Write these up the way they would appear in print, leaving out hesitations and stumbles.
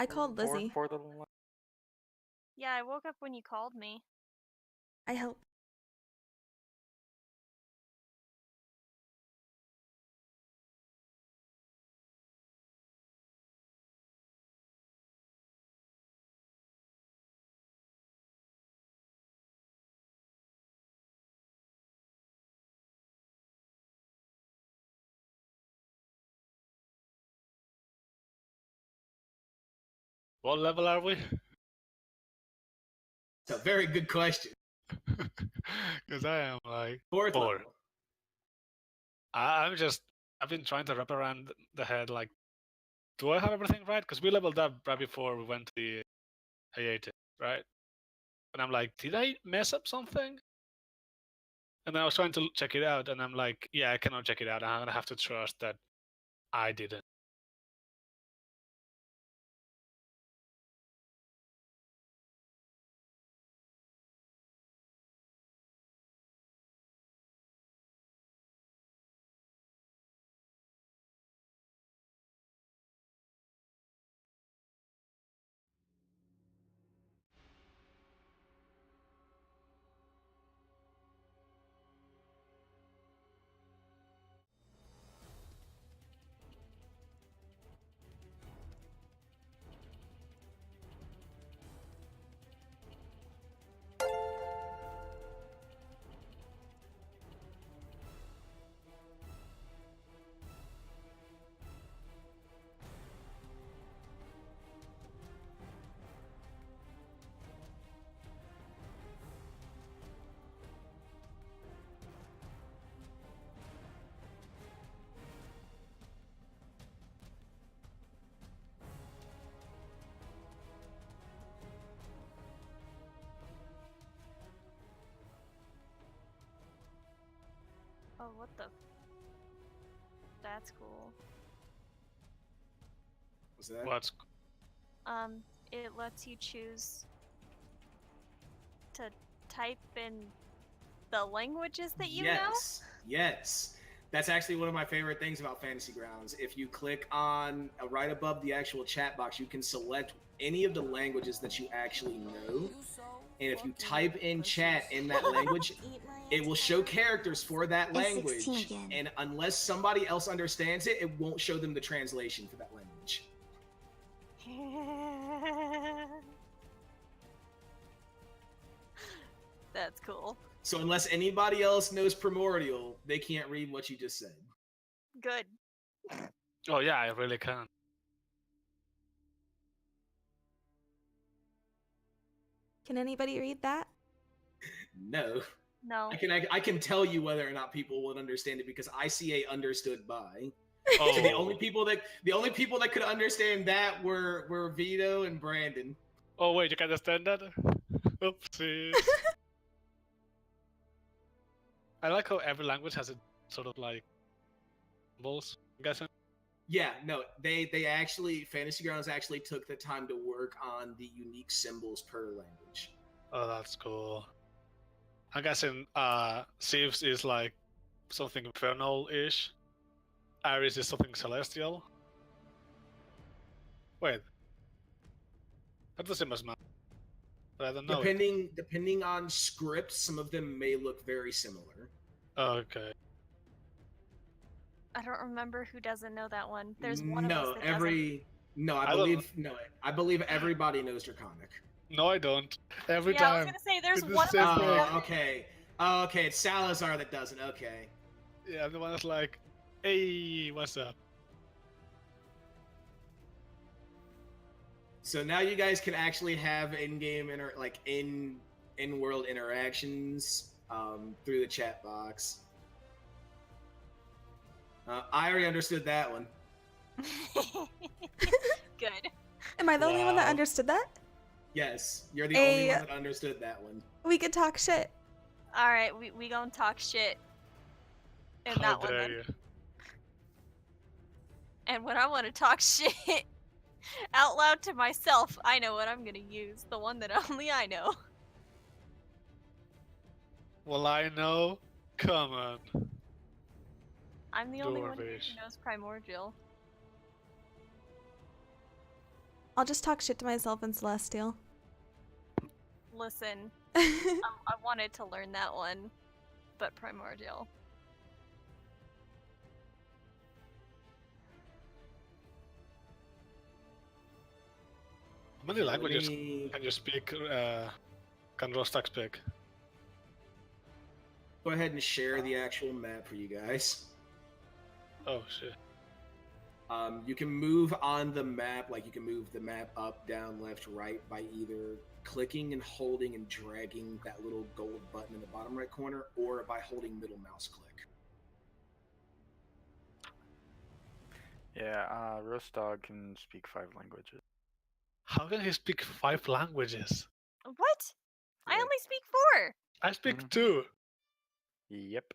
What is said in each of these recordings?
I called Lizzie. For the little. Yeah, I woke up when you called me. I help. What level are we? It's a very good question. Because I am like Fourth 4. level. I've been trying to wrap around the head, like, do I have everything right? Because we leveled up right before we went to the hiatus, right? And I'm like, did I mess up something? And then I was trying to check it out, and I'm like, yeah, I cannot check it out. I'm gonna have to trust that I didn't. Oh, what the? That's cool. Was that? What's It lets you choose to type in the languages that you know? Yes. That's actually one of my favorite things about Fantasy Grounds. If you click on right above the actual chat box, you can select any of the languages that you actually know. And if you type in chat in that language, it will show characters for that language. And unless somebody else understands it, it won't show them the translation for that language. That's cool. So unless anybody else knows Primordial, they can't read what you just said. Good. Oh yeah, I really can. Can anybody read that? No. No. I can tell you whether or not people would understand it because ICA understood by. Oh, So the only people that could understand that were Vito and Brandon. oh wait, you can understand that? Oopsies. I like how every language has a sort of like symbols, I'm guessing. Yeah, no, they actually Fantasy Grounds actually took the time to work on the unique symbols per language. Oh, that's cool. I'm guessing Sieves is like something infernal-ish. Ares is something celestial. Wait. That's the same as mine. But I don't know. Depending on scripts, some of them may look very similar. Okay. I don't remember who doesn't know that one. There's one of us that I believe everybody knows Draconic. No, I don't. Every doesn't. Yeah, time. I was gonna say there's It's the one of same us. thing. That doesn't. Okay, it's Salazar that doesn't. Okay. Yeah, I'm the one that's like, hey, what's up? So now you guys can actually have in-game in-world interactions through the chat box. I already understood that one. Good. Am I the only one that Wow. understood that? Yes, you're the only one that understood that one. We could talk shit. All right, we gonna talk shit in How that one dare then. you? And when I want to talk shit out loud to myself, I know what I'm gonna use. The one that only I know. Well, I know. Come on. I'm the only one here Dwarvish. who knows Primordial. I'll just talk shit to myself in Celestial. Listen, I wanted to learn that one, but Primordial. How many Here, let languages me can you speak? Can Rostak speak? go ahead and share the actual map for you guys. Oh shit. You can move on the map, like you can move the map up, down, left, right by either clicking and holding and dragging that little gold button in the bottom right corner, or by holding middle mouse click. Yeah, Rostog can speak 5 languages. How can he speak 5 languages? What? I Yeah. only speak 4. I speak Mhm. 2. Yep.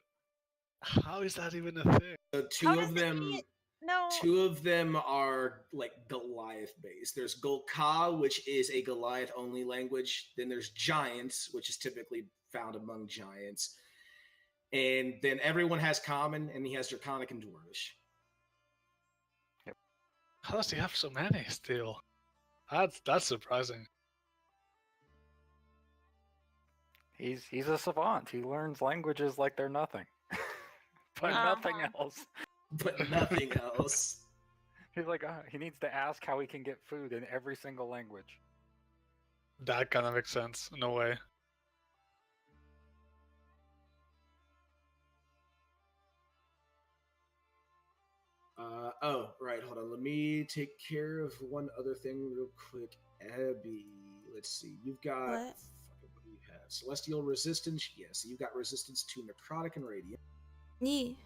How is that even a thing? So How does No. two of them are like Goliath based. There's Golka, which is a Goliath only language. Then there's Giants, which is typically found among giants. And then everyone has Common, and he has Draconic and Dwarvish. How does he have so many still? That's surprising. He's a savant. He learns languages like they're nothing. But nothing Uh-huh. else. But nothing else. He's like, he needs to ask how he can get food in every single language. That kind of makes sense. No way. Oh, right. Hold on. Let me take care of one other thing real quick. Abby, let's see. You've got. What? What do you have? Celestial resistance. Yes, you've got resistance to necrotic and radiant. Yee.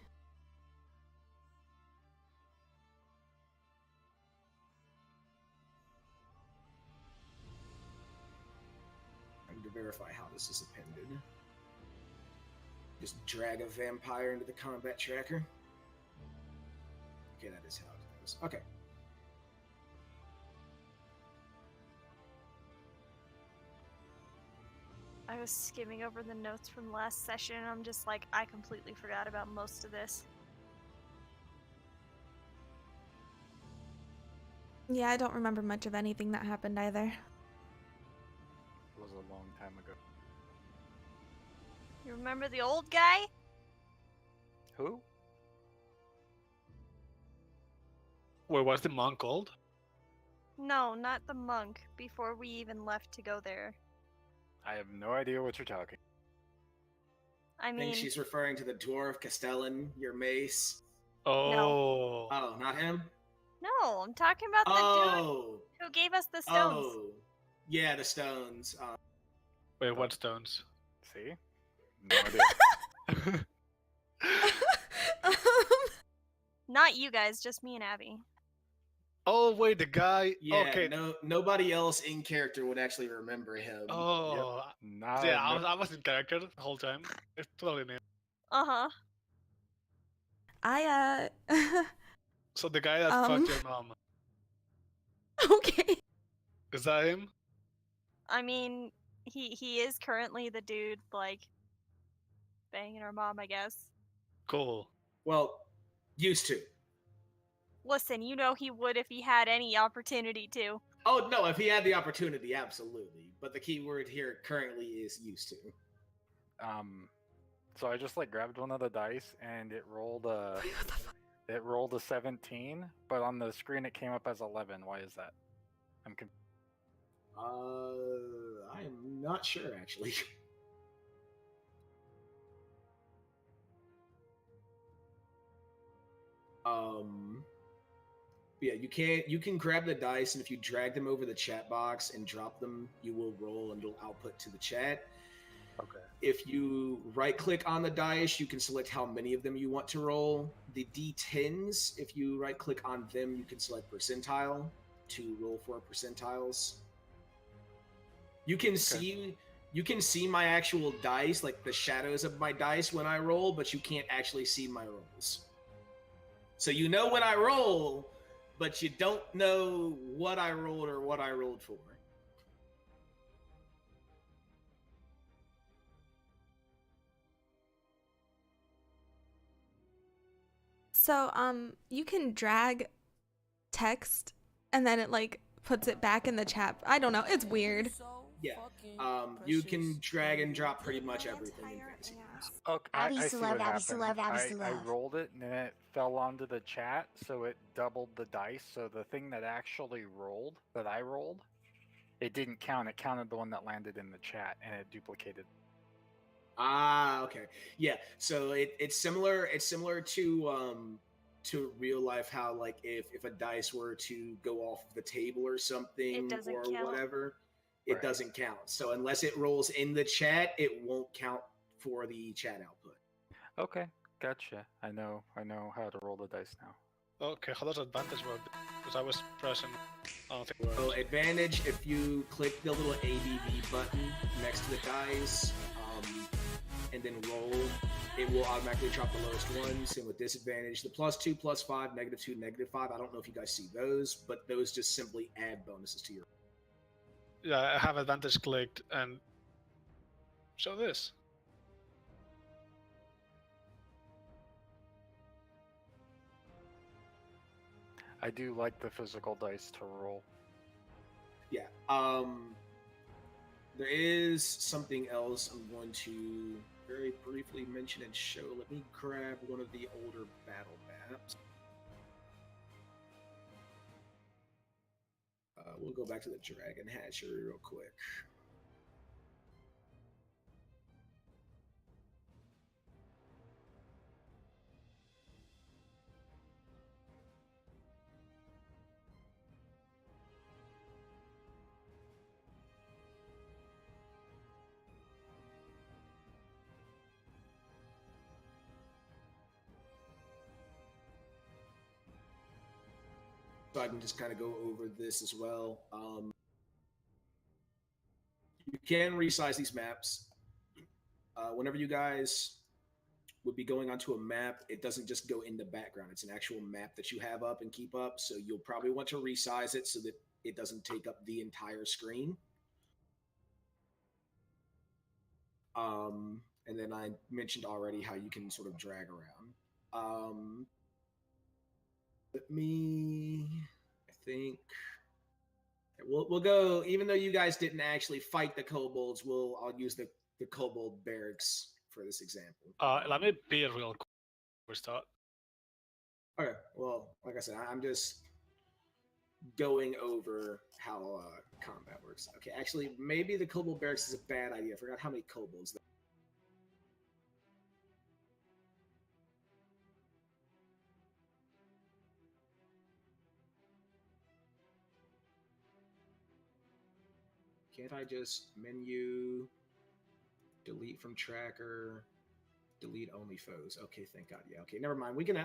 I need to verify how this is appended. Just drag a vampire into the combat tracker. Okay, that is how it goes. Okay. I was skimming over the notes from last session, and I'm just like, I completely forgot about most of this. Yeah, I don't remember much of anything that happened either. It was a long time ago. You remember the old guy? Who? Wait, what's the monk called? No, not the monk, before we even left to go there. I have no idea what you're talking. I I mean, think she's referring to the dwarf Castellan, your mace. Oh. Oh, not him? no, I'm talking about the dude Oh. who gave us the stones. Oh. Yeah, the stones. Wait, what stones? See? No idea. Um, Not you guys, just me and Abby. Oh, wait, the guy. Yeah, Okay. no, nobody else in character would actually remember him. Oh. Now Yeah, I I was in character the whole time. It's totally new. Uh-huh. I So the guy that Um. fucked your mom. okay. Is that him? I mean, he is currently the dude, like, banging our mom, I guess. Cool. Well, used to. Listen, you know he would if he had any opportunity to. Oh, no, if he had the opportunity, absolutely. But the key word here currently is used to. So I just like grabbed one of the dice and it rolled a Wait, what the fuck? 17, but on the screen it came up as 11. Why is that? I'm confused. I am not sure, actually. Yeah, you can grab the dice, and if you drag them over the chat box and drop them, you will roll and it'll output to the chat. Okay. If you right click on the dice, you can select how many of them you want to roll. The D10s, if you right click on them, you can select percentile to roll for percentiles. You can see my actual dice, like the shadows of my dice when I roll, but you can't actually see my rolls. So you know when I roll, but you don't know what I rolled or what I rolled for. So, you can drag text and then it like puts it back in the chat. I don't know. It's weird. Yeah. You can drag and drop pretty much everything in Fantasy Grounds. Okay, Abby I see Celeb, what Abby happened. Celeb, Abby I Celeb. rolled it and then it fell onto the chat, so it doubled the dice. So the thing that actually rolled, that I rolled, it didn't count. It counted the one that landed in the chat, and it duplicated. Ah, okay. Yeah. So it's similar. It's similar to real life. How like if a dice were to go off the table or something doesn't or count. whatever, it Right. doesn't count. So unless it rolls in the chat, it won't count for the chat output. Okay, gotcha. I know how to roll the dice now. Okay, how does advantage work? Because I was pressing. I don't think it So works. advantage, if you click the little ABB button next to the dice, and then roll, it will automatically drop the lowest one. Same with disadvantage. The +2, +5, -2, -5. I don't know if you guys see those, but those just simply add bonuses to your. Yeah, I have advantage clicked and show this. I do like the physical dice to roll. Yeah. There is something else I'm going to very briefly mention and show. Let me grab one of the older battle maps. We'll go back to the Dragon Hatchery real quick. So I can just kind of go over this as well. You can resize these maps. Whenever you guys would be going onto a map, it doesn't just go in the background. It's an actual map that you have up and keep up. So you'll probably want to resize it so that it doesn't take up the entire screen. And then I mentioned already how you can sort of drag around. Let me, I think, we'll go, even though you guys didn't actually fight the kobolds, I'll use the kobold barracks for this example. Let me be real quick. We start. Okay, well, like I said, I'm just going over how combat works. Okay, actually, maybe the kobold barracks is a bad idea. I forgot how many kobolds there. Can't I just menu, delete from tracker, delete only foes? Okay, thank God. Yeah. Okay, never mind. We can.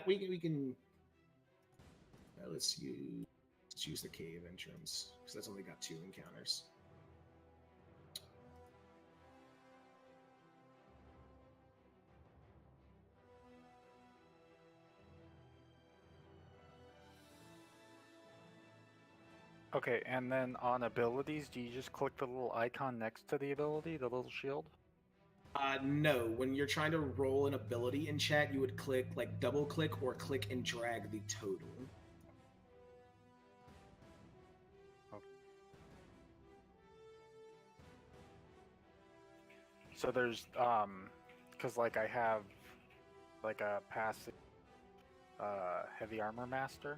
Let's use the cave entrance because that's only got 2 encounters. Okay, and then on abilities, do you just click the little icon next to the ability, the little shield? No. When you're trying to roll an ability in chat, you would click, like, double click or click and drag the total. So there's because like I have like a passive heavy armor master.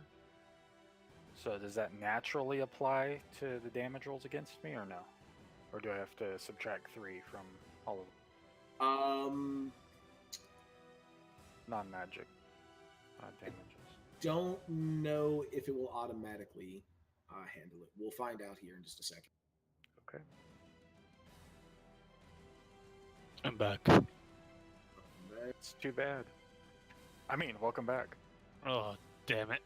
So does that naturally apply to the damage rolls against me or no? Or do I have to subtract 3 from all of non-magic damages? Don't know if it will automatically handle it. We'll find out here in just a second. Okay. I'm back. It's too bad. I mean, welcome back. Oh, damn it.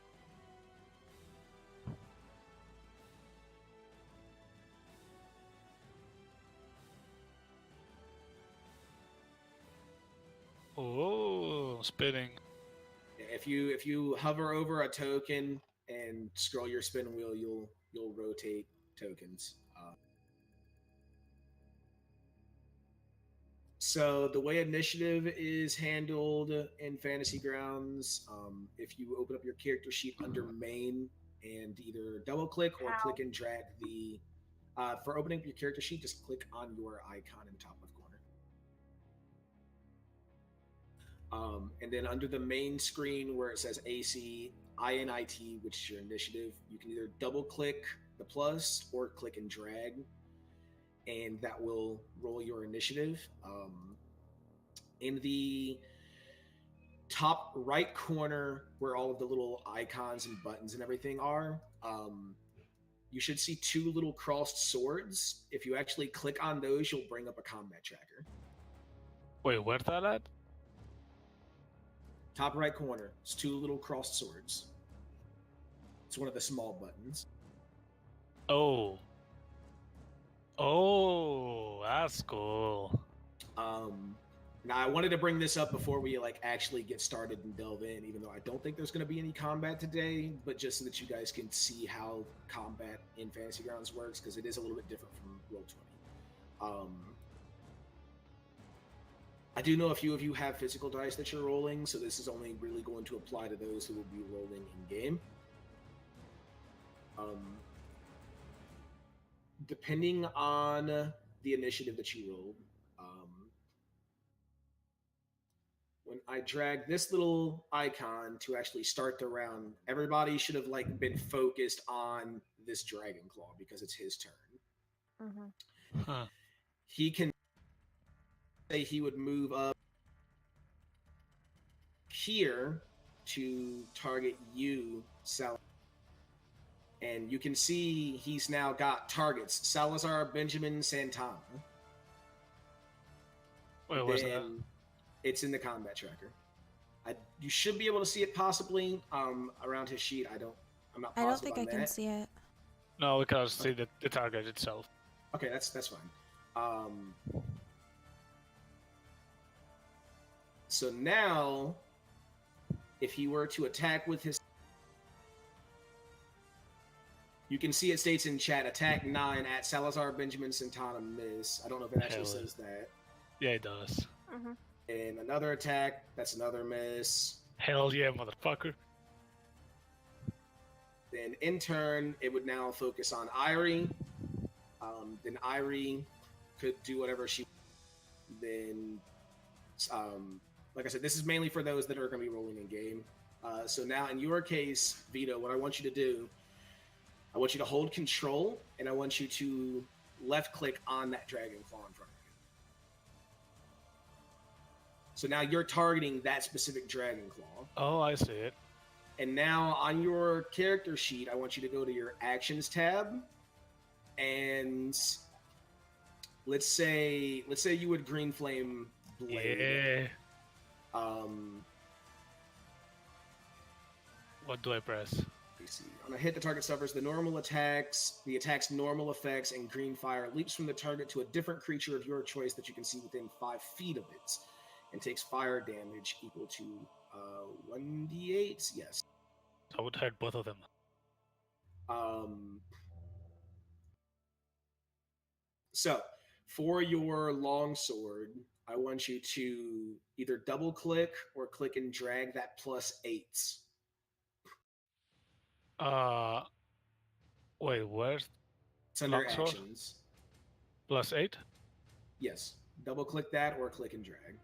Oh, spinning. If you hover over a token and scroll your spin wheel, you'll rotate tokens. So the way initiative is handled in Fantasy Grounds, if you open up your character sheet under main and either double click or Ow. click and drag the. For opening up your character sheet, just click on your icon in the top left corner. And then under the main screen where it says AC INIT, which is your initiative, you can either double click the plus or click and drag, and that will roll your initiative. In the top right corner where all of the little icons and buttons and everything are, you should see 2 little crossed swords. If you actually click on those, you'll bring up a combat tracker. Wait, where's that at? Top right corner, it's 2 little crossed swords. It's one of the small buttons. Oh. Oh, that's cool. Now I wanted to bring this up before we actually get started and delve in, even though I don't think there's going to be any combat today, but just so that you guys can see how combat in Fantasy Grounds works, because it is a little bit different from Roll20. I do know a few of you have physical dice that you're rolling, so this is only really going to apply to those who will be rolling in game. Depending on the initiative that you rolled, when I drag this little icon to actually start the round, everybody should have been focused on this Dragon Claw because it's his turn. Huh. He can say he would move up here to target you, Salazar. And you can see he's now got targets: Salazar, Benjamin, Santana. Wait, where's that? It's in the combat tracker. You should be able to see it possibly around his sheet. I'm not I positive don't think I on can that. see it. No, we cannot see the target itself. Okay, that's fine. So now, if he were to attack with his, you can see it states in chat: attack 9 at Salazar, Benjamin, Santana, miss. I don't know if it actually Hell yeah. says that. Yeah, it does. And another attack, that's another miss. Hell yeah, motherfucker. Then in turn, it would now focus on Irie. Then Irie could do whatever she. Then, like I said, this is mainly for those that are going to be rolling in game. So now, in your case, Vito, what I want you to do, I want you to hold control, and I want you to left click on that Dragon Claw in front of you. So now you're targeting that specific Dragon Claw. Oh, I see it. And now on your character sheet, I want you to go to your Actions tab, and let's say you would Green Flame Blade. Yeah. What do I press? Let's see. On a hit, the target suffers the normal attacks, the attack's normal effects, and green fire leaps from the target to a different creature of your choice that you can see within 5 feet of it, and takes fire damage equal to 1d8. Yes. I would hurt both of them. So for your longsword, I want you to either double click or click and drag that +8. Wait, where's It's under Longsword? Actions. +8? Yes. Double click that or click and drag.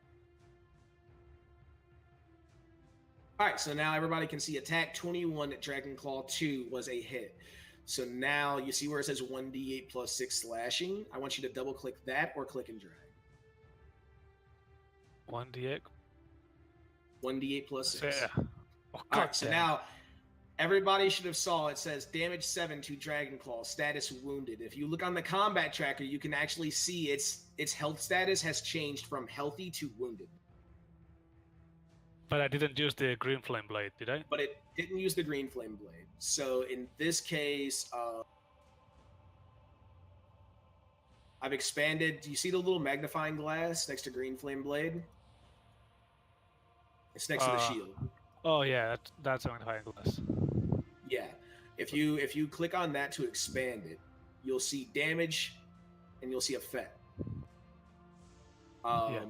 All right, so now everybody can see attack 21 at Dragon Claw 2 was a hit. So now you see where it says 1d8 plus 6 slashing. I want you to double click that or click and drag. 1d8? 1d8 plus 6. Yeah. Oh, All God right, so damn. now everybody should have saw it says damage 7 to Dragon Claw, status wounded. If you look on the combat tracker, you can actually see its health status has changed from healthy to wounded. But I didn't use the green flame blade, did I? But it didn't use the green flame blade. So in this case, I've expanded. Do you see the little magnifying glass next to green flame blade? It's next to the shield. Oh yeah, that's a magnifying glass. Yeah. If you click on that to expand it, you'll see damage and you'll see effect. Yeah.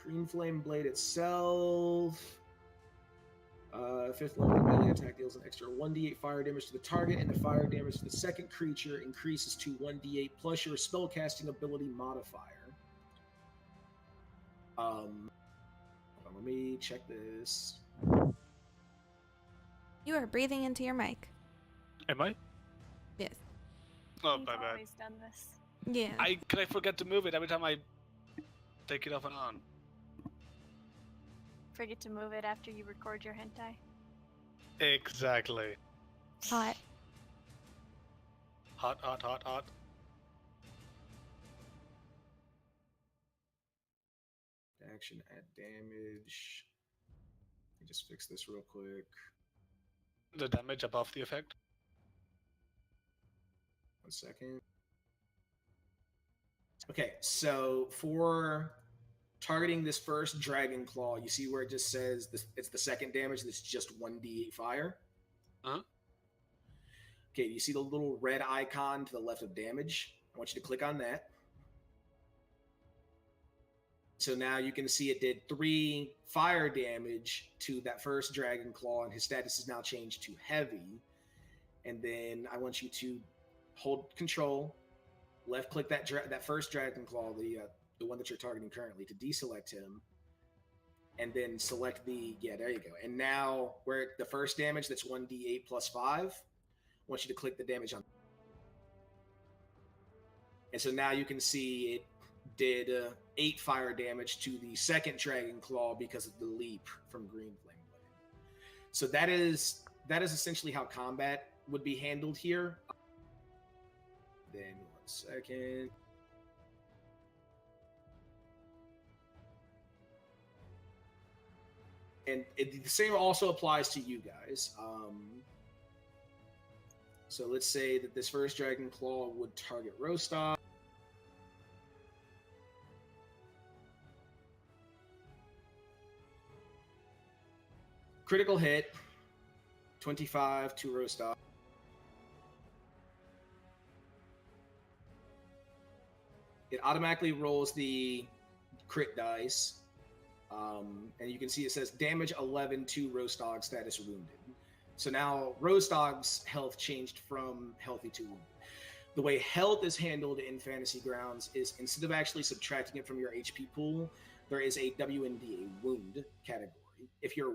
Green flame blade itself. Fifth level melee attack deals an extra 1d8 fire damage to the target, and the fire damage to the second creature increases to 1d8 plus your spellcasting ability modifier. Hold on, let me check this. You are breathing into your mic. Am I? Yes. Oh, He's my bad. always done this. Yeah. I forget to move it every time I take it off and on. Forget to move it after you record your hentai. Exactly. Hot. Hot, hot, hot, hot. Action, add damage. Let me just fix this real quick. The damage above the effect. 1 second. Okay, so for targeting this first Dragon Claw, you see where it just says this, it's the second damage that's just 1d8 fire? Uh-huh. Okay, you see the little red icon to the left of damage? I want you to click on that. So now you can see it did 3 fire damage to that first Dragon Claw, and his status is now changed to heavy. And then I want you to hold control, left click that first Dragon Claw, the one that you're targeting currently, to deselect him, and then select there you go. And now where the first damage, that's 1d8 plus 5, I want you to click the damage on. And so now you can see it did 8 fire damage to the second Dragon Claw because of the leap from Green Flame Blade. So that is essentially how combat would be handled here. Then 1 second. And the same also applies to you guys. So let's say that this first Dragon Claw would target Rostov. Critical hit, 25 to Rostov. It automatically rolls the crit dice. And you can see it says damage 11 to Rostog, status wounded. So now Rostog's health changed from healthy to wounded. The way health is handled in Fantasy Grounds is instead of actually subtracting it from your HP pool, there is a WND, a wound category. If your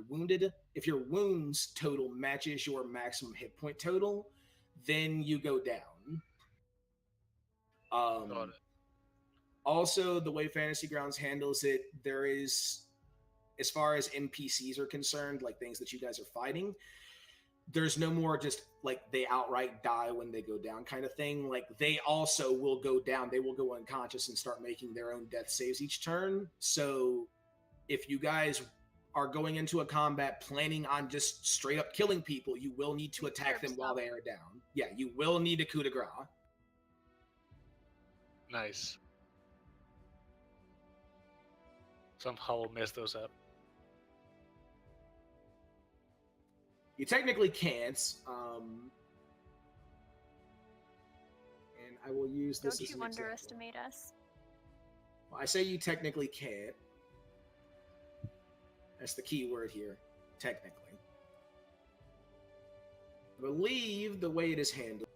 wounds total matches your maximum hit point total, then you go down. Got it. Also, the way Fantasy Grounds handles it, there is, as far as NPCs are concerned, like things that you guys are fighting, there's no more just like they outright die when they go down kind of thing. Like they also will go down, they will go unconscious and start making their own death saves each turn. So if you guys are going into a combat planning on just straight up killing people, you will need to attack them while they are down. Yeah, you will need a coup de grace. Nice. Somehow I'll mess those up. You technically can't. And I will use this Don't as you an example. underestimate us? Well, I say you technically can't. That's the key word here. Technically. I believe the way it is handled.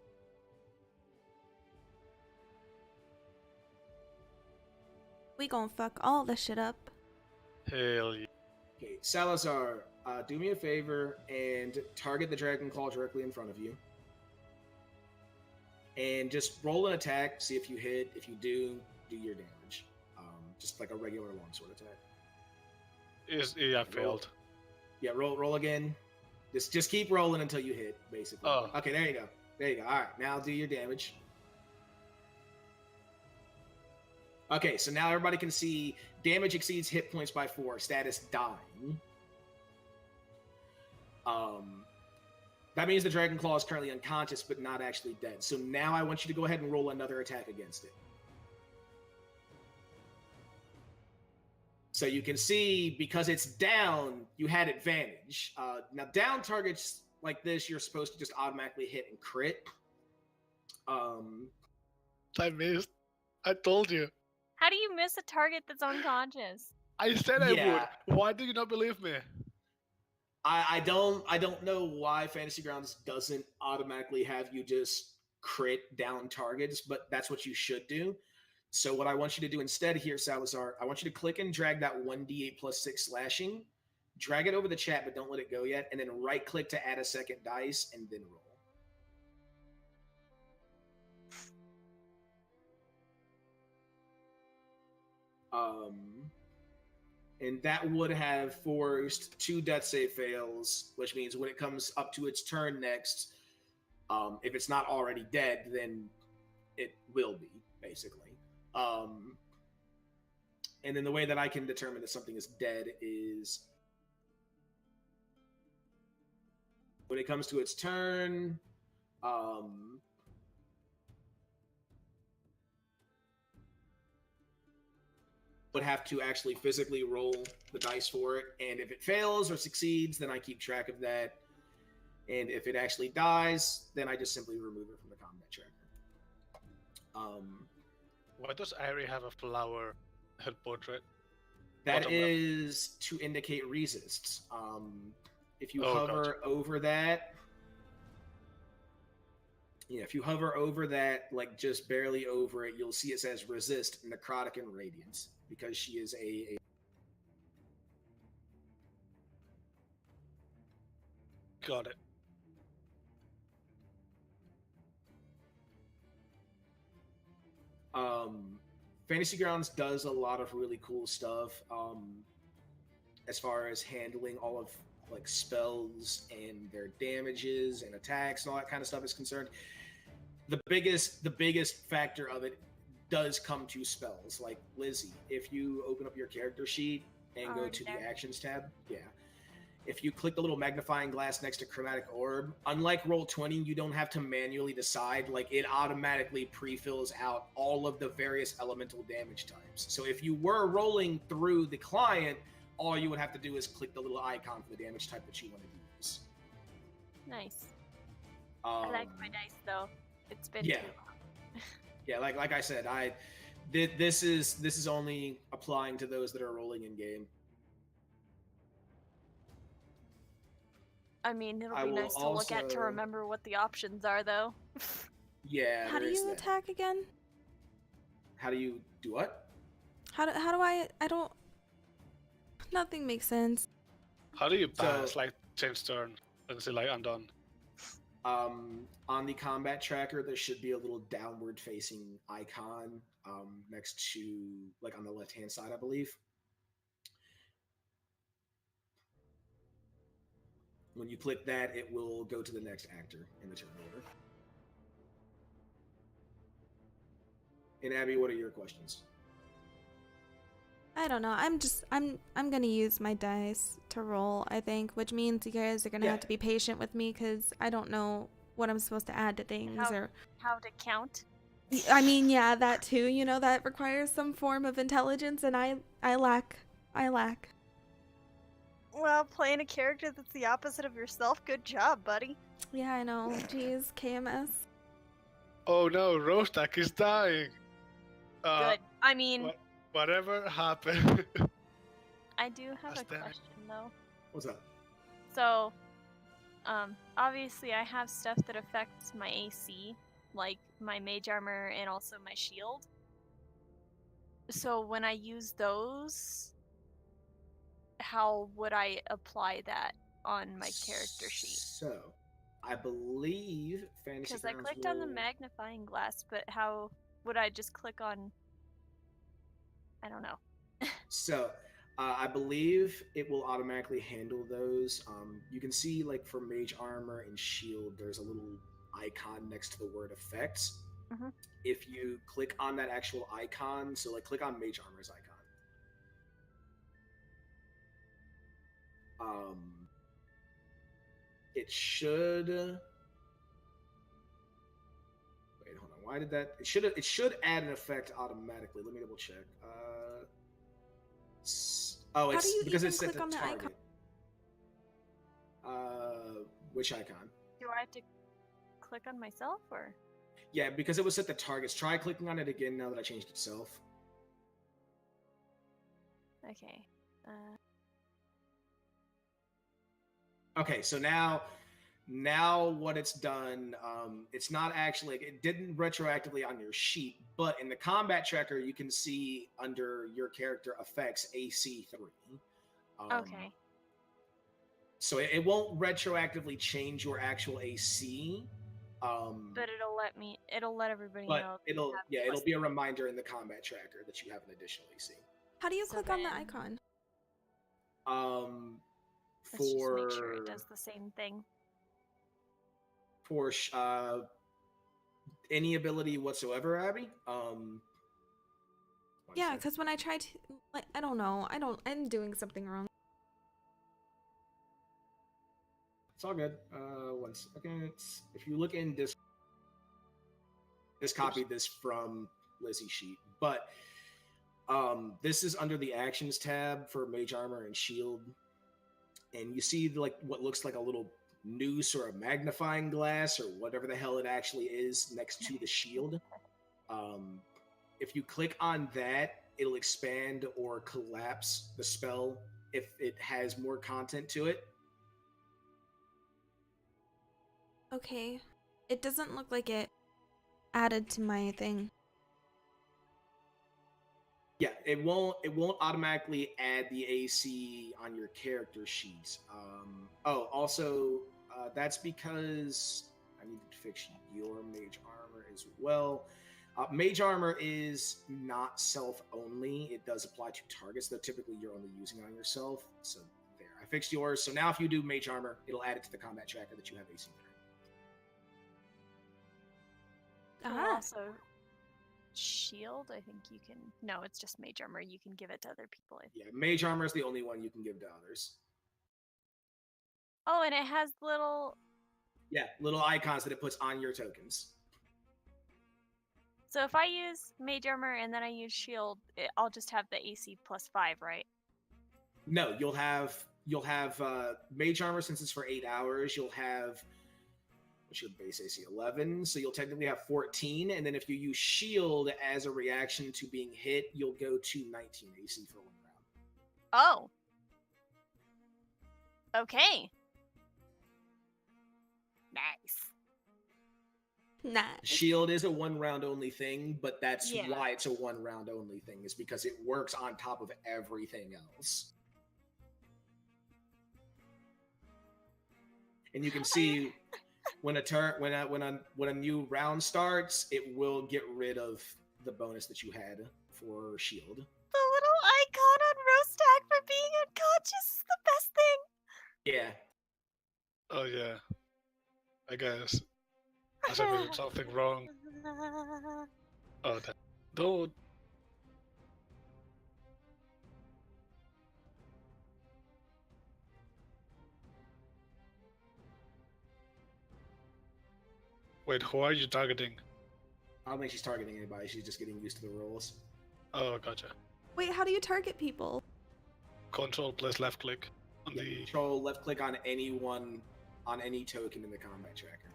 We gonna fuck all this shit up. Hell yeah. Okay, Salazar, do me a favor and target the Dragon Claw directly in front of you. And just roll an attack, see if you hit. If you do your damage. Just like a regular longsword attack. I failed. Yeah, roll again. Just keep rolling until you hit, basically. Oh. Okay, there you go. There you go. All right, now do your damage. Okay, so now everybody can see damage exceeds hit points by 4. Status dying. That means the Dragon Claw is currently unconscious, but not actually dead. So now I want you to go ahead and roll another attack against it. So you can see, because it's down, you had advantage. Now, down targets like this, you're supposed to just automatically hit and crit. I missed. I told you. How do you miss a target that's unconscious? I said I Yeah. would. Why do you not believe me? I don't know why Fantasy Grounds doesn't automatically have you just crit down targets, but that's what you should do. So what I want you to do instead here, Salazar, I want you to click and drag that 1d8 plus 6 slashing, drag it over the chat, but don't let it go yet, and then right click to add a second dice and then roll. And that would have forced 2 death save fails, which means when it comes up to its turn next, if it's not already dead, then it will be, basically. And then the way that I can determine if something is dead is when it comes to its turn, would have to actually physically roll the dice for it, and if it fails or succeeds, then I keep track of that, and if it actually dies, then I just simply remove it from the combat tracker. Why does Irie have a flower head portrait? That Bottom left. is to indicate resists. If you Oh, hover over that, yeah, if you hover over that, like just barely over it, you'll see it says resist necrotic and radiant, because she is a Got it. Fantasy Grounds does a lot of really cool stuff as far as handling all of like spells and their damages and attacks and all that kind of stuff is concerned. The biggest factor of it does come to spells. Like Lizzie, if you open up your character sheet and go Already to there. the actions tab, yeah. If you click the little magnifying glass next to Chromatic Orb, unlike Roll20, you don't have to manually decide. Like, it automatically pre-fills out all of the various elemental damage types. So if you were rolling through the client, all you would have to do is click the little icon for the damage type that you want to use. Nice. I like my dice though. It's been too yeah. long. Yeah, like I said, this is only applying to those that are rolling in game. I mean, it'll I be will nice to look at to also- remember what the options are, though. Yeah. How do there is you that. attack again? How do you do what? How do I don't. Nothing makes sense. How do you So- pass, like, change turn and say, like, I'm done? On the combat tracker, there should be a little downward facing icon next to, like, on the left hand side, I believe. When you click that, it will go to the next actor in the turn order. And Abby, what are your questions? I don't know. I'm gonna use my dice to roll, I think, which means you guys are gonna Yeah. have to be patient with me because I don't know what I'm supposed to add to things or How to count? I mean, yeah, that too, you know, that requires some form of intelligence and I lack. Well, playing a character that's the opposite of yourself, good job, buddy. Yeah, I know. Jeez, KMS. Oh no, Rostak is dying! Good. I mean, Whatever happened. I do have Gosh a damn it. question, though. What's up? So, obviously I have stuff that affects my AC, like my mage armor and also my shield. So when I use those, how would I apply that on my character sheet? So, I believe Fantasy Because I Grounds clicked on the will- magnifying glass, but how would I just click on? I don't know. So, I believe it will automatically handle those. You can see, like, for Mage Armor and Shield, there's a little icon next to the word effects. Mhm. If you click on that actual icon, so, like, click on Mage Armor's icon. It should... Wait, hold on. Why did that... It should add an effect automatically. Let me double check. How It's do you because even it's set click to on the icon? target. Which icon? Do I have to click on myself or? Yeah, because it was set to targets. Try clicking on it again now that I changed itself. Okay. Okay, so now what it's done, it's not actually, it didn't retroactively on your sheet, but in the combat tracker you can see under your character effects AC3. Okay. So it won't retroactively change your actual AC. But it'll let everybody but know. it'll have it'll plus be a reminder in the combat tracker that you have an additional AC. How do you So click on the then- icon? Let's just make sure For it does the same thing. for any ability whatsoever, Abby. One Yeah, sec. because when I tried to, like, I don't know. I'm doing something wrong. It's all good. 1 second. If you look in this, copied this from Lizzie's sheet, but this is under the actions tab for mage armor and shield, and you see like what looks like a little noose or a magnifying glass or whatever the hell it actually is next to the shield. If you click on that, it'll expand or collapse the spell if it has more content to it. Okay. It doesn't look like it added to my thing. Yeah, it won't automatically add the AC on your character sheet. Also, that's because I need to fix your mage armor as well. Mage armor is not self only; it does apply to targets that typically you're only using on yourself. So there, I fixed yours. So now, if you do mage armor, it'll add it to the combat tracker that you have AC there. And Ah. also, shield. I think you can. No, it's just mage armor. You can give it to other people. I think. Yeah, mage armor is the only one you can give to others. Oh, and it has little. Yeah, little icons that it puts on your tokens. So if I use mage armor and then I use shield, I'll just have the AC +5, right? No, you'll have mage armor since it's for 8 hours. You'll have what's your base AC 11, so you'll technically have 14. And then if you use shield as a reaction to being hit, you'll go to 19 AC for 1 round. Oh. Okay. Nice. Nice. Shield is a 1 round only thing, but that's Yeah. why it's a 1 round only thing, is because it works on top of everything else. And you can see when a new round starts, it will get rid of the bonus that you had for shield. The little icon on Rostack for being unconscious is the best thing. Yeah. Oh yeah. I guess. As I did something wrong. Oh, that. Dude. Wait, who are you targeting? I don't think she's targeting anybody. She's just getting used to the rules. Oh, gotcha. Wait, how do you target people? Control plus left click on Yeah, the. control left click on anyone on any token in the combat tracker.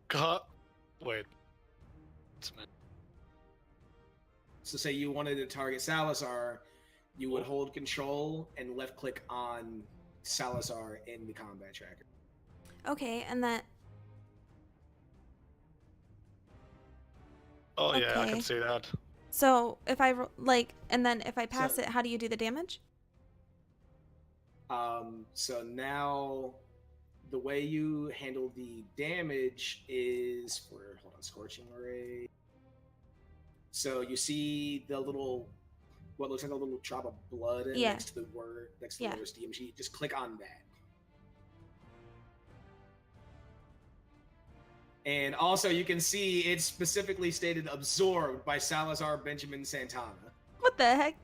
God. Wait. It's me. So say you wanted to target Salazar, you would hold control and left click on Salazar in the combat tracker. Okay, and that. Oh yeah, I Okay. can see that. So if I and then if I pass it, how do you do the damage? So now the way you handle the damage is for Scorching Ray. So you see the little, what looks like a little drop of blood Yeah. next to the word, next to Yeah. the word DMG. Just click on that. And also you can see it's specifically stated absorbed by Salazar Benjamin Santana. What the heck?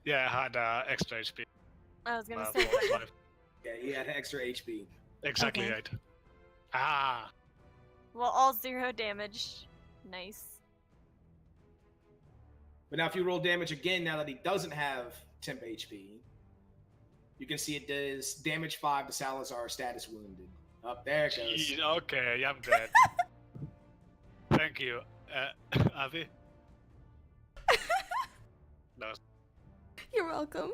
Yeah, I had extra HP. I was gonna Uh, say. 45. Yeah, he had extra HP. Exactly Okay. right. Ah. Well, all 0 damage. Nice. But now if you roll damage again, now that he doesn't have temp HP, you can see it does damage 5 to Salazar, status wounded. Up there it goes. Gee, okay, I'm dead. Thank you, Avi. No, You're welcome.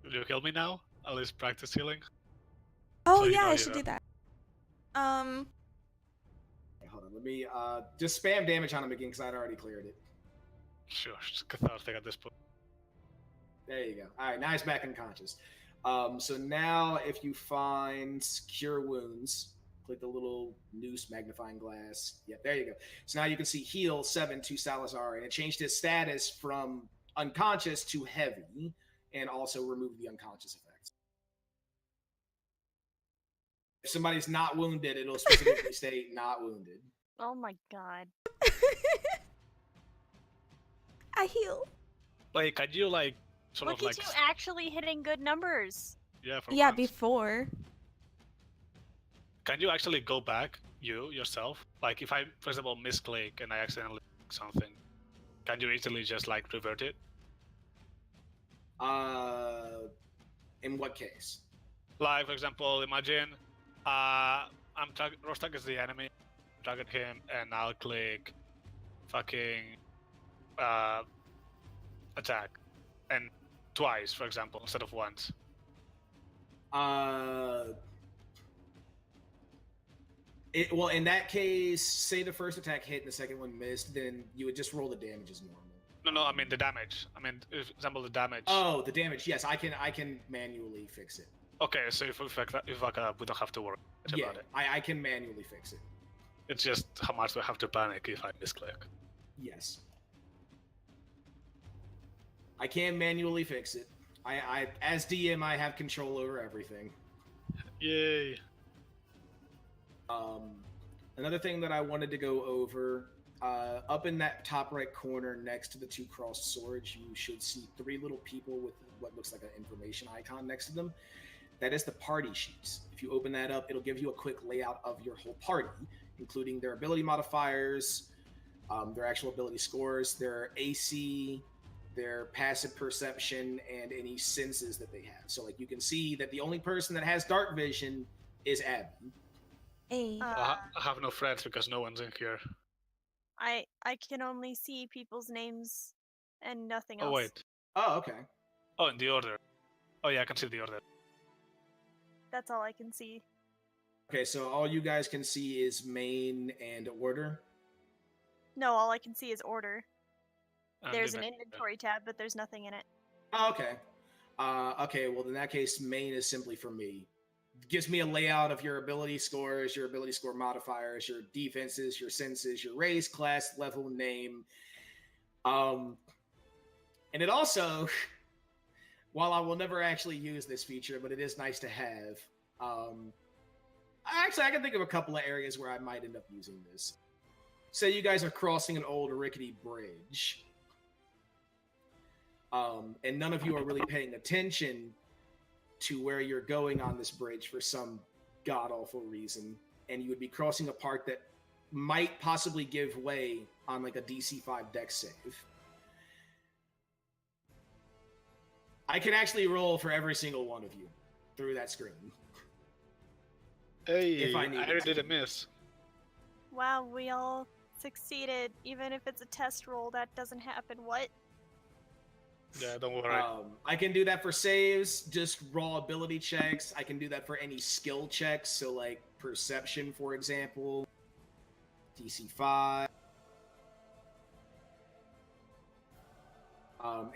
will you kill me now? At least practice healing. Oh So you yeah, know I you should know. do that. Okay, hold on. Let me just spam damage on him again because I'd already cleared it. Sure, it's cathartic at this point. There you go. All right, now he's back unconscious. So now if you find Cure Wounds, click the little noose magnifying glass. Yep, there you go. So now you can see heal 7 to Salazar, and it changed his status from unconscious to heavy, and also removed the unconscious effects. If somebody's not wounded, it'll specifically state not wounded. Oh my god. I heal. Like, can you like sort Look of like at you actually hitting good numbers. yeah? For Yeah, once. before. Can you actually go back yourself? Like, if I, for example, misclick and I accidentally click something, can you easily just like revert it? In what case? Like, for example, imagine Rostak is the enemy, target him, and I'll click fucking attack, and twice, for example, instead of once. Well, in that case, say the first attack hit and the second one missed, then you would just roll the damage as normal. No, I mean the damage. I mean, for example, the damage. Oh, the damage. Yes, I can manually fix it. Okay, so if we don't have to worry much Yeah, about it. I can manually fix it. It's just how much do I have to panic if I misclick. Yes. I can manually fix it. I as DM, I have control over everything. Yay! Another thing that I wanted to go over, up in that top right corner next to the 2 crossed swords, you should see 3 little people with what looks like an information icon next to them. That is the party sheets. If you open that up, it'll give you a quick layout of your whole party, including their ability modifiers, their actual ability scores, their AC, their passive perception, and any senses that they have. So, like, you can see that the only person that has dark vision is Abby. Hey. I have no friends because no one's in here. I can only see people's names and nothing else. Oh wait. Oh, okay. Oh, in the order. Oh yeah, I can see the order. That's all I can see. Okay, so all you guys can see is main and order. No, all I can see is order. And There's the an next- inventory tab, but there's nothing in it. Oh, okay. Okay, well, in that case, main is simply for me. It gives me a layout of your ability scores, your ability score modifiers, your defenses, your senses, your race, class, level, name. And it also, while I will never actually use this feature, but it is nice to have. Actually, I can think of a couple of areas where I might end up using this. Say you guys are crossing an old rickety bridge. And none of you are really paying attention to where you're going on this bridge for some god-awful reason, and you would be crossing a part that might possibly give way on like a DC 5 dex save. I can actually roll for every single one of you through that screen. Hey, If I I needed already to. did a miss. Wow, we all succeeded. Even if it's a test roll, that doesn't happen. What? Yeah, don't worry. I can do that for saves, just raw ability checks. I can do that for any skill checks, so like perception, for example, DC 5.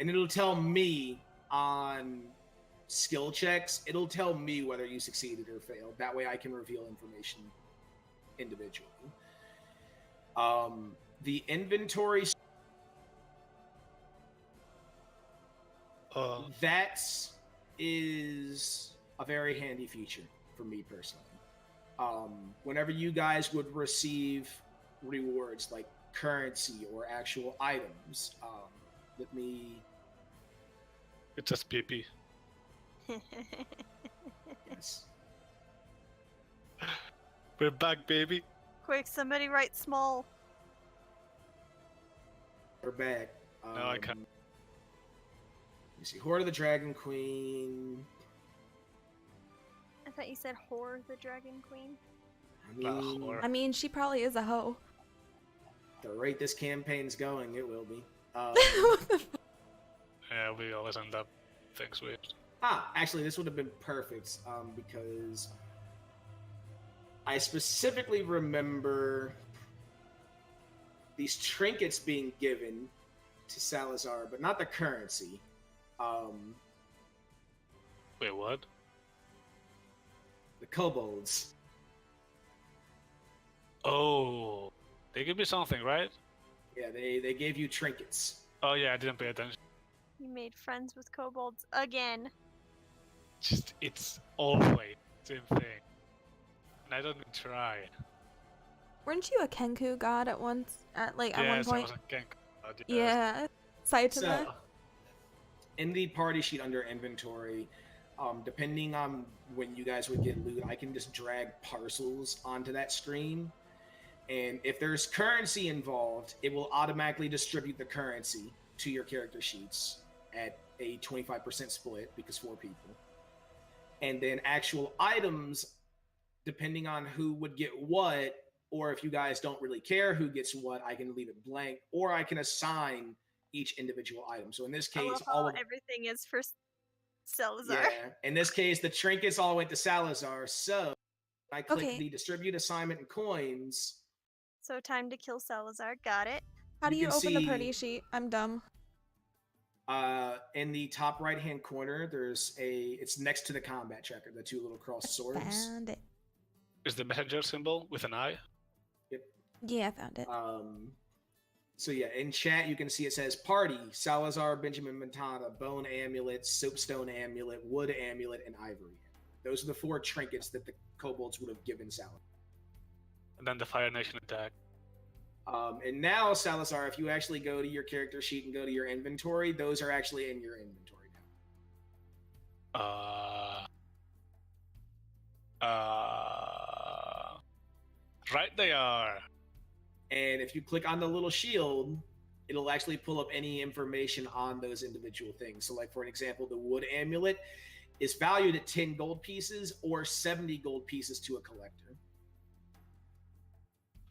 And it'll tell me on skill checks, it'll tell me whether you succeeded or failed. That way I can reveal information individually. The inventory, that is a very handy feature for me personally. Whenever you guys would receive rewards like currency or actual items, let me... It's just PP. Yes. We're back, baby. Quick, somebody write small. We're back. No, I can't. Let me see. Horde of the Dragon Queen. I thought you said whore, the Dragon Queen. I mean, Whore. I mean, she probably is a hoe. the rate this campaign's going, it will be. Yeah, we always end up things weird. Actually, this would have been perfect because I specifically remember these trinkets being given to Salazar, but not the currency. Wait, what? The kobolds. Oh, they give me something, right? Yeah, they gave you trinkets. Oh yeah, I didn't pay attention. You made friends with kobolds again. Just it's always the same thing, and I don't even try. Weren't you a Kenku god at one Yes, point? I was a Genk. Yeah. Saitama. So, in the party sheet under inventory, depending on when you guys would get loot, I can just drag parcels onto that screen. And if there's currency involved, it will automatically distribute the currency to your character sheets at a 25% split because 4 people. And then actual items, depending on who would get what, or if you guys don't really care who gets what, I can leave it blank, or I can assign each individual item. So in this I case, love all how of everything is for Salazar. yeah. In this case, the trinkets all went to Salazar. So I click Okay. the distribute assignment and coins. So time to kill Salazar. Got it. How do you you can open the see- party sheet? I'm dumb. In the top right hand corner, it's next to the combat tracker, the 2 little crossed swords. Found it. Is the messenger symbol with an eye? Yeah, I found it. So yeah, in chat you can see it says party, Salazar, Benjamin Montana, bone amulet, soapstone amulet, wood amulet, and ivory. Those are the 4 trinkets that the kobolds would have given Salazar. And then the Fire Nation attack. And now, Salazar, if you actually go to your character sheet and go to your inventory, those are actually in your inventory now. Right they are. And if you click on the little shield, it'll actually pull up any information on those individual things. So, like for an example, the wood amulet is valued at 10 gold pieces or 70 gold pieces to a collector.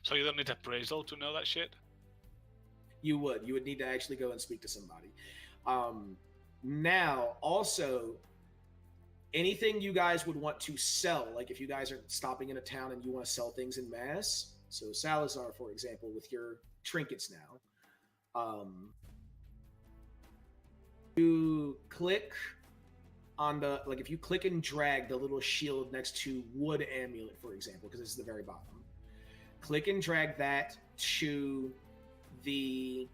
So you don't need appraisal to know that shit? You would need to actually go and speak to somebody. Now, also, anything you guys would want to sell, like if you guys are stopping in a town and you want to sell things in mass. So Salazar, for example, with your trinkets now, you click on the, like if you click and drag the little shield next to wood amulet, for example, because this is the very bottom. Click and drag that to the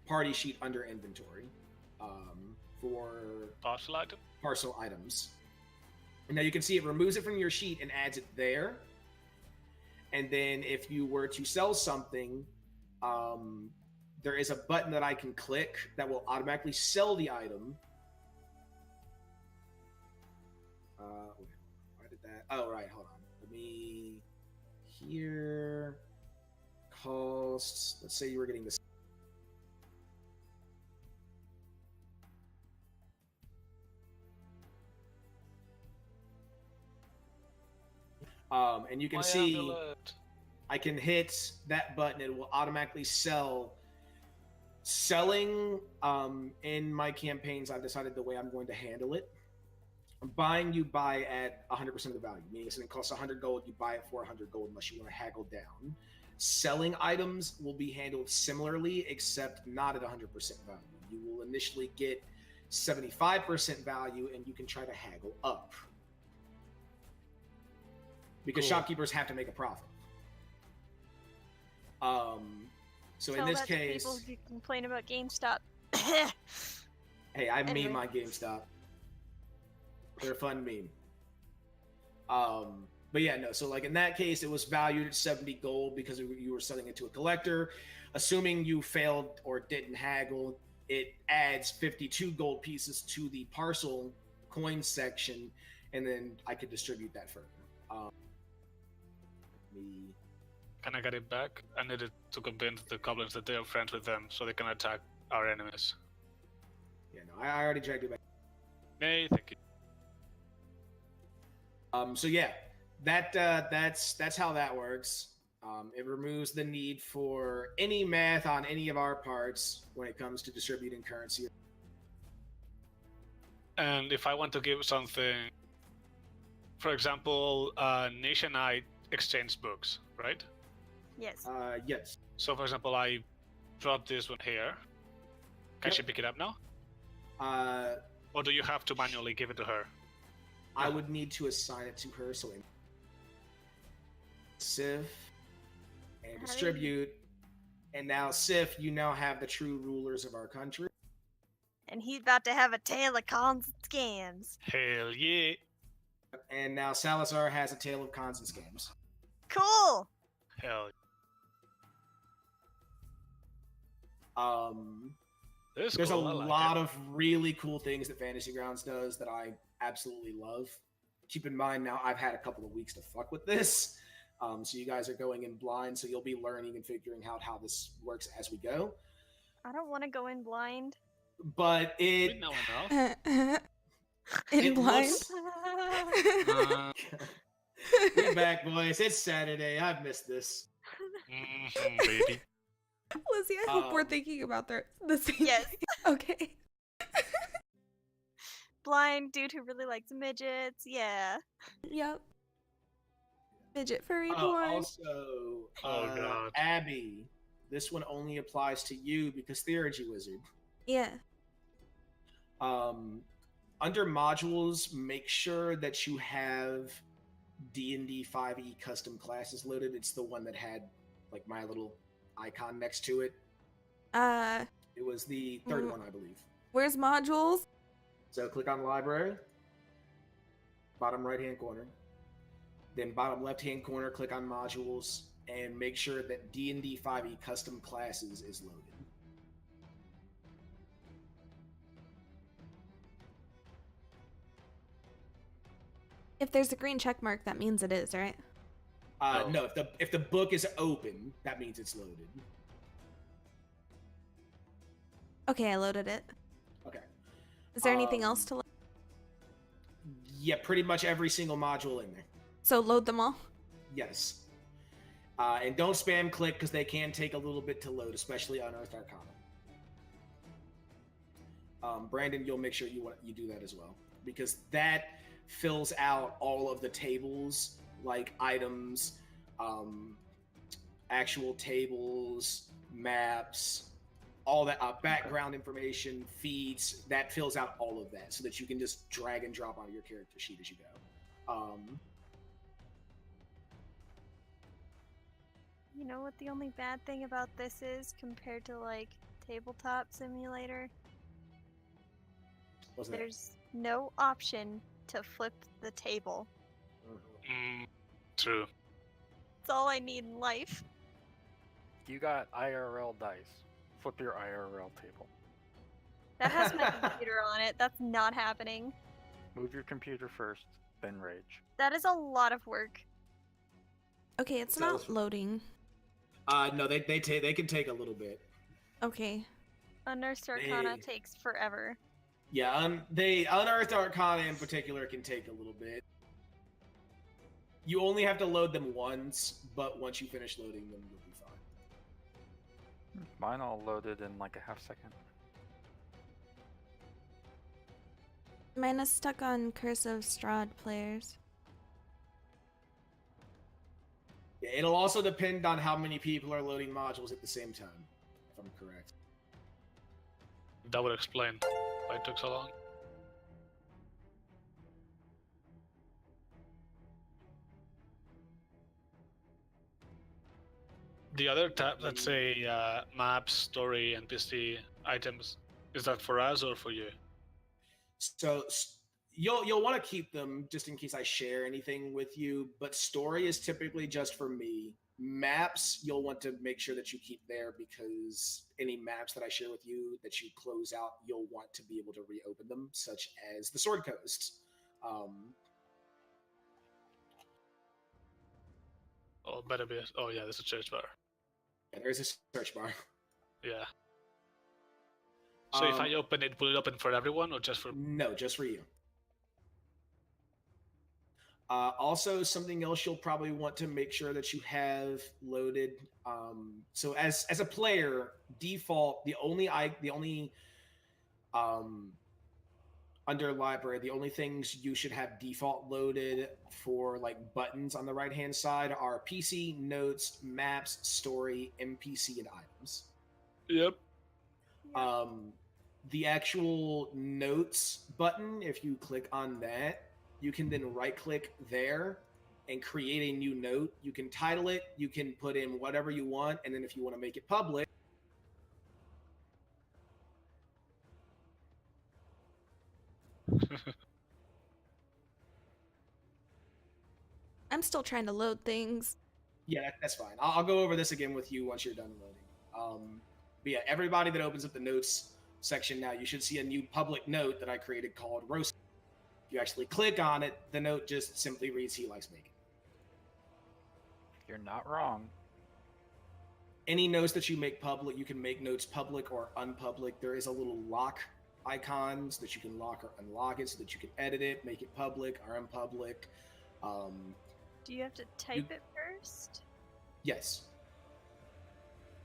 party sheet under inventory for parcel items. And now you can see it removes it from your sheet and adds it there. And then if you were to sell something, there is a button that I can click that will automatically sell the item. Why did that? Oh, right. Hold on. Let me here costs. Let's say you were getting this. And you can see I can hit that button. It will automatically sell. Selling in my campaigns, I've decided the way I'm going to handle it. Buying, you buy at 100% of the value, meaning if something costs 100 gold, you buy it for 100 gold unless you want to haggle down. Selling items will be handled similarly, except not at 100% value. You will initially get 75% value, and you can try to haggle up. Because shopkeepers have to make a profit. So Tell in this that to case, people who complain about GameStop. hey, I Anyway. meme my GameStop. They're a fun meme. But yeah, no. So like in that case, it was valued at 70 gold because you were selling it to a collector. Assuming you failed or didn't haggle, it adds 52 gold pieces to the parcel coin section, and then I could distribute that further. Can I get it back? I needed to convince the goblins that they are friends with them so they can attack our enemies. Yeah, no, I already dragged it back. Nay, thank you. So yeah, that's how that works. It removes the need for any math on any of our parts when it comes to distributing currency. And if I want to give something for example, Nish and I exchanged books, right? Yes. Yes. So, for example, I drop this one here. Can Yep. she pick it up now? Or Or do you have to manually give it to her? I would need to assign it to her, so Sif and distribute. And now, Sif, you now have the true rulers of our country. And he's about to have a tale of cons and scams. Hell yeah. And now Salazar has a tale of cons and scams. Cool. Hell. This is There's cool. a I like lot it. of really cool things that Fantasy Grounds does that I absolutely love. Keep in mind now I've had a couple of weeks to fuck with this. So you guys are going in blind, so you'll be learning and figuring out how this works as we go. I don't want to go in blind. But We it know enough. In It blind. looks- Uh, we're back, boys. It's Saturday. I've missed this. baby. Lizzie, I hope we're Um, thinking about the same Yes. thing. Okay. Blind dude who really likes midgets. Yeah. Yep. Midget furry Oh, porn. also, Oh, God. Abby, this one only applies to you because Theurgy Wizard. Yeah. Under modules, make sure that you have D&D 5e custom classes loaded. It's the one that had like my little icon next to it. It was the third Mm. one, I believe. Where's modules? So click on library, bottom right hand corner, then bottom left hand corner, click on modules, and make sure that D&D 5e custom classes is loaded. If there's a green check mark, that means it is, right? Oh. No, if the book is open, that means it's loaded. Okay, I loaded it. Okay. Is there anything else to load? Yeah, pretty much every single module in there. So load them all? Yes. And don't spam click because they can take a little bit to load, especially on Unearthed Arcana. Brandon, you'll make sure you do that as well, because that fills out all of the tables, like items, actual tables, maps, all that background information, feeds. That fills out all of that so that you can just drag and drop onto your character sheet as you go. You know what the only bad thing about this is compared to like Tabletop Simulator? What's that? There's no option to flip the table. True. That's all I need in life. You got IRL dice. Flip your IRL table. That has my computer on it. That's not happening. Move your computer first, then rage. That is a lot of work. Okay, it's So- not loading. No, they can take a little bit. Okay. Unearthed Arcana Hey. takes forever. Yeah, they Unearthed Arcana in particular can take a little bit. You only have to load them once, but once you finish loading them, you'll be fine. Mine all loaded in like a half second. Mine is stuck on Curse of Strahd players. Yeah, it'll also depend on how many people are loading modules at the same time, if I'm correct. That would explain why it took so long. The other tab, let's say maps, story, NPC, items, is that for us or for you? So you'll want to keep them just in case I share anything with you, but story is typically just for me. Maps, you'll want to make sure that you keep there because any maps that I share with you that you close out, you'll want to be able to reopen them, such as the Sword Coast. Oh, better be. Oh, yeah, there's a church bar. Yeah, there's a search bar. Yeah. So if I open it, will it open for everyone or just for? No, just for you. Also, something else you'll probably want to make sure that you have loaded. So as a player, default the only under library, the only things you should have default loaded for like buttons on the right hand side are PC, notes, maps, story, NPC, and items. Yep. The actual notes button, if you click on that, you can then right click there and create a new note. You can title it, you can put in whatever you want, and then if you want to make it public, I'm still trying to load things. yeah, that's fine. I'll go over this again with you once you're done loading. But yeah, everybody that opens up the notes section now, you should see a new public note that I created called Roast. If you actually click on it, the note just simply reads he likes bacon. You're not wrong. Any notes that you make public, you can make notes public or unpublic. There is a little lock icons that you can lock or unlock it so that you can edit it, make it public or unpublic. Do you have to type it first? Yes.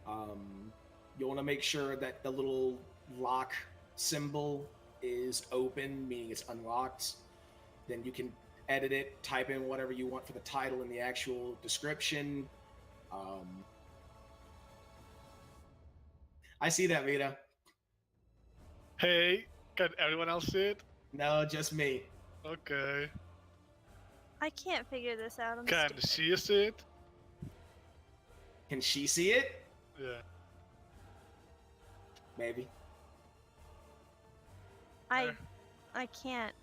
You'll want to make sure that the little lock symbol is open, meaning it's unlocked. Then you can edit it, type in whatever you want for the title and the actual description. I see that, Vito. Hey, can everyone else see it? No, just me. Okay. I can't figure this out. I'm Can stupid. she see it? Can she see it? Yeah. Maybe. I can't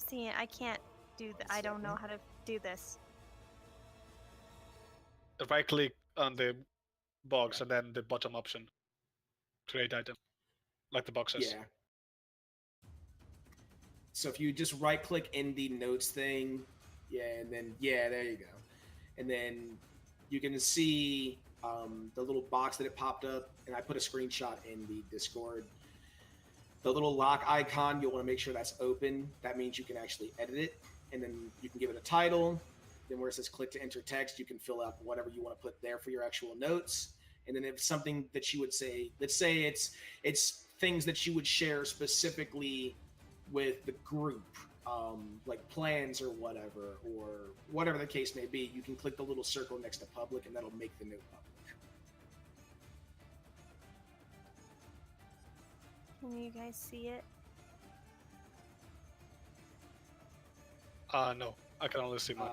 see it. I can't do that. I don't know how to do this. If I click on the box and then the bottom option, create item, like the box says. Yeah. So if you just right click in the notes thing, and then there you go. And then you can see the little box that it popped up, and I put a screenshot in the Discord. The little lock icon, you'll want to make sure that's open. That means you can actually edit it, and then you can give it a title. Then where it says click to enter text, you can fill out whatever you want to put there for your actual notes. And then if something that you would say, let's say it's things that you would share specifically with the group, like plans or whatever the case may be, you can click the little circle next to public, and that'll make the note public. Can you guys see it? No, I can only see mine.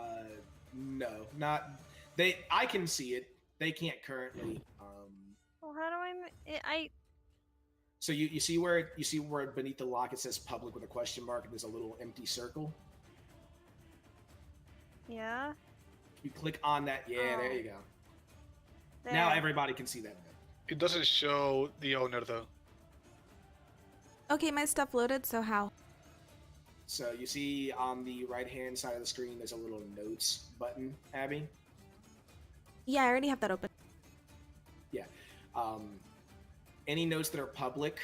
No, not they. I can see it. They can't currently. Well, how do I? So you see where beneath the lock it says public with a question mark, and there's a little empty circle. Yeah. You click on that. Yeah, there you go. There. Now everybody can see that note. It doesn't show the owner though. Okay, my stuff loaded, so how? So you see on the right-hand side of the screen, there's a little notes button, Abby. Yeah, I already have that open. Yeah. Any notes that are public,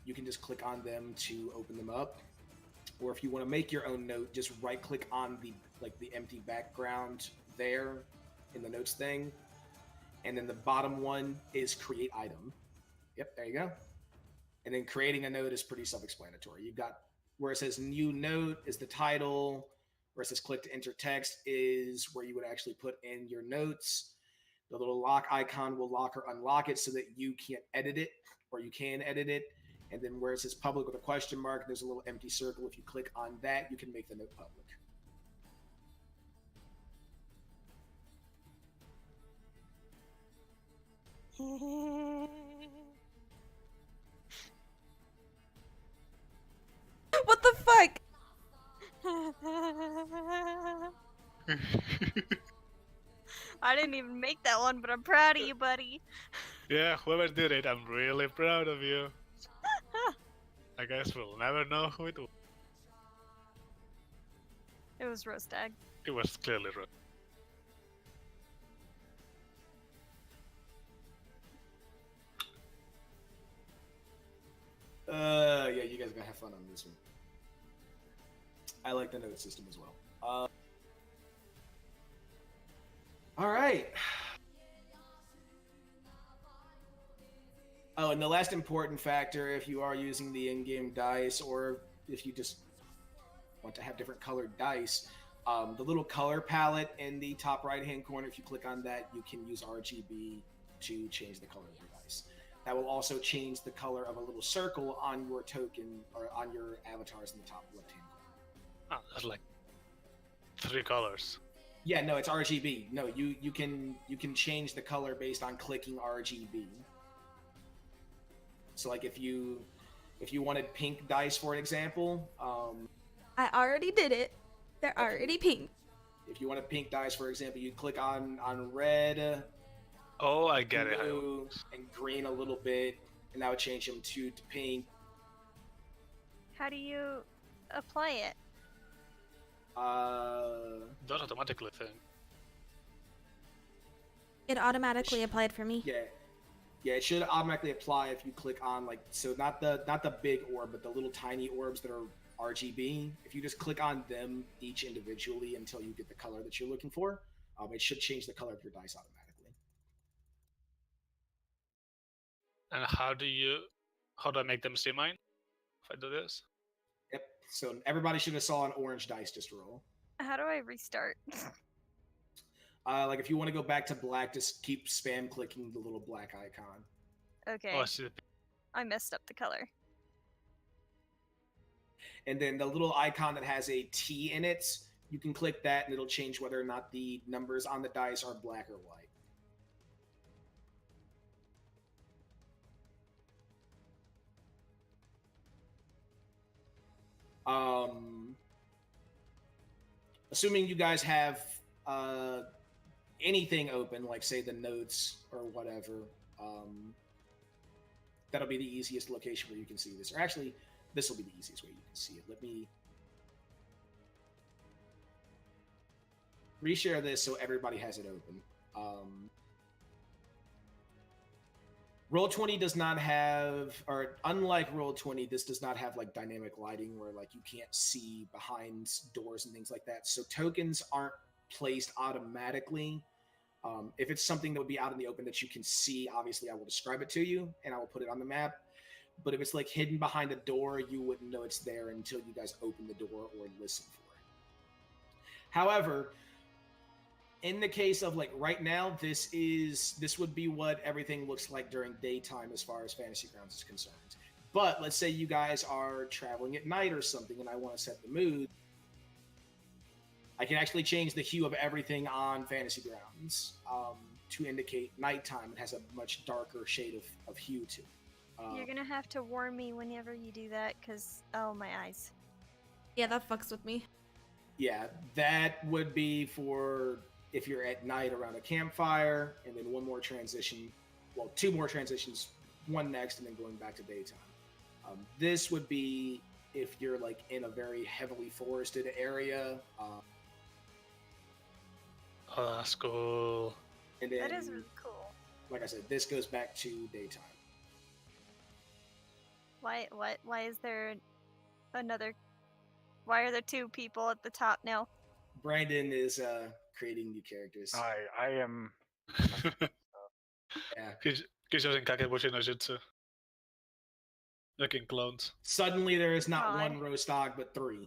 you can just click on them to open them up. Or if you want to make your own note, just right-click on the empty background there in the notes thing, and then the bottom one is create item. Yep, there you go. And then creating a note is pretty self-explanatory. You've got where it says new note is the title, where it says click to enter text is where you would actually put in your notes. The little lock icon will lock or unlock it so that you can't edit it, or you can edit it. And then where it says public with a question mark, there's a little empty circle. If you click on that, you can make the note public. What the fuck? I didn't even make that one, but I'm proud of you, buddy. Yeah, whoever did it, I'm really proud of you. I guess we'll never know who it was. It was Rostag. It was clearly wrong. Yeah, you guys are gonna have fun on this one. I like the note system as well. All right. Oh, and the last important factor, if you are using the in-game dice, or if you just want to have different colored dice, the little color palette in the top right-hand corner, if you click on that, you can use RGB to change the color of your dice. That will also change the color of a little circle on your token, or on your avatars in the top left-hand corner. Oh, that's like 3 colors. Yeah, no, it's RGB. No, you can change the color based on clicking RGB. So like if you wanted pink dice, for an example, I already did it. They're already pink. if you wanted pink dice, for example, you'd click on red, Oh, I get it. blue, and green a little bit, and that would change them to pink. How do you apply it? Don't automatically think. It automatically applied for me. Yeah, it should automatically apply if you click on not the big orb, but the little tiny orbs that are RGB. If you just click on them each individually until you get the color that you're looking for, it should change the color of your dice automatically. And how do I make them see mine? If I do this? Yep. So everybody should have saw an orange dice just roll. How do I restart? Like if you want to go back to black, just keep spam clicking the little black icon. Okay, Oh, I see. I messed up the color. And then the little icon that has a T in it, you can click that and it'll change whether or not the numbers on the dice are black or white. Assuming you guys have anything open, like say the notes or whatever, that'll be the easiest location where you can see this. Or actually, this will be the easiest way you can see it. Let me reshare this so everybody has it open. Roll20 does not have, or unlike Roll20, this does not have like dynamic lighting where like you can't see behind doors and things like that. So tokens aren't placed automatically. If it's something that would be out in the open that you can see, obviously I will describe it to you and I will put it on the map. But if it's like hidden behind a door, you wouldn't know it's there until you guys open the door or listen for it. However, in the case of like right now, this would be what everything looks like during daytime as far as Fantasy Grounds is concerned. But let's say you guys are traveling at night or something and I want to set the mood. I can actually change the hue of everything on Fantasy Grounds to indicate nighttime. It has a much darker shade of hue to it. You're gonna have to warn me whenever you do that, because, oh, my eyes. Yeah, that fucks with me. Yeah, that would be for if you're at night around a campfire, and then one more transition, well, 2 more transitions, one next, and then going back to daytime. This would be if you're like in a very heavily forested area. Oh, that's cool. And then, That is really cool. like I said, this goes back to daytime. Why is there another... Why are there 2 people at the top now? Brandon is creating new characters. I am. Yeah. He's using Kakebushi no Jutsu. Making clones. Suddenly there is not God. 1 roast dog, but 3.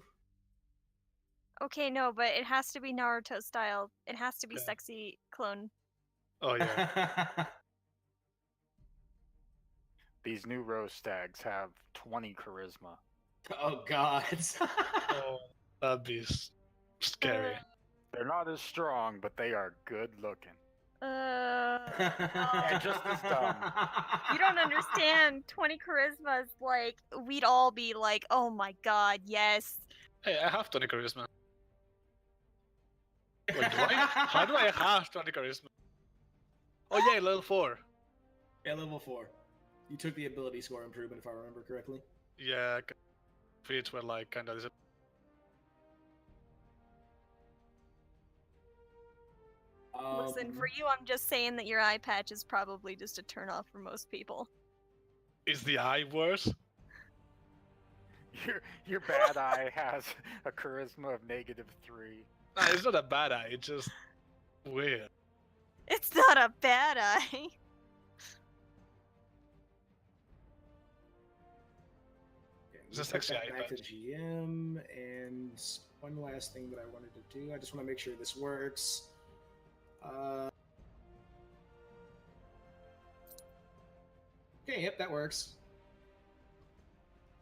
Okay, no, but it has to be Naruto style. It has to be Yeah. sexy clone. Oh, yeah. These new rose stags have 20 charisma. Oh god. Oh, that'd be scary. They're not as strong, but they are good looking. Yeah, just as dumb. You don't understand. 20 charisma is like, we'd all be like, oh my god, yes. Hey, I have 20 charisma. Wait, do I? How do I have 20 charisma? Oh yeah, level 4. Yeah, level 4. You took the ability score improvement, if I remember correctly. Yeah, feats were like kind of. Listen, for you, I'm just saying that your eye patch is probably just a turn off for most people. Is the eye worse? Your bad eye has a charisma of -3. Nah, it's not a bad eye. It's just weird. It's not a bad eye. It's a Take sexy that eye back to patch. GM, and one last thing that I wanted to do. I just want to make sure this works. Okay, yep, that works.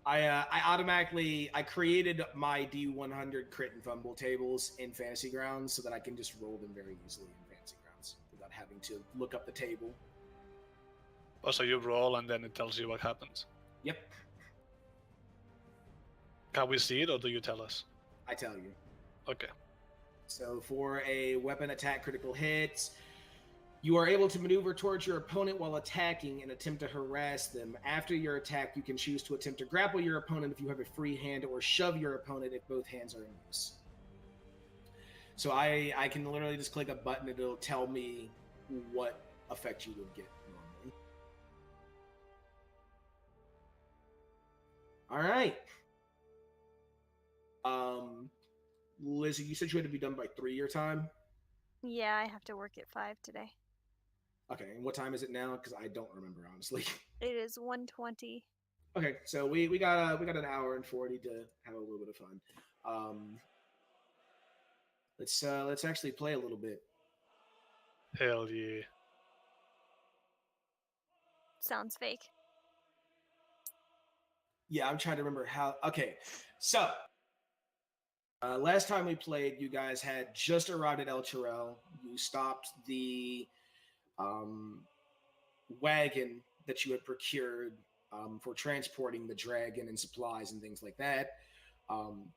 I automatically created my D100 crit and fumble tables in Fantasy Grounds so that I can just roll them very easily in Fantasy Grounds without having to look up the table. Also, you roll and then it tells you what happens. Yep, Can we see it or do you tell us? I tell you. Okay. So for a weapon attack critical hit, you are able to maneuver towards your opponent while attacking and attempt to harass them. After your attack, you can choose to attempt to grapple your opponent if you have a free hand, or shove your opponent if both hands are in use. So I can literally just click a button and it'll tell me what effect you would get normally. All right. Lizzie, you said you had to be done by 3 your time? Yeah, I have to work at 5 today. Okay, and what time is it now? Because I don't remember, honestly. It is 1:20. Okay, so we got an hour and 40 to have a little bit of fun. Let's actually play a little bit. Hell yeah. Sounds fake. Yeah, I'm trying to remember how. Okay, so last time we played, you guys had just arrived at El Chorel. You stopped the wagon that you had procured for transporting the dragon and supplies and things like that.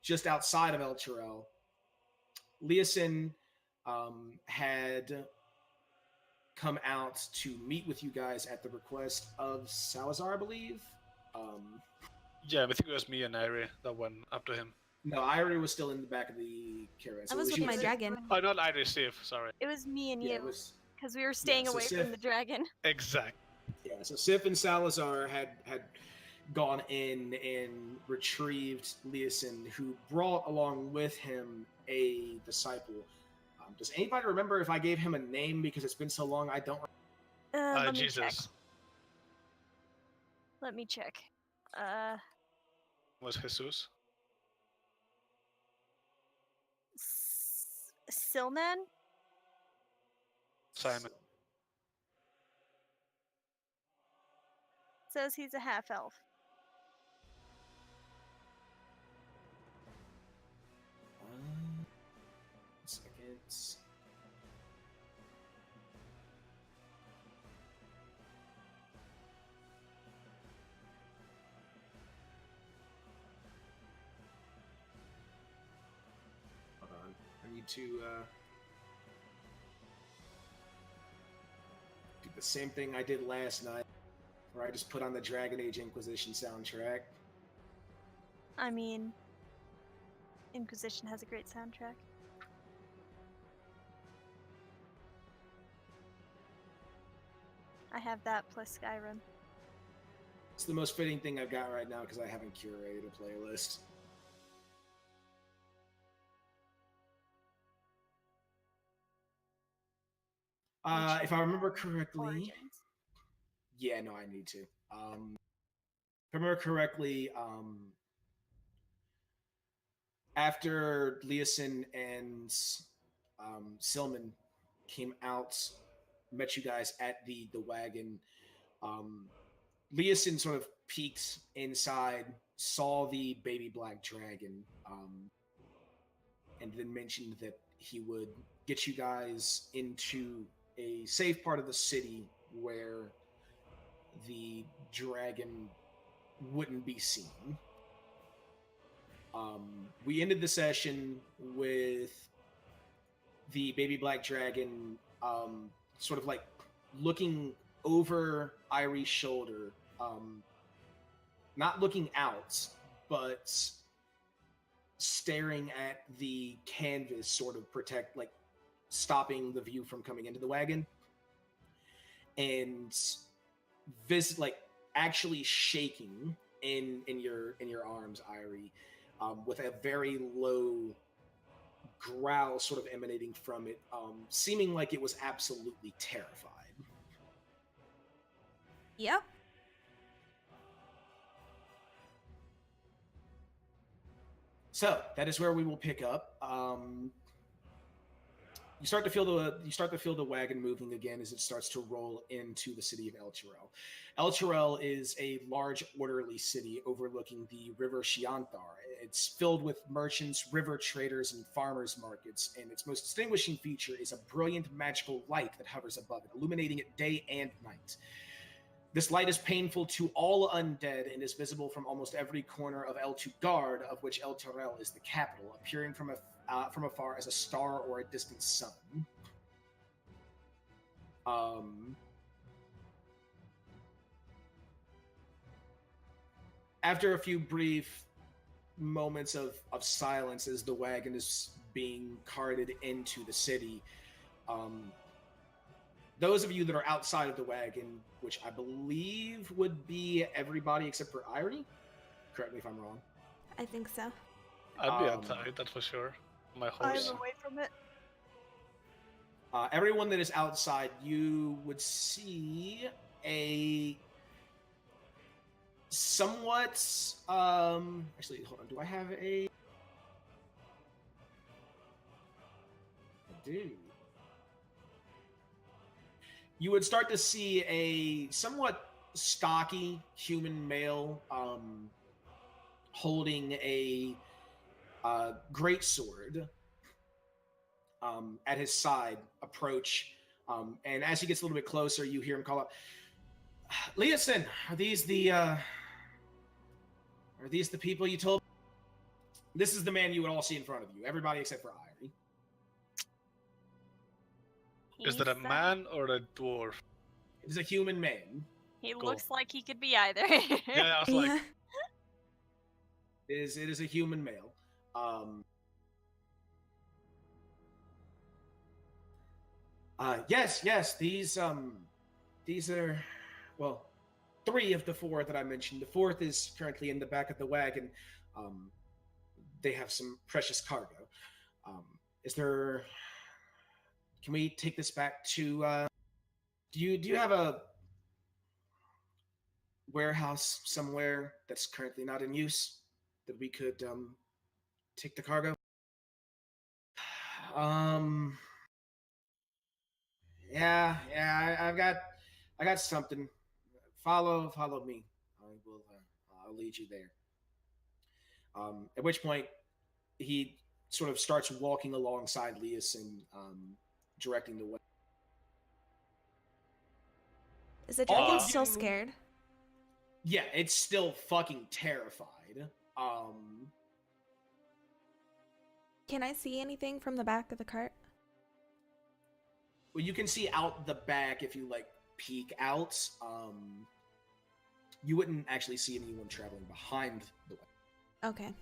Just outside of El Chorel, Leosin had come out to meet with you guys at the request of Salazar, I believe. Yeah, I think it was me and Irie that went up to him. No, Irie was still in the back of the caravan. I it was with you my and- dragon. Oh, not Irie, Sif, sorry. It was me and Yeah, you, it was. because we were staying so away Sif- from the dragon. Exact. Yeah, so Sif and Salazar had gone in and retrieved Leosin, who brought along with him a disciple. Does anybody remember if I gave him a name? Because it's been so long, I don't. Let me check. Jesus. Let me check. Was Jesus? Silman? Simon. Says he's a half elf. Seconds. Hold on. I need to do the same thing I did last night, where I just put on the Dragon Age Inquisition soundtrack. I mean, Inquisition has a great soundtrack. I have that plus Skyrim. It's the most fitting thing I've got right now because I haven't curated a playlist. If I remember correctly, Origins. yeah, no, I need to. If I remember correctly, after Leosin and Silman came out, met you guys at the wagon, Leosin sort of peeked inside, saw the baby black dragon, and then mentioned that he would get you guys into a safe part of the city where the dragon wouldn't be seen. We ended the session with the baby black dragon sort of like looking over Irie's shoulder, not looking out, but staring at the canvas, sort of stopping the view from coming into the wagon, and actually shaking in your arms, Irie, with a very low growl sort of emanating from it, seeming like it was absolutely terrified. Yep. So that is where we will pick up. You start to feel the wagon moving again as it starts to roll into the city of El Chirel. El Chirel is a large, orderly city overlooking the River Shianthar. It's filled with merchants, river traders, and farmers markets, and its most distinguishing feature is a brilliant magical light that hovers above it, illuminating it day and night. This light is painful to all undead and is visible from almost every corner of El Tugard, of which El Chirel is the capital, appearing from afar as a star or a distant sun. After a few brief moments of silence as the wagon is being carted into the city, those of you that are outside of the wagon, which I believe would be everybody except for Irie, correct me if I'm wrong. I think so. I'd be outside, that's for sure. My horse. I'm away from it. Everyone that is outside, you would see a somewhat actually, hold on, do I have a I do. You would start to see a somewhat stocky human male holding a great sword at his side approach, and as he gets a little bit closer, you hear him call out, "Leosin, are these the people you told?" This is the man you would all see in front of you, everybody except for Irie. Is that a man or a dwarf? It is a human man. He Cool. looks like he could be either. Yeah, I was like, Yeah. It is a human male. Yes. These are, well, 3 of the 4 that I mentioned. The 4th is currently in the back of the wagon. They have some precious cargo. Can we take this back to? Do you have a warehouse somewhere that's currently not in use that we could take the cargo? Yeah, I got something. Follow me. I'll lead you there. At which point, he sort of starts walking alongside Leosin, directing the way. Is the All dragon of still you- scared? Yeah, it's still fucking terrified. Can I see anything from the back of the cart? Well, you can see out the back if you like peek out. You wouldn't actually see anyone traveling behind the way. Okay.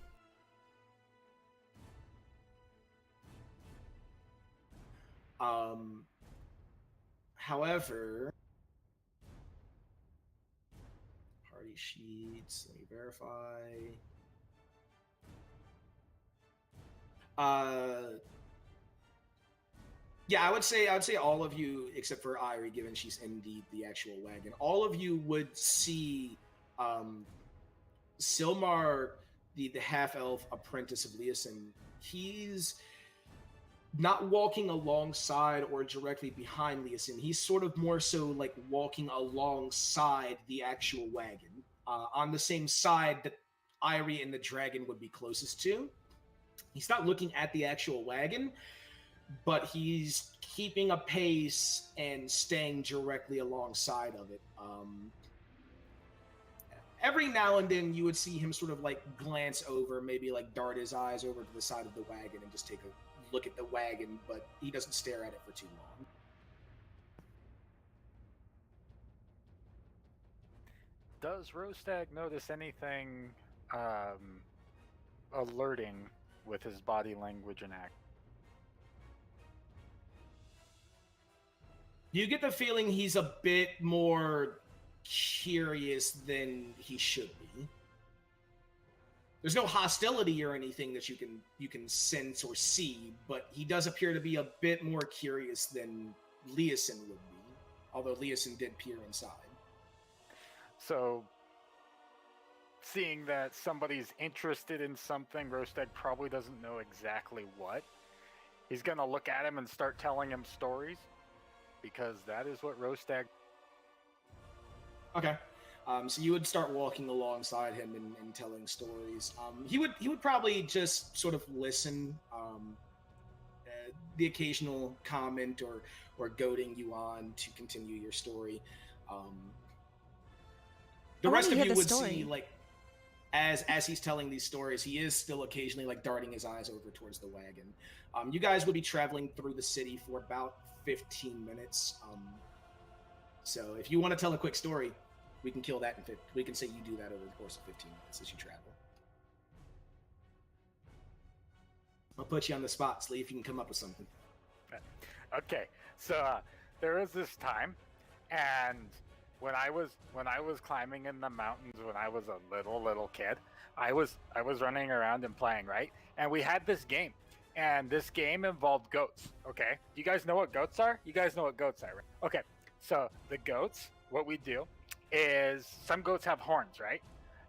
However, party sheets, let me verify. Yeah, I would say all of you, except for Irie, given she's in the actual wagon, all of you would see Silmar, the half-elf apprentice of Leosin. He's not walking alongside or directly behind Leosin. He's sort of more so like walking alongside the actual wagon, on the same side that Irie and the dragon would be closest to. He's not looking at the actual wagon, but he's keeping a pace and staying directly alongside of it. Every now and then you would see him sort of like glance over, maybe like dart his eyes over to the side of the wagon and just take a look at the wagon, but he doesn't stare at it for too long. Does Rostag notice anything alerting with his body language and act? You get the feeling he's a bit more curious than he should be. There's no hostility or anything that you can sense or see, but he does appear to be a bit more curious than Leosin would be, although Leosin did peer inside. So, seeing that somebody's interested in something, Rostag probably doesn't know exactly what. He's gonna look at him and start telling him stories, because that is what Rostag. Okay. So you would start walking alongside him and telling stories. He would probably just sort of listen, the occasional comment or goading you on to continue your story. The I wanna rest of hear you the would story. see, like, as he's telling these stories, he is still occasionally like darting his eyes over towards the wagon. You guys would be traveling through the city for about 15 minutes. So if you want to tell a quick story, we can kill that we can say you do that over the course of 15 minutes as you travel. I'll put you on the spot, see if you can come up with something. Okay, so there was this time, and when I was climbing in the mountains when I was a little kid, I was running around and playing, right? And we had this game, and this game involved goats. Okay, do you guys know what goats are? You guys know what goats are, right? Okay, so the goats, what we do is some goats have horns, right?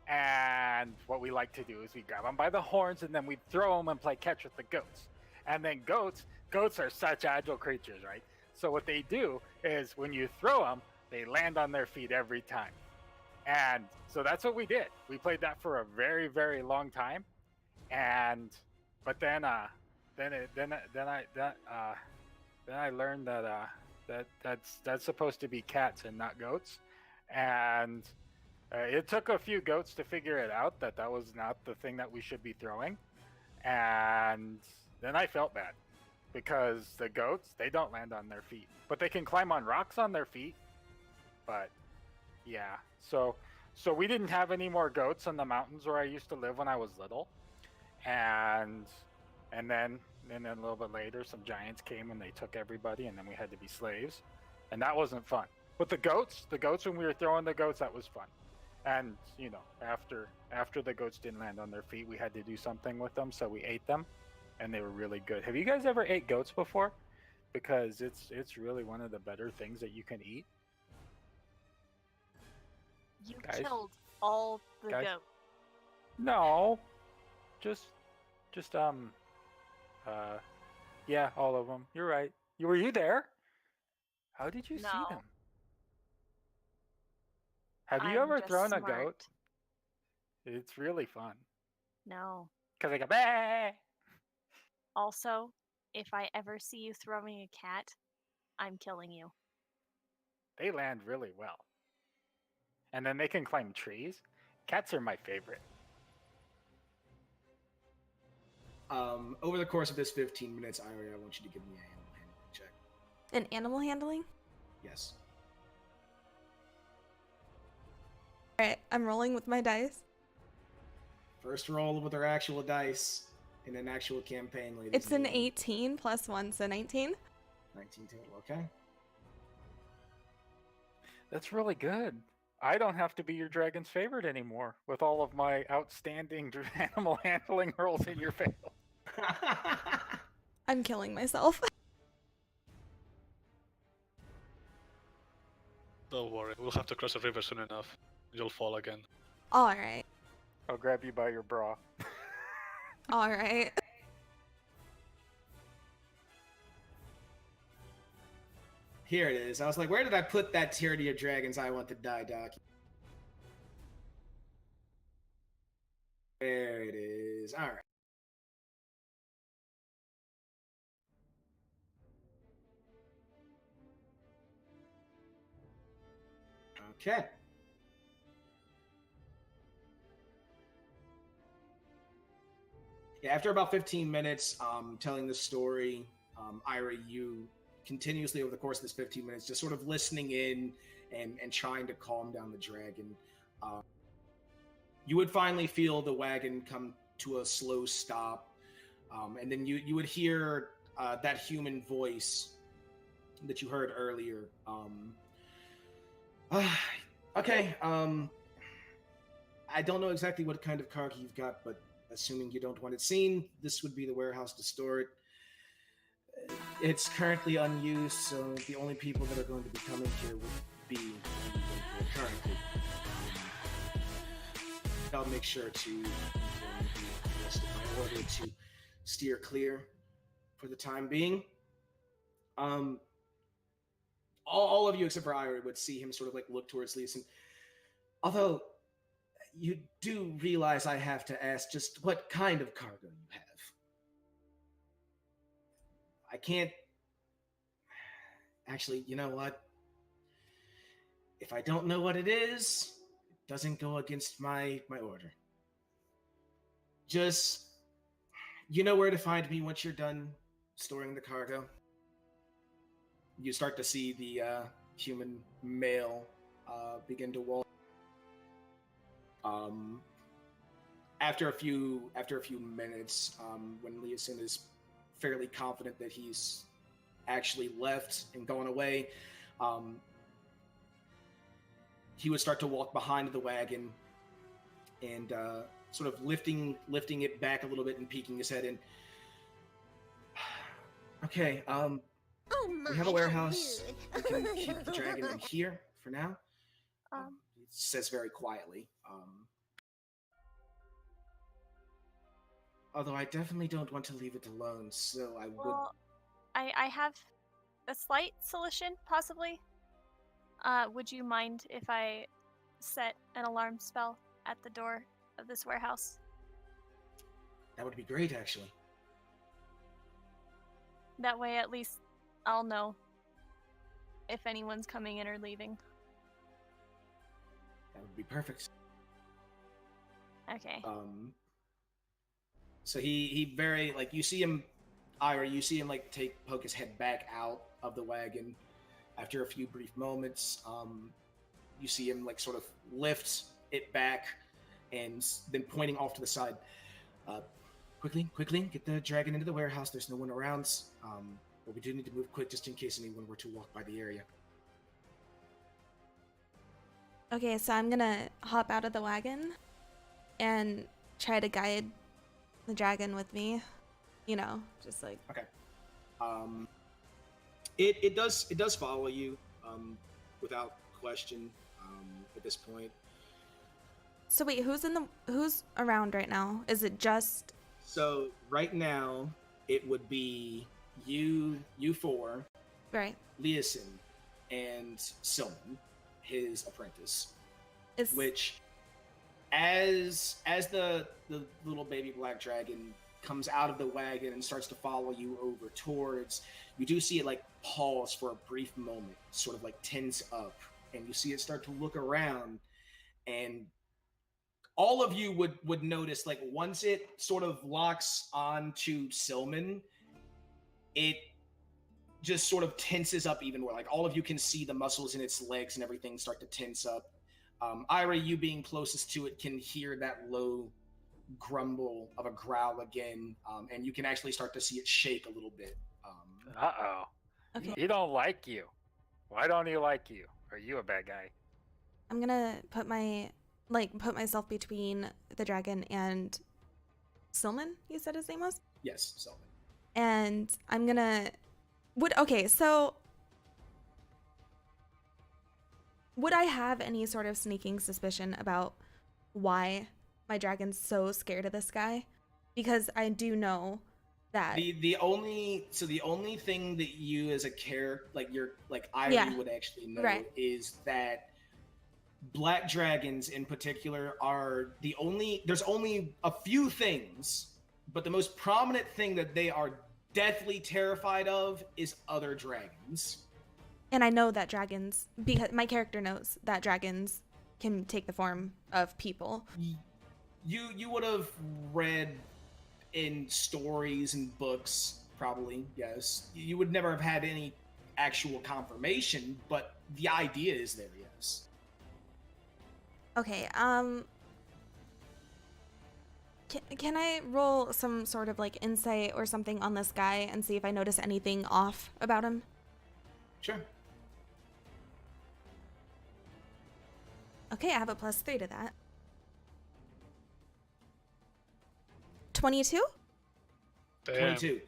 And what we like to do is we grab them by the horns and then we throw them and play catch with the goats. And then goats are such agile creatures, right? So what they do is when you throw them, they land on their feet every time. And so that's what we did. We played that for a very, very long time. But then I learned that that's supposed to be cats and not goats. And it took a few goats to figure it out that was not the thing that we should be throwing. And then I felt bad because the goats, they don't land on their feet, but they can climb on rocks on their feet. But yeah, so we didn't have any more goats in the mountains where I used to live when I was little. And then a little bit later, some giants came and they took everybody, and then we had to be slaves. And that wasn't fun. But the goats, when we were throwing the goats, that was fun. And, you know, after the goats didn't land on their feet, we had to do something with them, so we ate them, and they were really good. Have you guys ever ate goats before? Because it's really one of the better things that you can eat. You Guys? killed all the Guys? goats. No, just yeah, all of them. You're right. Were you there? How did you see No. them? Have you I'm ever just thrown a smart. goat? It's really fun. No. Cause they go bah! Also, if I ever see you throwing a cat, I'm killing you. They land really well. And then they can climb trees. Cats are my favorite. Over the course of this 15 minutes, Irie, I want you to give me an animal handling check. An animal handling? Yes. Alright, I'm rolling with my dice. First roll with our actual dice in an actual campaign, ladies. It's and an gentlemen. 18 plus 1, so 19. 19 total, okay. That's really good. I don't have to be your dragon's favorite anymore with all of my outstanding animal handling rolls in your fail. I'm killing myself. Don't worry, we'll have to cross a river soon enough. You'll fall again. Alright. I'll grab you by your bra. Alright. Here it is. I was like, where did I put that Tyranny of Dragons I Want to Die doc? There it is. All right. Okay. Yeah, after about 15 minutes telling the story, Ira, you continuously over the course of this 15 minutes just sort of listening in and trying to calm down the dragon. You would finally feel the wagon come to a slow stop, and then you would hear that human voice that you heard earlier. Okay, I don't know exactly what kind of cargo you've got, but assuming you don't want it seen, this would be the warehouse to store it. It's currently unused, so the only people that are going to be coming here would be currently. I'll make sure to inform the rest of my order to steer clear for the time being. All of you except for Ira would see him sort of like look towards Leeson. Although you do realize I have to ask just what kind of cargo you have. I can't. Actually, you know what? If I don't know what it is, it doesn't go against my order. Just, you know where to find me once you're done storing the cargo. You start to see the human male begin to walk. After a few minutes, when Leeson is fairly confident that he's actually left and gone away, he would start to walk behind the wagon and sort of lifting it back a little bit and peeking his head in. Okay, we have a warehouse. We can keep the dragon in here for now. He says very quietly. Although I definitely don't want to leave it alone, so I would... Well, I have a slight solution, possibly. Would you mind if I set an alarm spell at the door of this warehouse? That would be great, actually. That way, at least I'll know if anyone's coming in or leaving. That would be perfect. Okay. So he very, like, you see him, Ira, you see him, like, poke his head back out of the wagon after a few brief moments. You see him, like, sort of lift it back and then pointing off to the side. Quickly, get the dragon into the warehouse. There's no one around. But we do need to move quick just in case anyone were to walk by the area. Okay, so I'm gonna hop out of the wagon and try to guide the dragon with me. You know, just like... Okay. It does follow you, without question, at this point. So wait, who's around right now? Is it just... So right now, it would be you four, Right. Leeson, and Silman, his apprentice. Is... Which, as the little baby black dragon comes out of the wagon and starts to follow you over towards, you do see it like pause for a brief moment, sort of like tense up, and you see it start to look around, and all of you would notice, like, once it sort of locks onto Silman, it just sort of tenses up even more. Like, all of you can see the muscles in its legs and everything start to tense up. Ira, you being closest to it, can hear that low grumble of a growl again, and you can actually start to see it shake a little bit. Uh-oh. Okay. He don't like you. Why don't he like you? Are you a bad guy? I'm gonna put myself between the dragon and Silman, you said his name was? Yes, Silman. And I'm gonna... Okay, so... Would I have any sort of sneaking suspicion about why my dragon's so scared of this guy? Because I do know that... The only thing that you as a character, like Ira would actually know, right, is that black dragons in particular are there's only a few things, but the most prominent thing that they are deathly terrified of is other dragons. And I know that dragons, because my character knows that dragons can take the form of people. You would have read in stories and books, probably, yes. You would never have had any actual confirmation, but the idea is there, yes. Okay, can I roll some sort of like insight or something on this guy and see if I notice anything off about him? Sure. Okay, I have a +3 to that. 22? Damn. 22.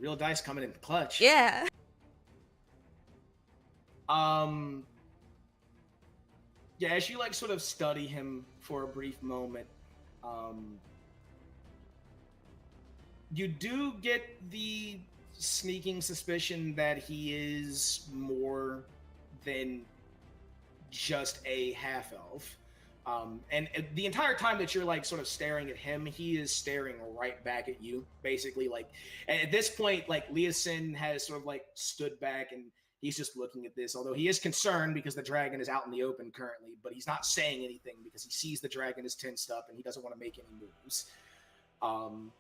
Real dice coming in the clutch. Yeah. yeah, as you like sort of study him for a brief moment, you do get the sneaking suspicion that he is more than just a half elf. And the entire time that you're like sort of staring at him, he is staring right back at you. Basically, like at this point, like Leosin has sort of like stood back and he's just looking at this. Although he is concerned because the dragon is out in the open currently, but he's not saying anything because he sees the dragon is tensed up and he doesn't want to make any moves. You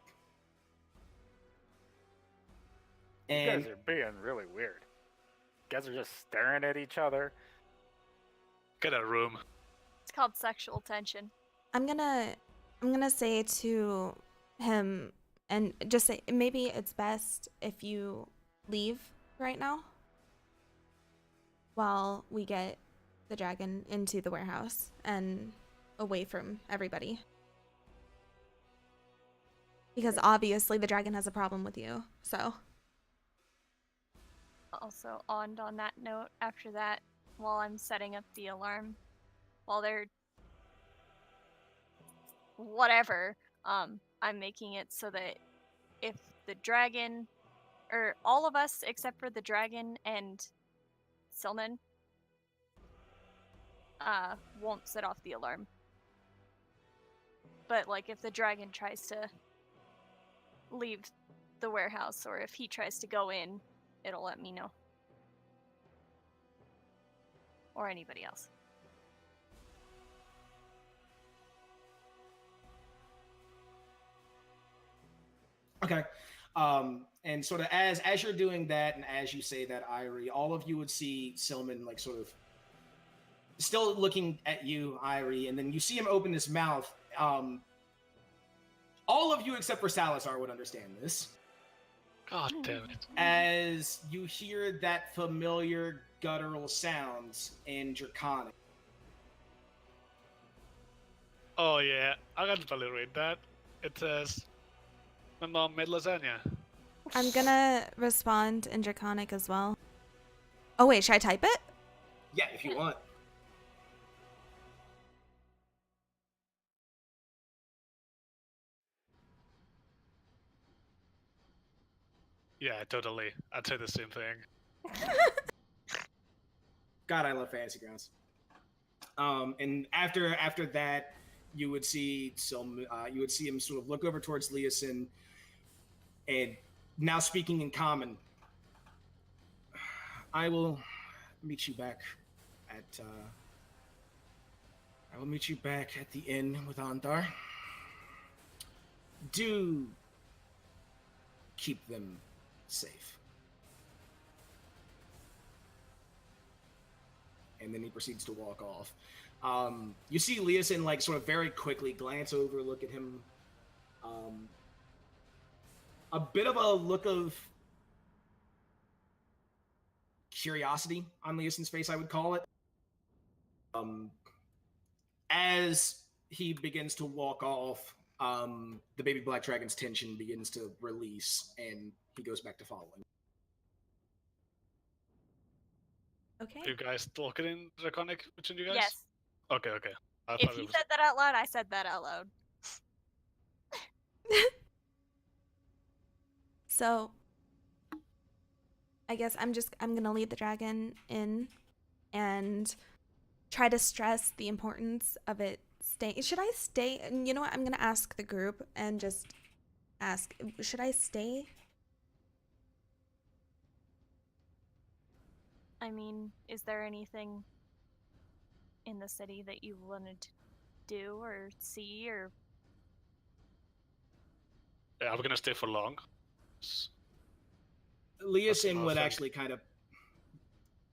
And guys are being really weird. You guys are just staring at each other. Get a room. It's called sexual tension. I'm gonna say to him and just say maybe it's best if you leave right now while we get the dragon into the warehouse and away from everybody. Because obviously the dragon has a problem with you, so. Also, on that note, after that, while I'm setting up the alarm, while they're whatever, I'm making it so that if the dragon, or all of us except for the dragon and Silman, won't set off the alarm. But like if the dragon tries to leave the warehouse or if he tries to go in, it'll let me know. Or anybody else. okay. And sort of as you're doing that, and as you say that, Irie, all of you would see Silman like sort of still looking at you, Irie, and then you see him open his mouth. All of you except for Salazar would understand this. God damn it. As you hear that familiar guttural sounds in Draconic. Oh yeah, I can totally read that. It says, my mom made lasagna. I'm gonna respond in Draconic as well. Oh wait, should I type it? Yeah, if you want. Yeah, totally. I'd say the same thing. God, I love Fantasy Grounds. And after that, you would see him sort of look over towards Leosin, and now speaking in common. I will meet you back at the inn with Antar. Do keep them safe. And then he proceeds to walk off. You see Leosin like sort of very quickly glance over, look at him. A bit of a look of curiosity on Leosin's face, I would call it. As he begins to walk off, the baby black dragon's tension begins to release, and he goes back to following. Okay. You guys talking in Draconic between you guys? Yes. Okay. I If thought it he was... said that out loud, I said that out loud. So I guess I'm gonna lead the dragon in and try to stress the importance of it staying. Should I stay? And you know what? I'm gonna ask the group and just ask, should I stay? I mean, is there anything in the city that you wanted to do or see or... Yeah, are we gonna stay for long? Leosin would Awesome. actually kind of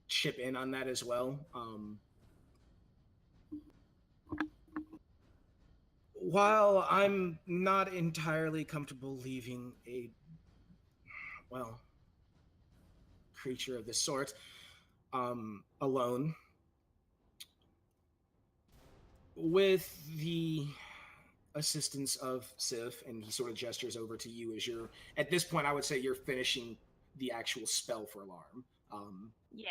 chip in on that as well. While I'm not entirely comfortable leaving a, well, creature of this sort alone, with the assistance of Sif, and he sort of gestures over to you as you're, at this point, I would say you're finishing the actual spell for alarm. Yeah.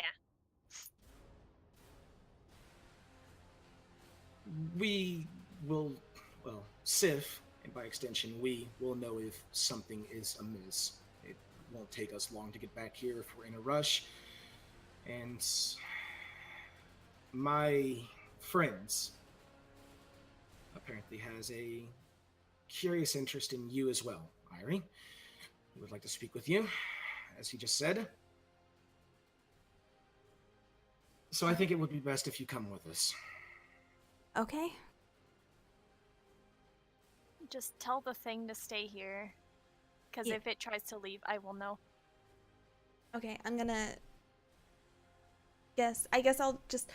we will, well, Sif, and by extension, we will know if something is amiss. It won't take us long to get back here if we're in a rush. And my friends apparently has a curious interest in you as well, Irie. He would like to speak with you, as he just said. So I think it would be best if you come with us. Okay. Just tell the thing to stay here. Because Yeah. if it tries to leave, I will know. Okay, I'm gonna I guess I'll just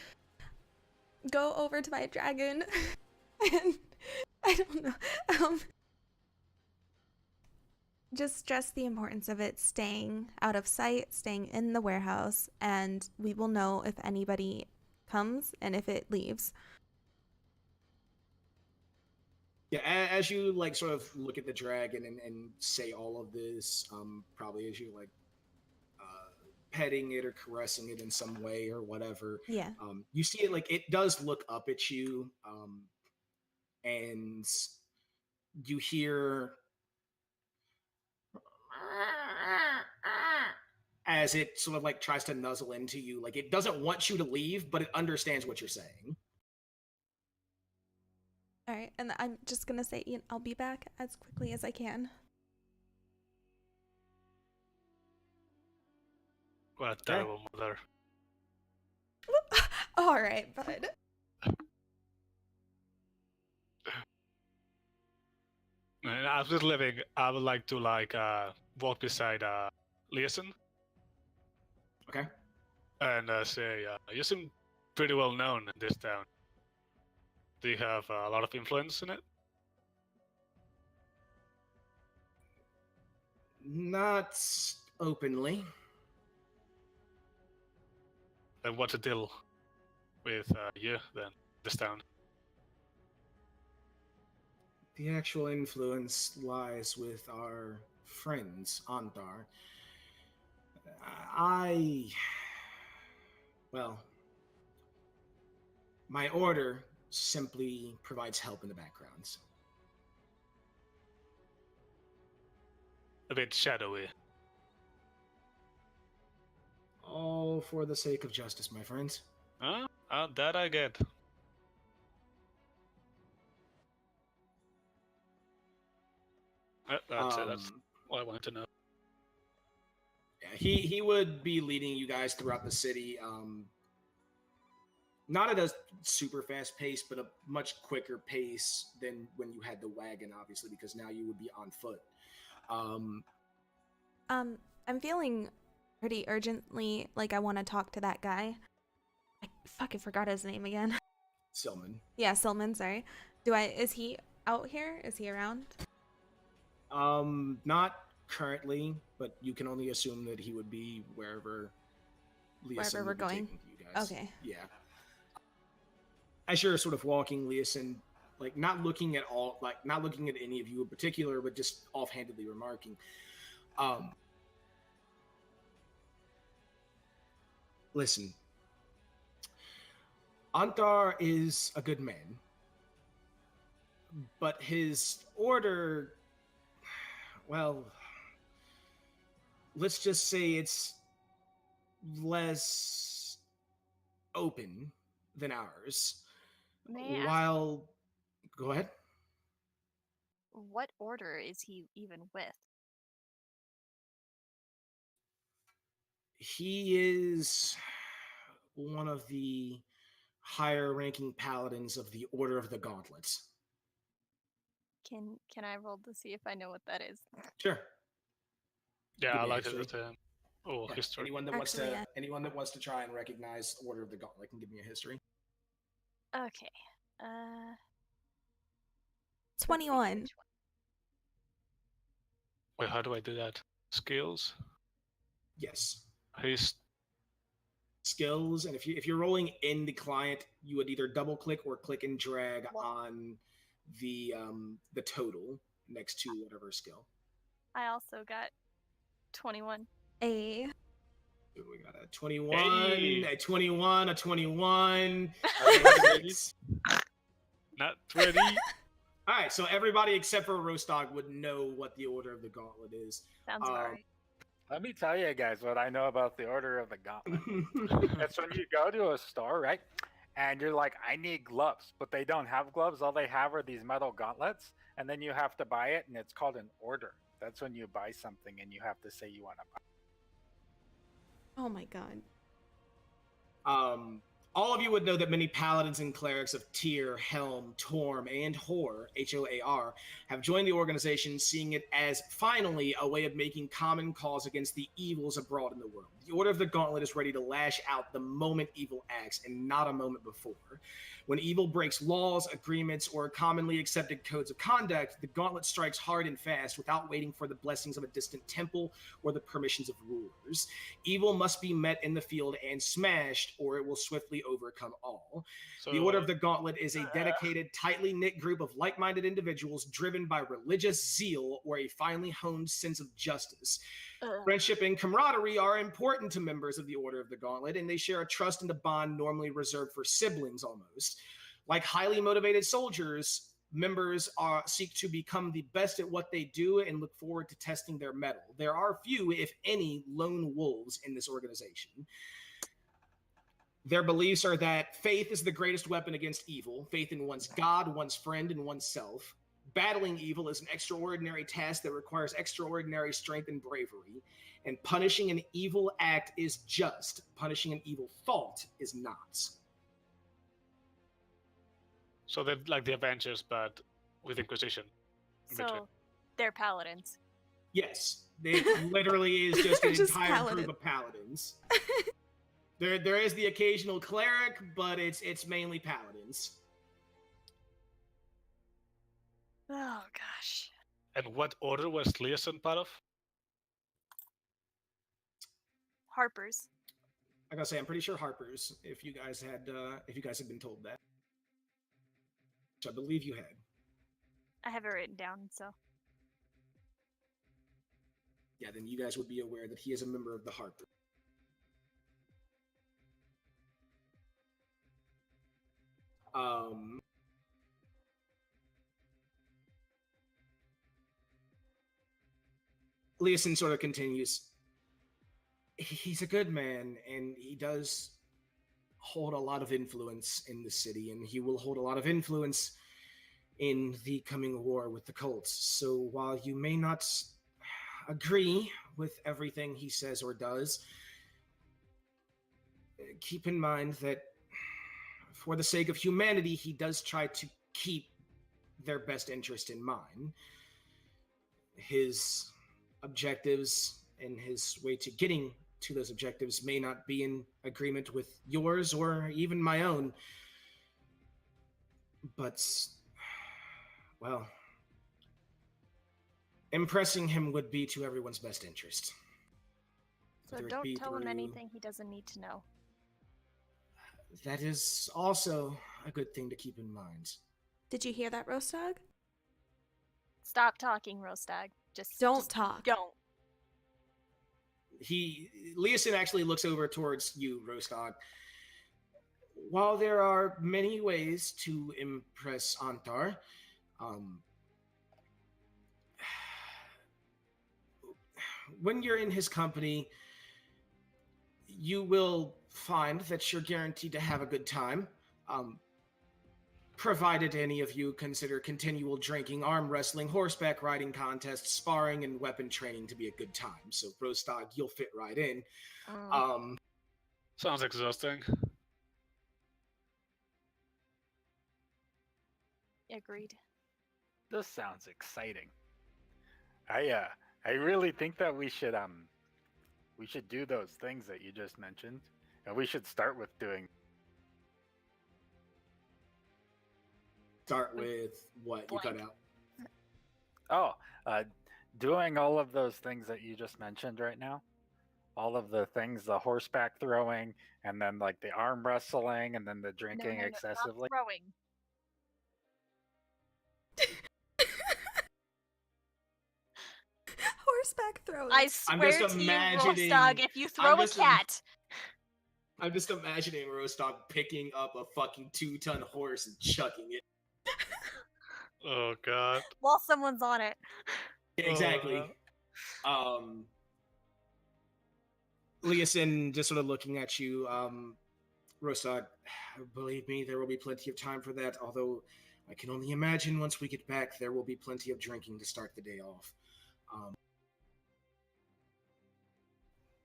go over to my dragon and I don't know. Just stress the importance of it staying out of sight, staying in the warehouse, and we will know if anybody comes and if it leaves. Yeah, as you like sort of look at the dragon and say all of this, probably as you like petting it or caressing it in some way or whatever, Yeah. you see it like it does look up at you, and you hear as it sort of like tries to nuzzle into you, like it doesn't want you to leave, but it understands what you're saying. All right, and I'm just gonna say, Ian, I'll be back as quickly as I can. What a terrible mother. All right, bud. And as we're living, I would like to walk beside Leeson Okay. and say, you seem pretty well known in this town. Do you have a lot of influence in it? Not openly. Then what's the deal with you then, this town? The actual influence lies with our friends, Antar. Well, my order simply provides help in the background. A bit shadowy. All for the sake of justice, my friends. Huh? That I get. That's it. That's all I wanted to know. Yeah, he would be leading you guys throughout the city. Not at a super fast pace, but a much quicker pace than when you had the wagon, obviously, because now you would be on foot. I'm feeling pretty urgently like I want to talk to that guy. I fucking forgot his name again. Silman. Yeah, Silman, sorry. Is he out here? Is he around? Not currently, but you can only assume that he would be wherever Leeson Wherever we're would be going? taking you guys. Okay. Yeah. As you're sort of walking, Leeson, like not looking at any of you in particular, but just offhandedly remarking, listen, Antar is a good man, but his order, well, let's just say it's less open than ours. May I ask, While, go ahead. what order is he even with? He is one of the higher ranking paladins of the Order of the Gauntlets. Can I roll to see if I know what that is? Sure. Yeah, Give I me a like history. it. Yeah, History. Actually, yeah. anyone that wants to try and recognize Order of the Gauntlet can give me a history. Okay. 21. Wait, how do I do that? Skills? Yes. He's Skills, and if you're rolling in the client, you would either double click or click and drag on the total next to whatever skill. I also got 21. A. We got a 21, Hey. a 21, a 21. Not ready. All right, so everybody except for Roastdog would know what the Order of the Gauntlet is. Sounds about right. Let me tell you guys what I know about the Order of the Gauntlet. It's when you go to a store, right? And you're like, I need gloves, but they don't have gloves. All they have are these metal gauntlets. And then you have to buy it, and it's called an order. That's when you buy something and you have to say you want to buy it. Oh my god. All of you would know that many paladins and clerics of Tyr, Helm, Torm, and Hor, H-O-A-R, have joined the organization, seeing it as finally a way of making common cause against the evils abroad in the world. The Order of the Gauntlet is ready to lash out the moment evil acts, and not a moment before. When evil breaks laws, agreements, or commonly accepted codes of conduct, the Gauntlet strikes hard and fast without waiting for the blessings of a distant temple or the permissions of rulers. Evil must be met in the field and smashed, or it will swiftly overcome all. So, The Order of the Gauntlet is a dedicated, tightly knit group of like-minded individuals driven by religious zeal or a finely honed sense of justice. Friendship and camaraderie are important to members of the Order of the Gauntlet, and they share a trust and a bond normally reserved for siblings almost. Like highly motivated soldiers, members seek to become the best at what they do and look forward to testing their mettle. There are few, if any, lone wolves in this organization. Their beliefs are that faith is the greatest weapon against evil, faith in one's God, one's friend, and oneself. Battling evil is an extraordinary task that requires extraordinary strength and bravery, and punishing an evil act is just. Punishing an evil thought is not. So they're like the Avengers, but with Inquisition. in between. So they're paladins. Yes, it literally is just an Just entire paladin. group of paladins. There is the occasional cleric, but it's mainly paladins. Oh gosh. And what order was Leosin part of? Harper's. I gotta say, I'm pretty sure Harper's. If you guys had been told that, which I believe you had. I have it written down, so. Yeah, then you guys would be aware that he is a member of the Harper. Leosin sort of continues. He's a good man, and he does hold a lot of influence in the city, and he will hold a lot of influence in the coming war with the cults. So while you may not agree with everything he says or does, keep in mind that for the sake of humanity, he does try to keep their best interest in mind. His objectives and his way to getting to those objectives may not be in agreement with yours or even my own. But, well, impressing him would be to everyone's best interest. So Whether it don't be tell him through- anything he doesn't need to know. That is also a good thing to keep in mind. Did you hear that, Roast Dog? Stop talking, Rostag. Just Don't talk. Don't. Leosin actually looks over towards you, Roastdog. While there are many ways to impress Antar, when you're in his company, you will find that you're guaranteed to have a good time, provided any of you consider continual drinking, arm wrestling, horseback riding contests, sparring, and weapon training to be a good time. So, Roastdog, you'll fit right in. Sounds exhausting. Agreed. This sounds exciting. I really think that we should do those things that you just mentioned, and we should start with doing. Start with what you cut Blank. out. Doing all of those things that you just mentioned right now. All of the things, the horseback throwing, and then like the arm wrestling, and then the drinking No, excessively. Not throwing. Horseback throwing. I I'm swear just to you, imagining- Rostog, if you throw a just im- cat, I'm just imagining Roastdog picking up a fucking 2-ton horse and chucking it. Oh god. while someone's on it. Exactly. Oh, Leosin just sort of looking at you, Rosad, believe me, there will be plenty of time for that, although I can only imagine once we get back, there will be plenty of drinking to start the day off.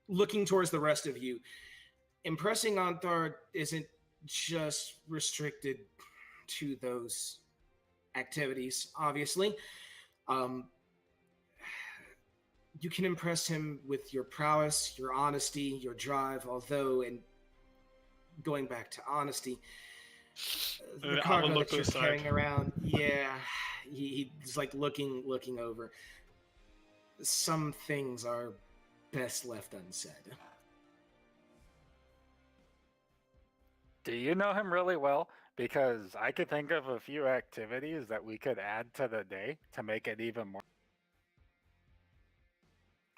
Looking towards the rest of you, impressing Anthar isn't just restricted to those activities, obviously. You can impress him with your prowess, your honesty, your drive, although, and going back to honesty, the I will cargo look that you're aside. carrying around, yeah, he's like looking over. Some things are best left unsaid. Do you know him really well? Because I could think of a few activities that we could add to the day to make it even more.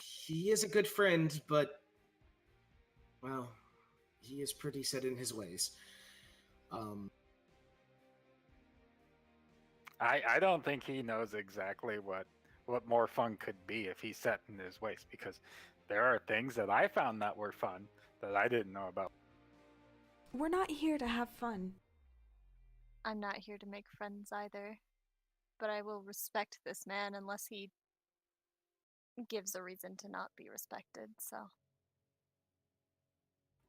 He is a good friend, but, well, he is pretty set in his ways. I don't think he knows exactly what more fun could be if he's set in his ways, because there are things that I found that were fun that I didn't know about. We're not here to have fun. I'm not here to make friends either, but I will respect this man unless he gives a reason to not be respected, so.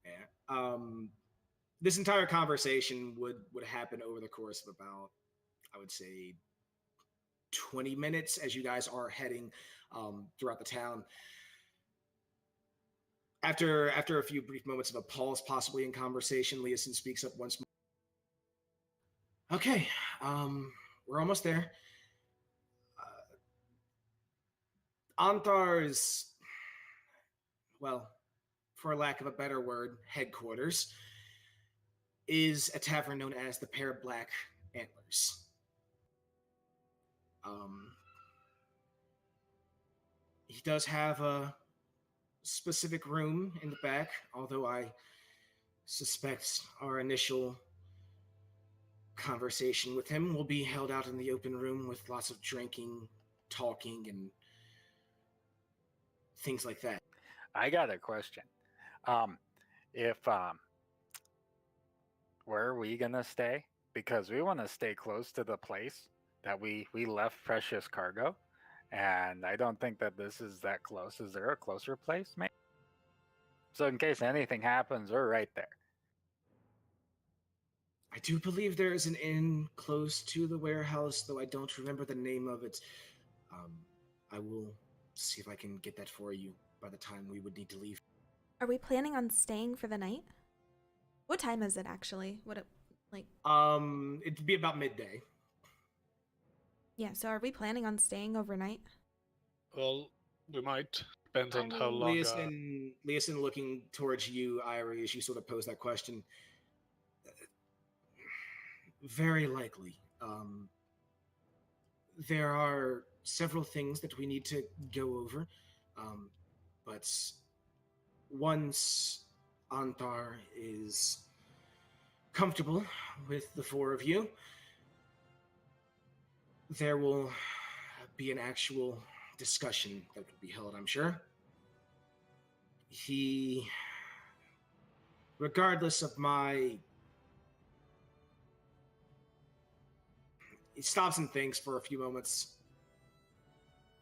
Yeah. This entire conversation would happen over the course of about, I would say, 20 minutes as you guys are heading throughout the town. After a few brief moments of a pause, possibly in conversation, Leosin speaks up once more. Okay, we're almost there. Anthar's, well, for lack of a better word, headquarters is a tavern known as the Pair of Black Antlers. He does have a specific room in the back, although I suspect our initial conversation with him will be held out in the open room with lots of drinking, talking, and things like that. I got a question. If where are we gonna stay? Because we want to stay close to the place that we left precious cargo, and I don't think that this is that close. Is there a closer place, maybe? So in case anything happens, we're right there. I do believe there is an inn close to the warehouse, though I don't remember the name of it. I will see if I can get that for you by the time we would need to leave. Are we planning on staying for the night? What time is it actually? Like? It'd be about midday. Yeah, so are we planning on staying overnight? Well, we might. Depends I on how mean- long. Leosin looking towards you, Irie, as you sort of pose that question. Very likely. There are several things that we need to go over, but once Anthar is comfortable with the four of you, there will be an actual discussion that will be held, I'm sure. He, regardless of my... He stops and thinks for a few moments.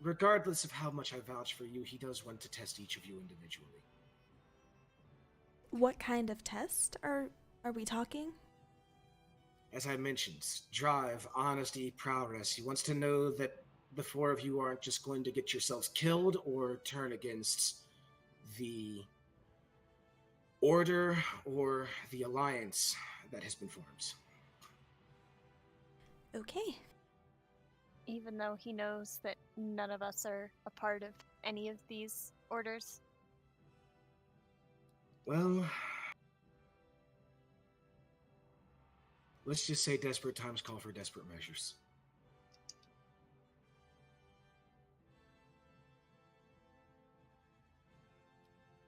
Regardless of how much I vouch for you, he does want to test each of you individually. What kind of test are we talking? As I mentioned, drive, honesty, prowess. He wants to know that the four of you aren't just going to get yourselves killed or turn against the order or the alliance that has been formed. Okay. Even though he knows that none of us are a part of any of these orders. Well, let's just say desperate times call for desperate measures.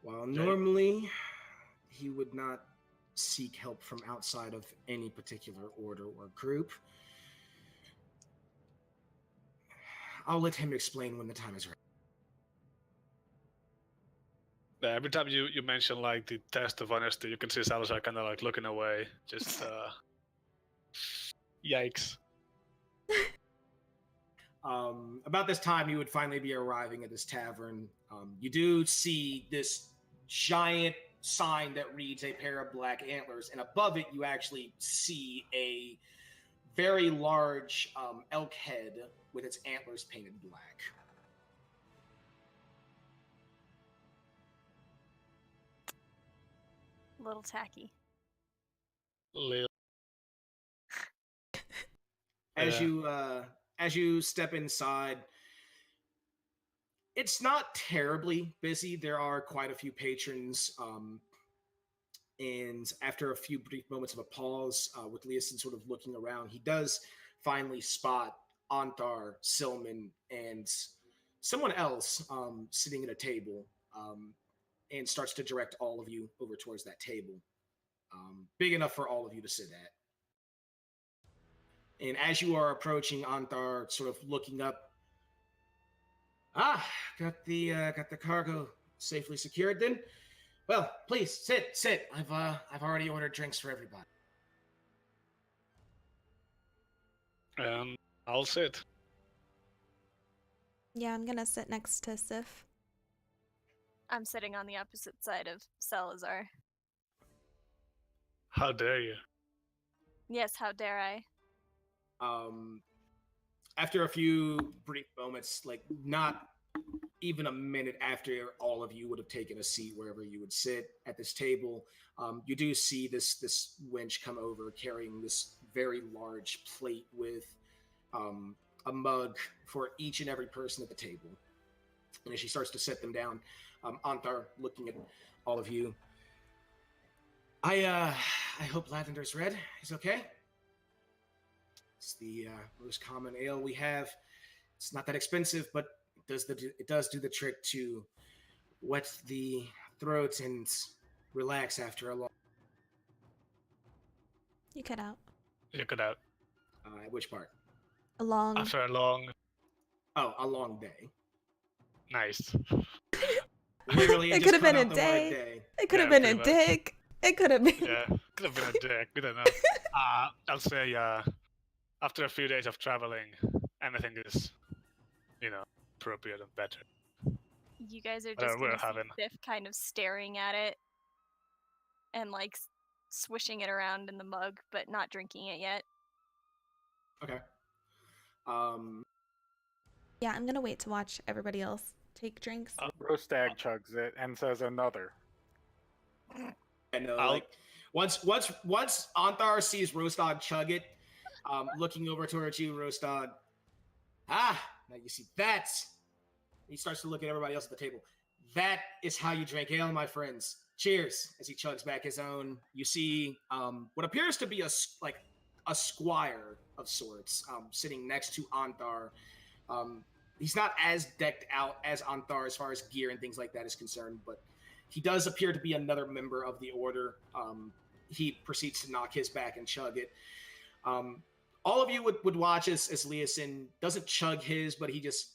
While normally he would not seek help from outside of any particular order or group, I'll let him explain when the time is right. Yeah, every time you mention like the test of honesty, you can see Salazar kind of like looking away. Just yikes. About this time, you would finally be arriving at this tavern. You do see this giant sign that reads a pair of black antlers, and above it, you actually see a very large elk head with its antlers painted black. A little tacky. Lil. As Yeah. you step inside, it's not terribly busy. There are quite a few patrons, and after a few brief moments of a pause, with Leosin sort of looking around, he does finally spot Antar, Silman, and someone else sitting at a table, and starts to direct all of you over towards that table, big enough for all of you to sit at. And as you are approaching, Antar sort of looking up. Got the cargo safely secured then? Well, please sit. I've already ordered drinks for everybody. I'll sit. Yeah, I'm gonna sit next to Sif. I'm sitting on the opposite side of Salazar. How dare you? Yes, how dare I? After a few brief moments, like not even a minute after all of you would have taken a seat wherever you would sit at this table, you do see this wench come over carrying this very large plate with a mug for each and every person at the table. And as she starts to set them down, Antar looking at all of you. I hope Lavender's Red is okay. It's the most common ale we have. It's not that expensive, but it does do the trick to wet the throat and relax after a long. You cut out. You could have Which part? A long. after a long, Oh, a long day. nice. Literally, It just could have been cut a out the word day. day. It could have Yeah, been a pretty much. dick. It could have been. Yeah, could have been a dick. We don't know. I'll say after a few days of traveling, anything is, appropriate and better. You guys are Whatever just we're gonna see having. Sif kind of staring at it and like swishing it around in the mug, but not drinking it yet. Okay. Yeah, I'm gonna wait to watch everybody else take drinks. Rostag chugs it and says another. And I'll- like once Antar sees Rostad chug it, looking over towards you, Rostad. Now you see that's. He starts to look at everybody else at the table. That is how you drink ale, my friends. Cheers! As he chugs back his own. You see what appears to be a squire of sorts sitting next to Antar. He's not as decked out as Antar as far as gear and things like that is concerned, but he does appear to be another member of the order. He proceeds to knock his back and chug it. All of you would watch as Leosin doesn't chug his, but he just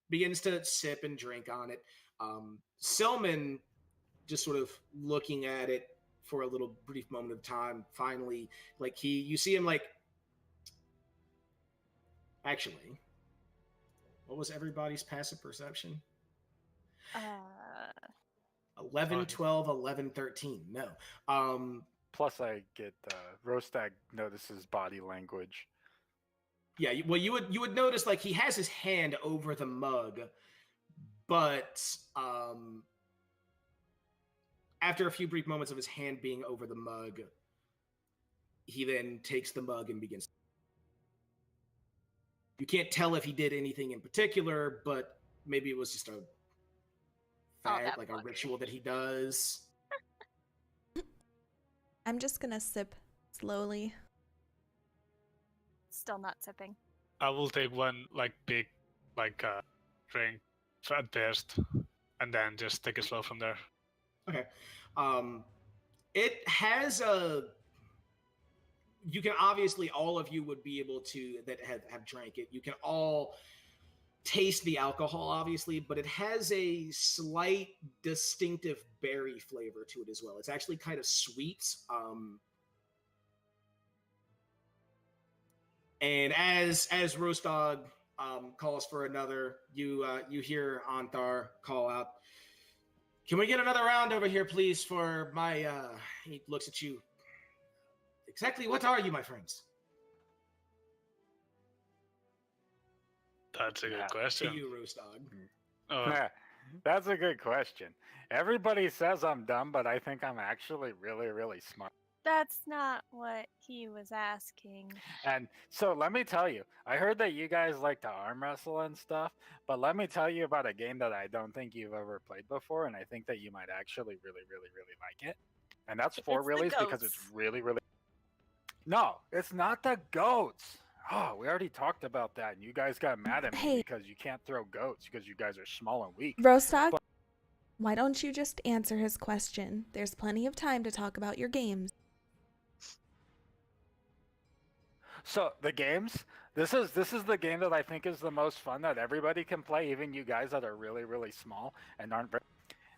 begins to sip and drink on it. Silman just sort of looking at it for a little brief moment of time. Finally, you see him actually, what was everybody's passive perception? 11, 12, 11, 13. No. Plus, I get Rostag notices body language. Yeah, you would notice he has his hand over the mug, but after a few brief moments of his hand being over the mug, he then takes the mug and begins. You can't tell if he did anything in particular, but maybe it was just a fad, that a fucker. ritual that he does. I'm just gonna sip slowly. Still not sipping. I will take one big drink at first, and then just take it slow from there. Okay. It has you can obviously, all of you would be able to, that have drank it, you can all taste the alcohol, obviously, but it has a slight distinctive berry flavor to it as well. It's actually kind of sweet. And as Roast Dog calls for another, you hear Anthar call out, "Can we get another round over here, please, for my..." He looks at you. "Exactly what are you, my friends?" That's a good Yeah. To question. you, Roast Dog. Oh, Yeah, that's a good question. Everybody says I'm dumb, but I think I'm actually really, really smart. That's not what he was asking. And so let me tell you, I heard that you guys like to arm wrestle and stuff, but let me tell you about a game that I don't think you've ever played before, and I think that you might actually really, really, really like it. And that's It's for the reallys because it's goats. really, really. No, it's not the goats. Oh, we already talked about that, and you guys got mad at me Hey. because you can't throw goats because you guys are small and weak. Roast Dog, why don't you just answer his question? There's plenty of time to talk about your games. So the games, this is the game that I think is the most fun that everybody can play, even you guys that are really, really small and aren't very.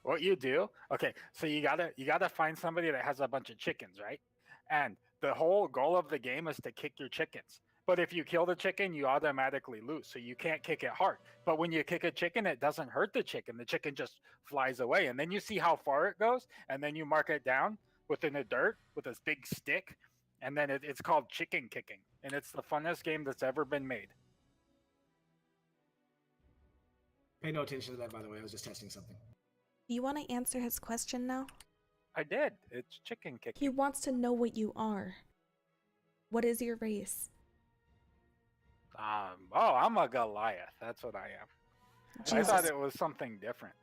What you do, okay, so you gotta find somebody that has a bunch of chickens, right? And the whole goal of the game is to kick your chickens. But if you kill the chicken, you automatically lose. So you can't kick it hard. But when you kick a chicken, it doesn't hurt the chicken. The chicken just flies away. And then you see how far it goes, and then you mark it down within the dirt with this big stick. And then it's called chicken kicking. And it's the funnest game that's ever been made. Pay no attention to that, by the way. I was just testing something. Do you want to answer his question now? I did. It's chicken kicking. He wants to know what you are. What is your race? I'm a Goliath. That's what I am. I thought it was something different.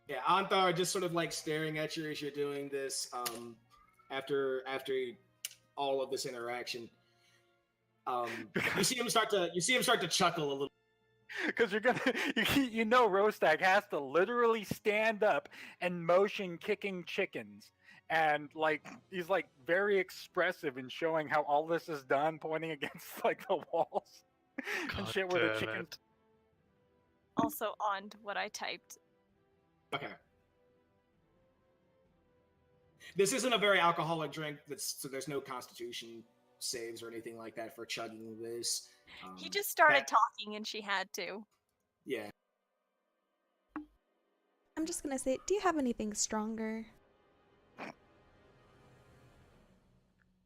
Yeah, Anthar just sort of like staring at you as you're doing this. After all of this interaction, you see him start to chuckle a little. Because you're gonna, you know, Rostag has to literally stand up and motion kicking chickens, and like he's like very expressive in showing how all this is done, pointing against like the walls and God shit where the damn chickens. it. Also on what I typed. Okay. This isn't a very alcoholic drink. So there's no constitution saves or anything like that for chugging this. He just started that- talking and she had to. Yeah. I'm just gonna say, do you have anything stronger?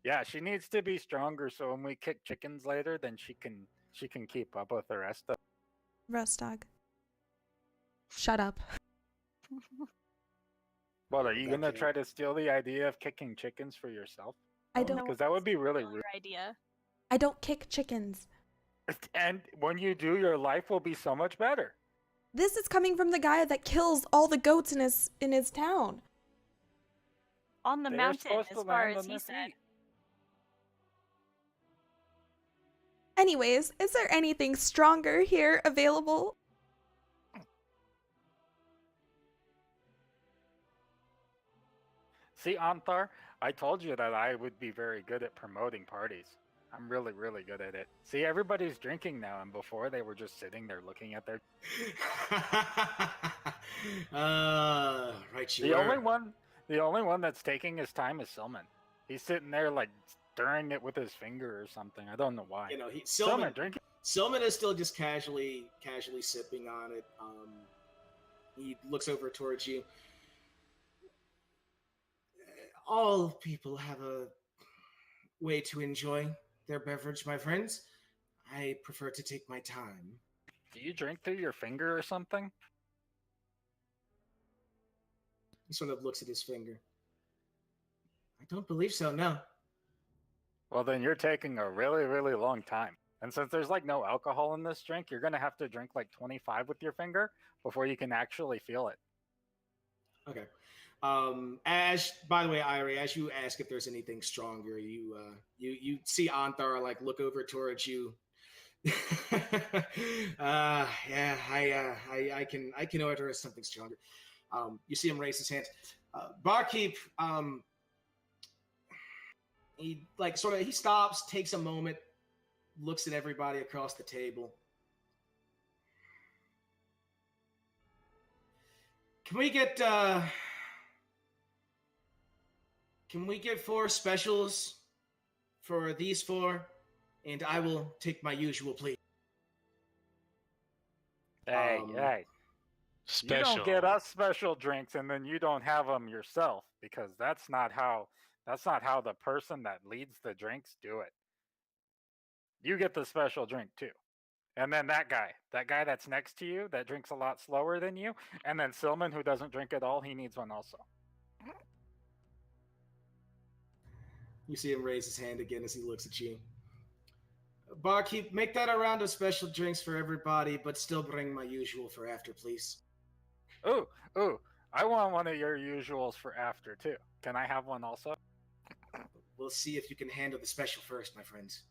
Yeah, she needs to be stronger so when we kick chickens later, then she can keep up with the rest of. Roast Dog. Shut up. What, are you gonna Okay. try to steal the idea of kicking chickens for yourself? I No, don't. Because that would be really Your rude. idea. I don't kick chickens. And when you do, your life will be so much better. This is coming from the guy that kills all the goats in his town. On the They are mountain, supposed to as far land as on he their said. feet. Anyways, is there anything stronger here available? See, Anthar, I told you that I would be very good at promoting parties. I'm really, really good at it. See, everybody's drinking now, and before they were just sitting there looking at their. Right. You The were. only one that's taking his time is Silman. He's sitting there like stirring it with his finger or something. I don't know why. You know, Silman, Silman drinking. is still just casually sipping on it. He looks over towards you. All people have a way to enjoy their beverage, my friends. I prefer to take my time. Do you drink through your finger or something? He sort of looks at his finger. I don't believe so, no. Well, then you're taking a really, really long time. And since there's like no alcohol in this drink, you're gonna have to drink like 25 with your finger before you can actually feel it. Okay. As by the way, Irie, as you ask if there's anything stronger, you see Anthar like look over towards you. Yeah, I can order something stronger. You see him raise his hands. Barkeep, he like sort of he stops, takes a moment, looks at everybody across the table. Can we get 4 specials for these 4? And I will take my usual plea. Hey, hey. You Special. don't get us special drinks and then you don't have them yourself, because that's not how the person that leads the drinks do it. You get the special drink too. And then that guy that's next to you that drinks a lot slower than you, and then Silman, who doesn't drink at all, he needs one also. You see him raise his hand again as he looks at you. Barkeep, make that a round of special drinks for everybody, but still bring my usual for after, please. Ooh, I want one of your usuals for after too. Can I have one also? We'll see if you can handle the special first, my friends.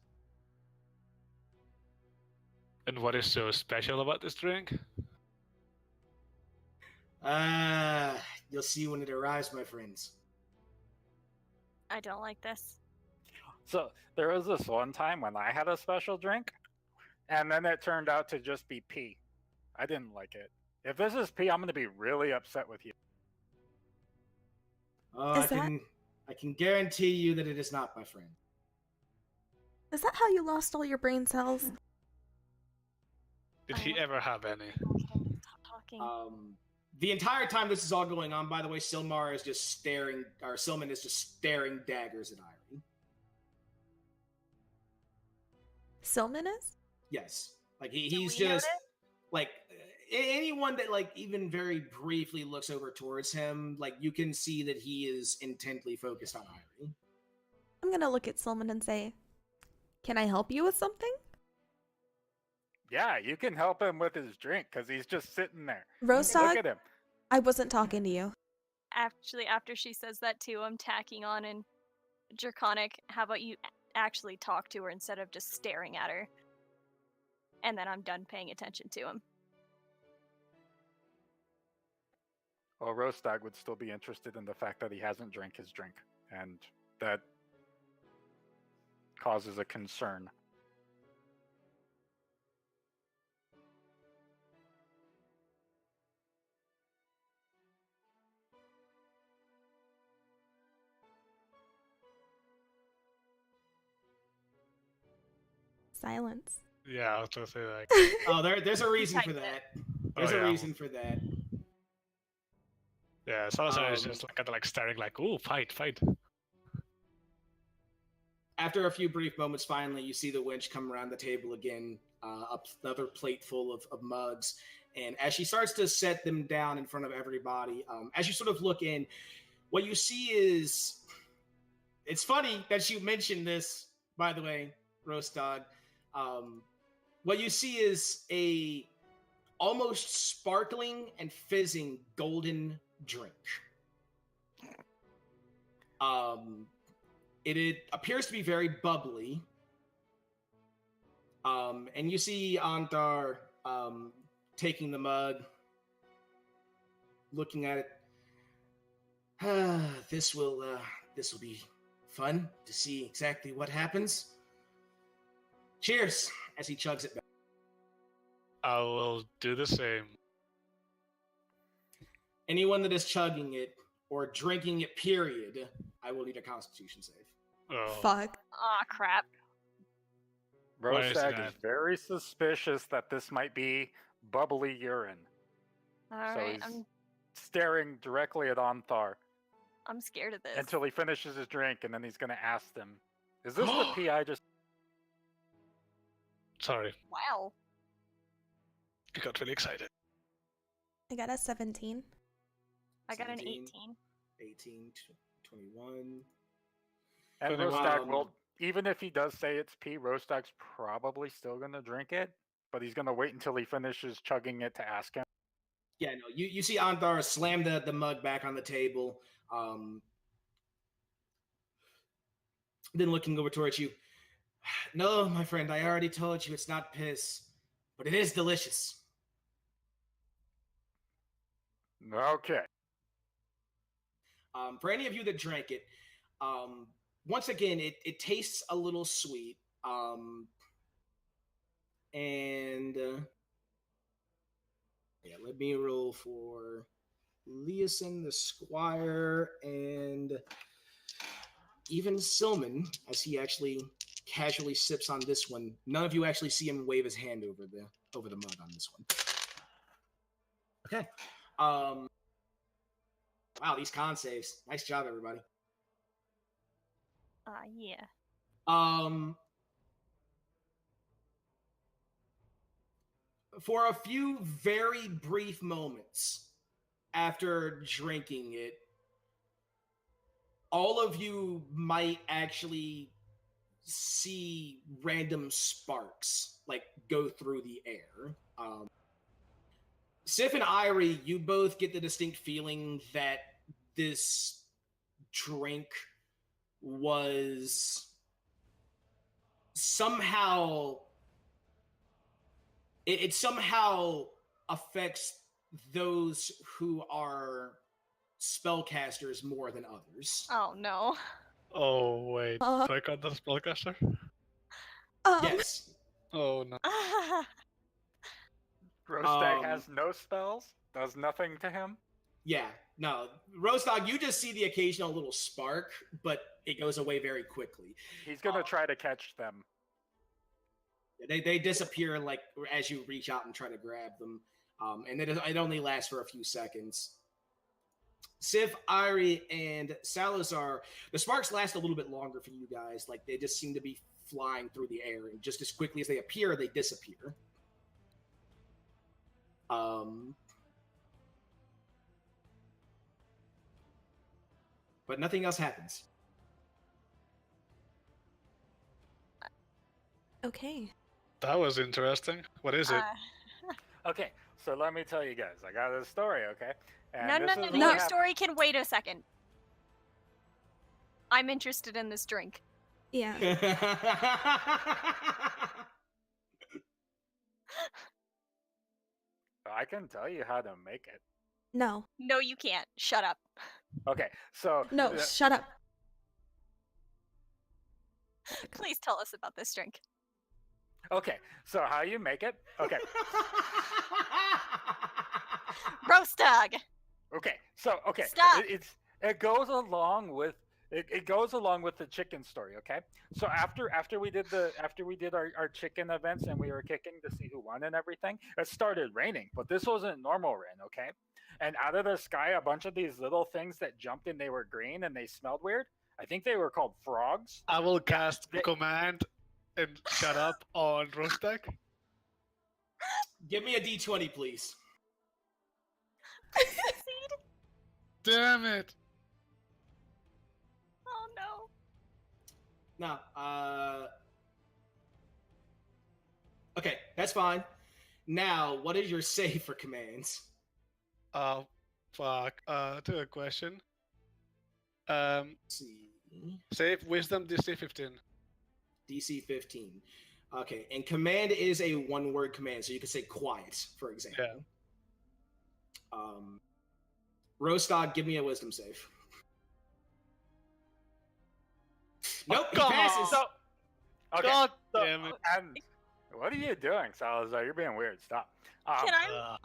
And what is so special about this drink? You'll see when it arrives, my friends. I don't like this. So there was this one time when I had a special drink, and then it turned out to just be pee. I didn't like it. If this is pee, I'm going to be really upset with you. I can guarantee you that it is not, my friend. Is that how you lost all your brain cells? Did he ever have any? Stop talking. The entire time this is all going on, by the way, Silman is just staring daggers at Irie. Silman is? Yes. Like Do he's we just notice? like anyone that like even very briefly looks over towards him, like you can see that he is intently focused on Irie. I'm gonna look at Silman and say, "Can I help you with something?" Yeah, you can help him with his drink because he's just sitting there. Roast Look dog, at him. I wasn't talking to you. Actually, after she says that too, I'm tacking on and Draconic, how about you actually talk to her instead of just staring at her? And then I'm done paying attention to him. Well, Roast Dog would still be interested in the fact that he hasn't drank his drink, and that causes a concern. Silence. Yeah, I was gonna say like. Oh, there's a reason for Typed it. that. There's Oh, a yeah. reason for that. Yeah, Salazar is Um, just like kind of like staring like, "Ooh, fight!" After a few brief moments, finally, you see the wench come around the table again, another plate full of mugs. And as she starts to set them down in front of everybody, as you sort of look in, what you see is... It's funny that you mentioned this, by the way, Roast Dog. What you see is a almost sparkling and fizzing golden drink. It appears to be very bubbly. And you see Antar taking the mug, looking at it. This will be fun to see exactly what happens. Cheers, as he chugs it back. I will do the same. Anyone that is chugging it or drinking it, period, I will need a Constitution save. Oh. Fuck. Aw, crap. Why is Rostag that? is very suspicious that this might be bubbly urine. Alright, so he's staring directly at Anthar I'm scared of this. until he finishes his drink, and then he's going to ask them, "Is this the pee I just..." Sorry, Wow. I got really excited. I got a 17. I got an 17. 18. 18, 21. And But, Rostag um, will, even if he does say it's pee, Rostag's probably still going to drink it, but he's going to wait until he finishes chugging it to ask him. Yeah, no, you see Anthar slam the mug back on the table, then looking over towards you. No, my friend, I already told you it's not piss, but it is delicious. Okay. For any of you that drank it, once again, it tastes a little sweet. And yeah, let me roll for Leeson, the Squire, and even Silman, as he actually casually sips on this one. None of you actually see him wave his hand over the mug on this one. Okay. Wow, these con saves. Nice job, everybody. Yeah. For a few very brief moments after drinking it, all of you might actually see random sparks like go through the air. Sif and Irie, you both get the distinct feeling that this drink was somehow it somehow affects those who are spellcasters more than others. Oh no. Oh wait, Uh, do I count as a spellcaster? Yes. Oh no. Rostag has no spells, does nothing to him. Yeah. No. Roastdog, you just see the occasional little spark, but it goes away very quickly. He's gonna try to catch them. They disappear like as you reach out and try to grab them. And it only lasts for a few seconds. Sif, Irie, and Salazar, the sparks last a little bit longer for you guys. Like they just seem to be flying through the air, and just as quickly as they appear, they disappear. But nothing else happens. Okay. That was interesting. What is it? Okay, so let me tell you guys. I got this story, okay? And No, this no, is no, what your hap- story can wait a second. I'm interested in this drink. Yeah. I can tell you how to make it. No. No, you can't. Shut up. Okay, so No. Shut up. Please tell us about this drink. okay, so how you make it? Okay, Roast dog. okay, so okay, Stop. it goes along with it goes along with the chicken story. Okay, so after we did our chicken events and we were kicking to see who won and everything, it started raining, but this wasn't normal rain. Okay, and out of the sky, a bunch of these little things that jumped and they were green and they smelled weird. I think they were called frogs. I will cast they- command and shut up on Rostek. Give me a D20, please. Succeed? Damn it! Oh no. No. Okay, that's fine. Now, what is your save for commands? Oh, fuck. To a question. Let's see. Save Wisdom DC 15. DC 15. Okay, and command is a one-word command, so you can say quiet, for example. Yeah. Roastog, give me a wisdom save. Nope, he come passes. So, okay, God so- damn it. and what are you doing, Salazar? You're being weird. Stop. Can I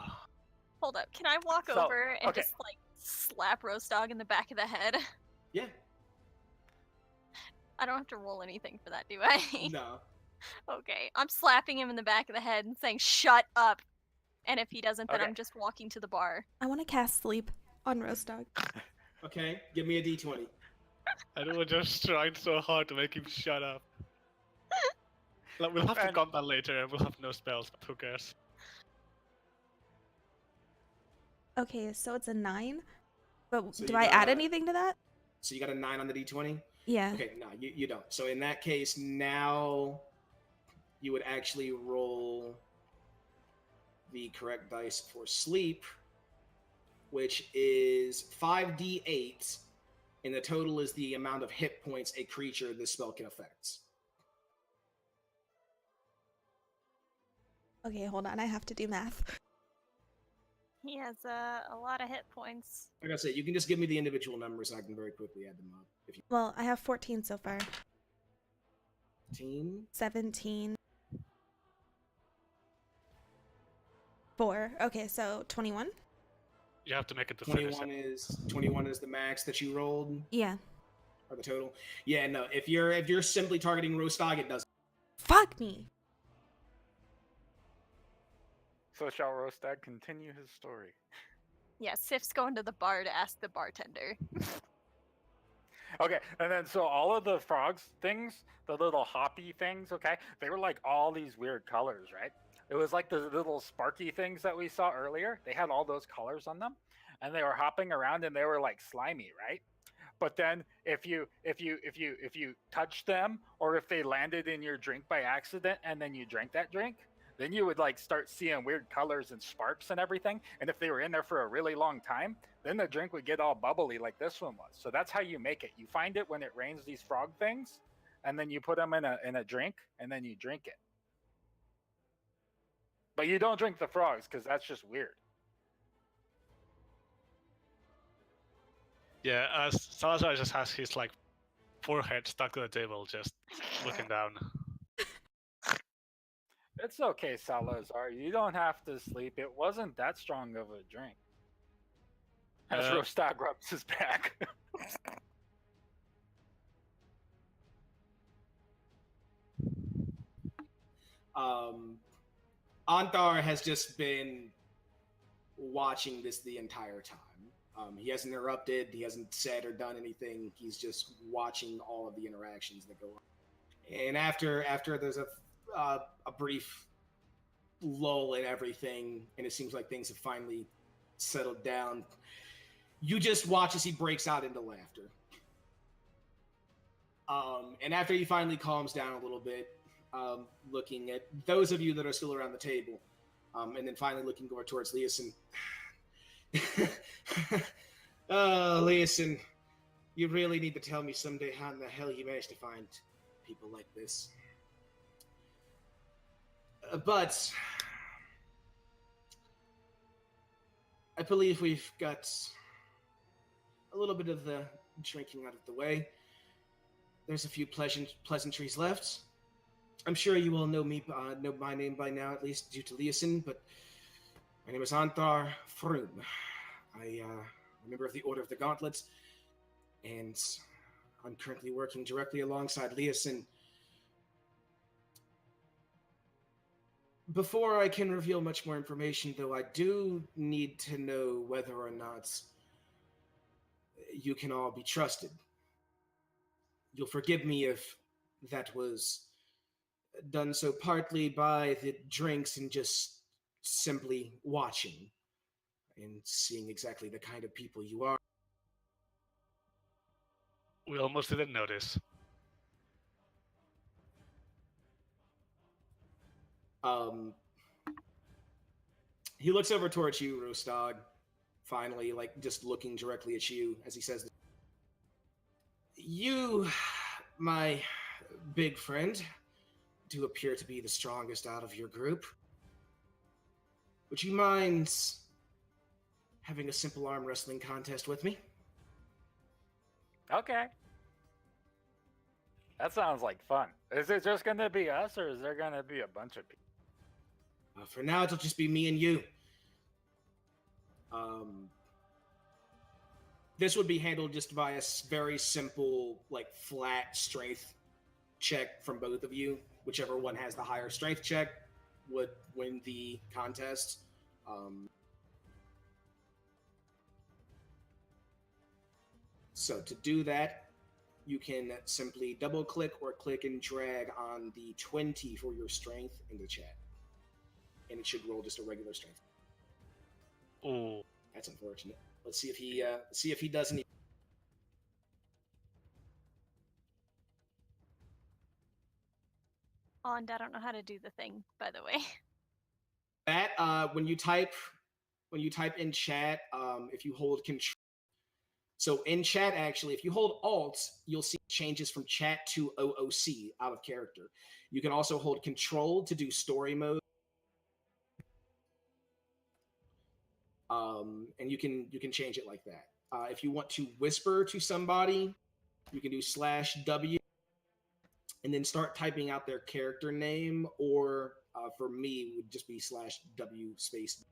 hold up? Can I walk So, over and okay. just like slap Roast Dog in the back of the head? Yeah, I don't have to roll anything for that, do I? no. Okay, I'm slapping him in the back of the head and saying, "Shut up!" And if he doesn't, then Okay. I'm just walking to the bar. I want to cast sleep on Roast Dog. Okay, give me a D20. I was just trying so hard to make him shut up. Like, we'll have to And- combat later and we'll have no spells, but who cares? Okay, so it's a 9. But So do you I add got- anything to that? So you got a 9 on the D20? Yeah. Okay, no, you don't. So in that case, now you would actually roll the correct dice for sleep, which is 5d8, and the total is the amount of hit points a creature this spell can affect. Okay, hold on. I have to do math. He has a lot of hit points. Like I said, you can just give me the individual numbers and I can very quickly add them up. If you Well, I have 14 so far. 15, 17. 4. Okay, so 21? You have to make it to finish 21 it. is 21 is the max that you rolled, Yeah. or the total. Yeah, no. If you're simply targeting Rostog, it doesn't. Fuck me. So shall Rostag continue his story? Yeah, Sif's going to the bar to ask the bartender. Okay, and then so all of the frogs things, the little hoppy things, okay, they were like all these weird colors, right? It was like the little sparky things that we saw earlier. They had all those colors on them, and they were hopping around, and they were like slimy, right? But then if you touched them, or if they landed in your drink by accident, and then you drank that drink, then you would like start seeing weird colors and sparks and everything. And if they were in there for a really long time, then the drink would get all bubbly like this one was. So that's how you make it. You find it when it rains these frog things, and then you put them in a drink, and then you drink it. But you don't drink the frogs because that's just weird. Yeah, as Salazar just has his like forehead stuck to the table, just looking down. It's okay, Salazar. You don't have to sleep. It wasn't that strong of a drink. As Rostag rubs his back. Antar has just been watching this the entire time. He hasn't interrupted. He hasn't said or done anything. He's just watching all of the interactions that go on. And after there's a brief lull in everything, and it seems like things have finally settled down, you just watch as he breaks out into laughter. And after he finally calms down a little bit, looking at those of you that are still around the table, and then finally looking over towards Leosin. Oh, Leosin, you really need to tell me someday how in the hell you managed to find people like this. But I believe we've got a little bit of the drinking out of the way. There's a few pleasantries left. I'm sure you all know my name by now, at least due to Leosin, but my name is Antar Froom. I member of the Order of the Gauntlets, and I'm currently working directly alongside Leosin. Before I can reveal much more information, though, I do need to know whether or not you can all be trusted. You'll forgive me if that was done so partly by the drinks and just simply watching and seeing exactly the kind of people you are. We almost didn't notice. He looks over towards you, Rostog, finally, like just looking directly at you as he says, "You, my big friend, do appear to be the strongest out of your group. Would you mind having a simple arm wrestling contest with me?" Okay. That sounds like fun. Is it just going to be us, or is there going to be a bunch of people? For now, it'll just be me and you. This would be handled just by a very simple, like, flat strength check from both of you. Whichever one has the higher strength check would win the contest. So to do that, you can simply double click or click and drag on the 20 for your strength in the chat. And it should roll just a regular strength. Oh, That's unfortunate. Let's see if he does any. And I don't know how to do the thing, by the way. That when you type in chat, if you hold control. So in chat, actually, if you hold Alt, you'll see changes from chat to OOC out of character. You can also hold Control to do story mode. And you can change it like that. If you want to whisper to somebody, you can do /W. and then start typing out their character name, or for me would just be /W space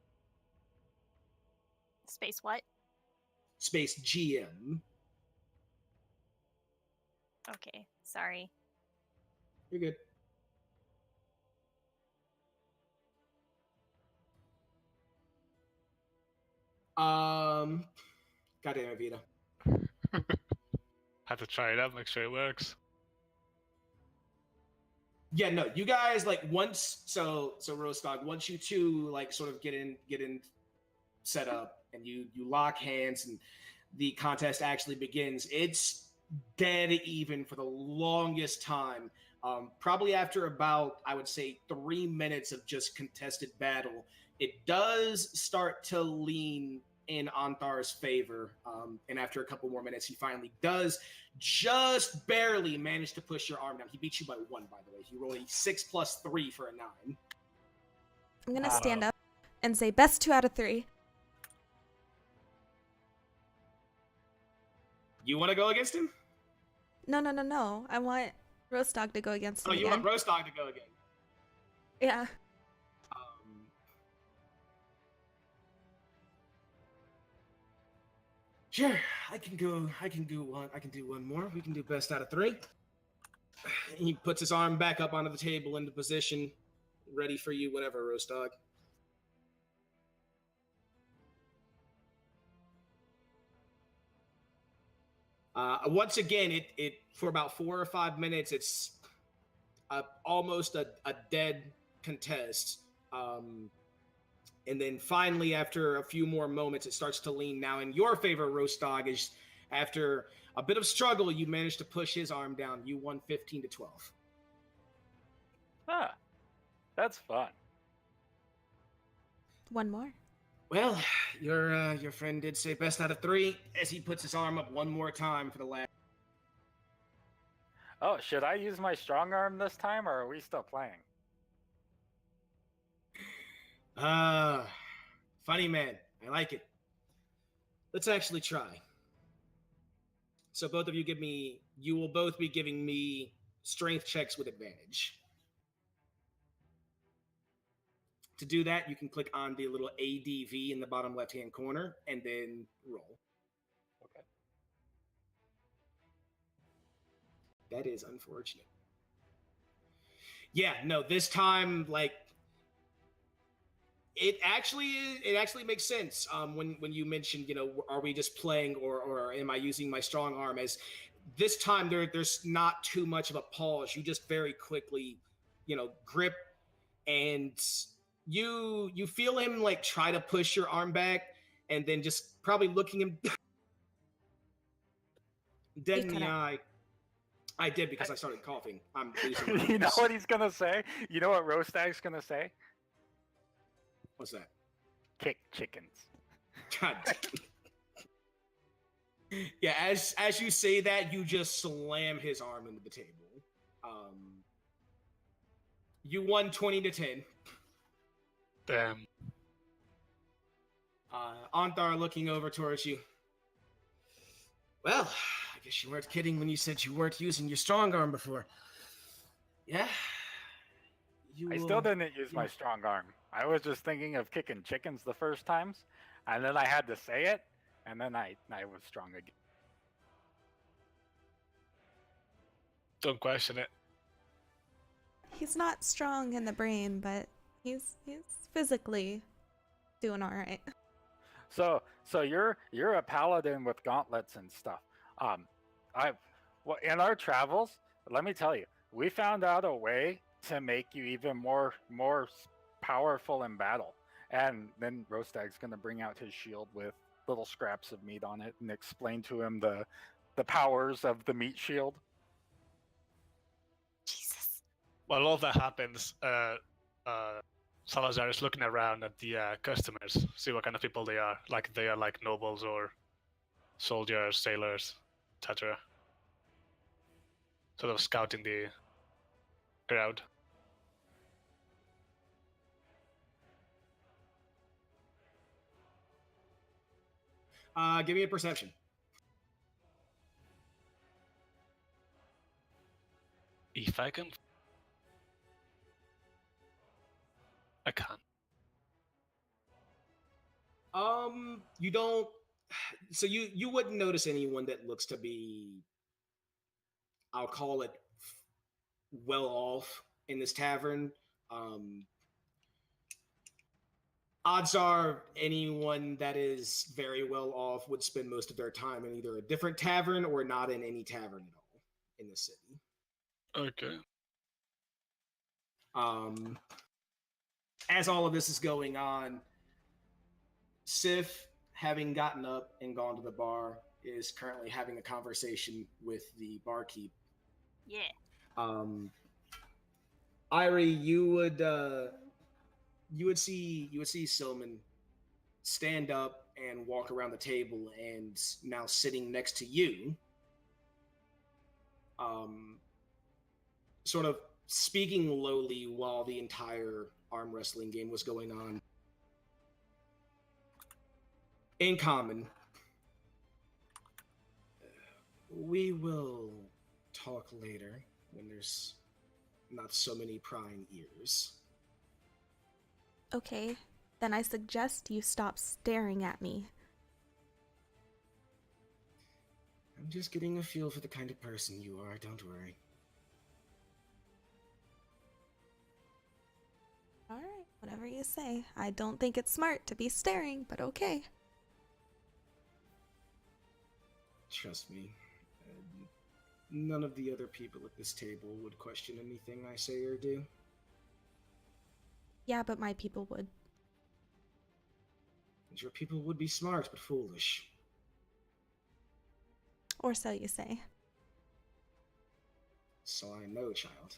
Space what? space GM. Okay, sorry. You're good. Goddamn it, Vito. Have to try it out, make sure it works. Yeah, no, you guys like once so Roastog, once you two like sort of get in set up and you lock hands and the contest actually begins, it's dead even for the longest time. Probably after about, I would say, 3 minutes of just contested battle, it does start to lean in Anthar's favor. And after a couple more minutes, he finally does just barely manage to push your arm down. He beat you by 1, by the way. He rolled a 6 + 3 for a 9. I'm gonna stand up and say best 2 out of 3. You want to go against him? No. I want Roast Dog to go against him Oh, you again. want Roastog to go again? Yeah. Sure, I can do one more. We can do best out of 3. He puts his arm back up onto the table into position, ready for you whenever, Roastog. Once again, it for about 4 or 5 minutes, it's almost a dead contest. And then finally, after a few more moments, it starts to lean now in your favor, Roastog. Is after a bit of struggle, you managed to push his arm down. You won 15-12. Ah, that's fun. One more. Well, your friend did say best out of 3 as he puts his arm up one more time for the last. Oh, should I use my strong arm this time, or are we still playing? Funny man. I like it. Let's actually try. So both of you you will both be giving me strength checks with advantage. To do that, you can click on the little ADV in the bottom left-hand corner and then roll. Okay. That is unfortunate. Yeah, no, this time, like, it actually makes sense when you mentioned, are we just playing or am I using my strong arm? As this time there's not too much of a pause. You just very quickly, grip, and you feel him like try to push your arm back, and then just probably looking him dead in the eye. I did because I started coughing. I'm losing. You know what he's gonna say? You know what Roastag's gonna say? What's that? Kick chickens. God. Yeah, as you say that, you just slam his arm into the table. You won 20-10. Damn. Anthar looking over towards you. Well, I guess you weren't kidding when you said you weren't using your strong arm before. Yeah. I still didn't use my strong arm. I was just thinking of kicking chickens the first times, and then I had to say it, and then I was strong again. Don't question it. He's not strong in the brain, but he's physically doing all right. So you're a paladin with gauntlets and stuff. In our travels, let me tell you, we found out a way to make you even more powerful in battle. And then Roastag's gonna bring out his shield with little scraps of meat on it and explain to him the powers of the meat shield. Jesus. While all of that happens, Salazar is looking around at the customers, see what kind of people they are. Like they are like nobles or soldiers, sailors, etc. Sort of scouting the crowd. Give me a perception. If I can, I can. You don't. So you wouldn't notice anyone that looks to be, I'll call it, well off in this tavern. Odds are anyone that is very well off would spend most of their time in either a different tavern or not in any tavern at all in the city. Okay. As all of this is going on, Sif, having gotten up and gone to the bar, is currently having a conversation with the barkeep. Yeah. Irie, you would see Silman stand up and walk around the table, and now sitting next to you, sort of speaking lowly while the entire arm wrestling game was going on. In common, we will talk later when there's not so many prying ears. Okay, then I suggest you stop staring at me. I'm just getting a feel for the kind of person you are, don't worry. All right, whatever you say. I don't think it's smart to be staring, but okay. Trust me, none of the other people at this table would question anything I say or do. Yeah, but my people would. And your people would be smart but foolish. Or so you say. So I know, child.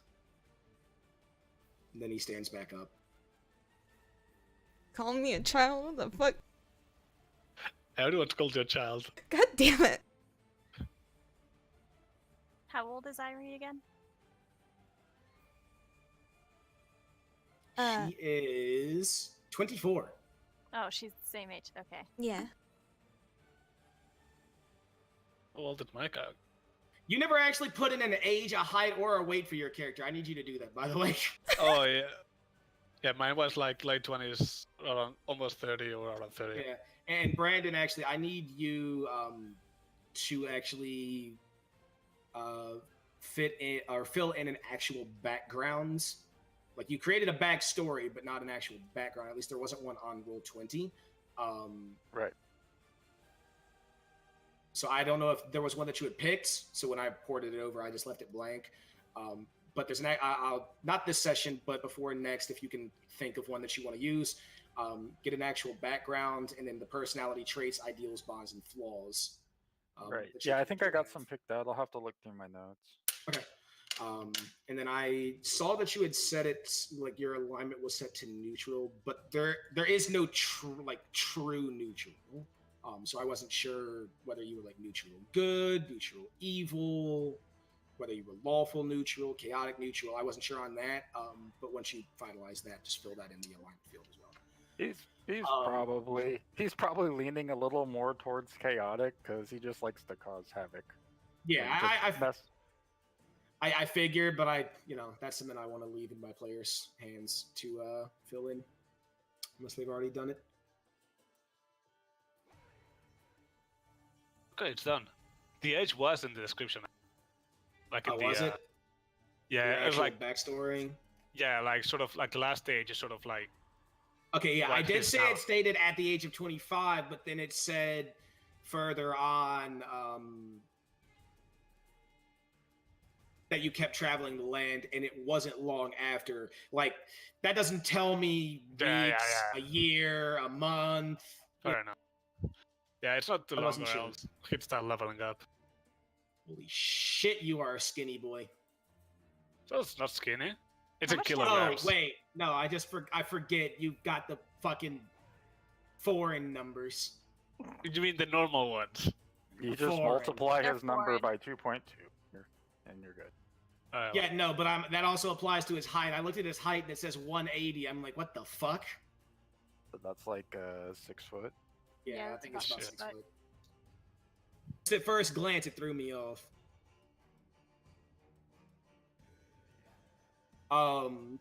And then he stands back up. Call me a child? What the fuck? Everyone's called you a child. God damn it. How old is Irie again? She is 24. Oh, she's the same age. Okay. Yeah. How old did my character? You never actually put in an age, a height, or a weight for your character. I need you to do that, by the way. Oh yeah. Yeah, mine was like late 20s, around almost 30 or around 30. Yeah. And Brandon, actually, I need you to actually fit in or fill in an actual backgrounds. Like, you created a backstory, but not an actual background. At least there wasn't one on Roll20. Right. So I don't know if there was one that you had picked. So when I ported it over, I just left it blank. But there's I'll not this session, but before next, if you can think of one that you want to use, get an actual background, and then the personality traits, ideals, bonds, and flaws. Right. that you Yeah, I can think I got have. some picked out. I'll have to look through my notes. Okay. And then I saw that you had set it, like, your alignment was set to neutral, but there is no true neutral. So I wasn't sure whether you were like neutral good, neutral evil, whether you were lawful neutral, chaotic neutral. I wasn't sure on that. But once you finalize that, just fill that in the alignment field as well. He's probably leaning a little more towards chaotic because he just likes to cause havoc. Yeah, And just I figured, but that's something I want to leave in my players' hands to fill in, unless they've already done it. Okay, it's done. The age was in the description. Like in Was it? Yeah, The it was actual like backstory. yeah, like sort of like the last stage is sort of like Okay, yeah, I Like did this say now. it stated at the age of 25, but then it said further on that you kept traveling the land, and it wasn't long after. Like, that doesn't tell me weeks, Yeah. a year, a month. fair enough. Yeah, it's not too I long wasn't or sure. else he'd start leveling up. Holy shit, you are a skinny boy. So it's not skinny. It's How in much kilograms. Oh, wait. No, I forget. You got the fucking foreign numbers. You mean the normal ones? You just Foreign. multiply They're his number foreign. by 2.2, and you're good. Yeah, no, but that also applies to his height. I looked at his height and it says 180. I'm like, what the fuck? But that's like 6 foot. Yeah, Yeah, I that's think it's about about six 6 foot. foot. Just at first glance, it threw me off. Um,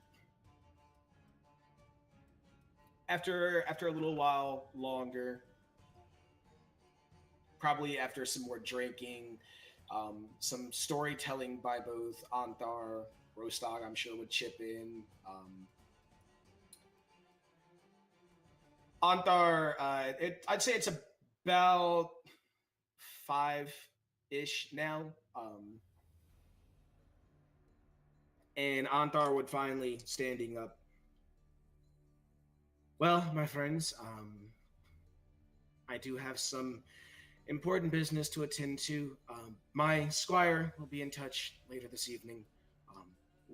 after a little while longer, probably after some more drinking, some storytelling by both Anthar, Rostog, I'm sure would chip in. Anthar, I'd say it's about 5-ish now. And Anthar would finally standing up. Well, my friends, I do have some important business to attend to. My squire will be in touch later this evening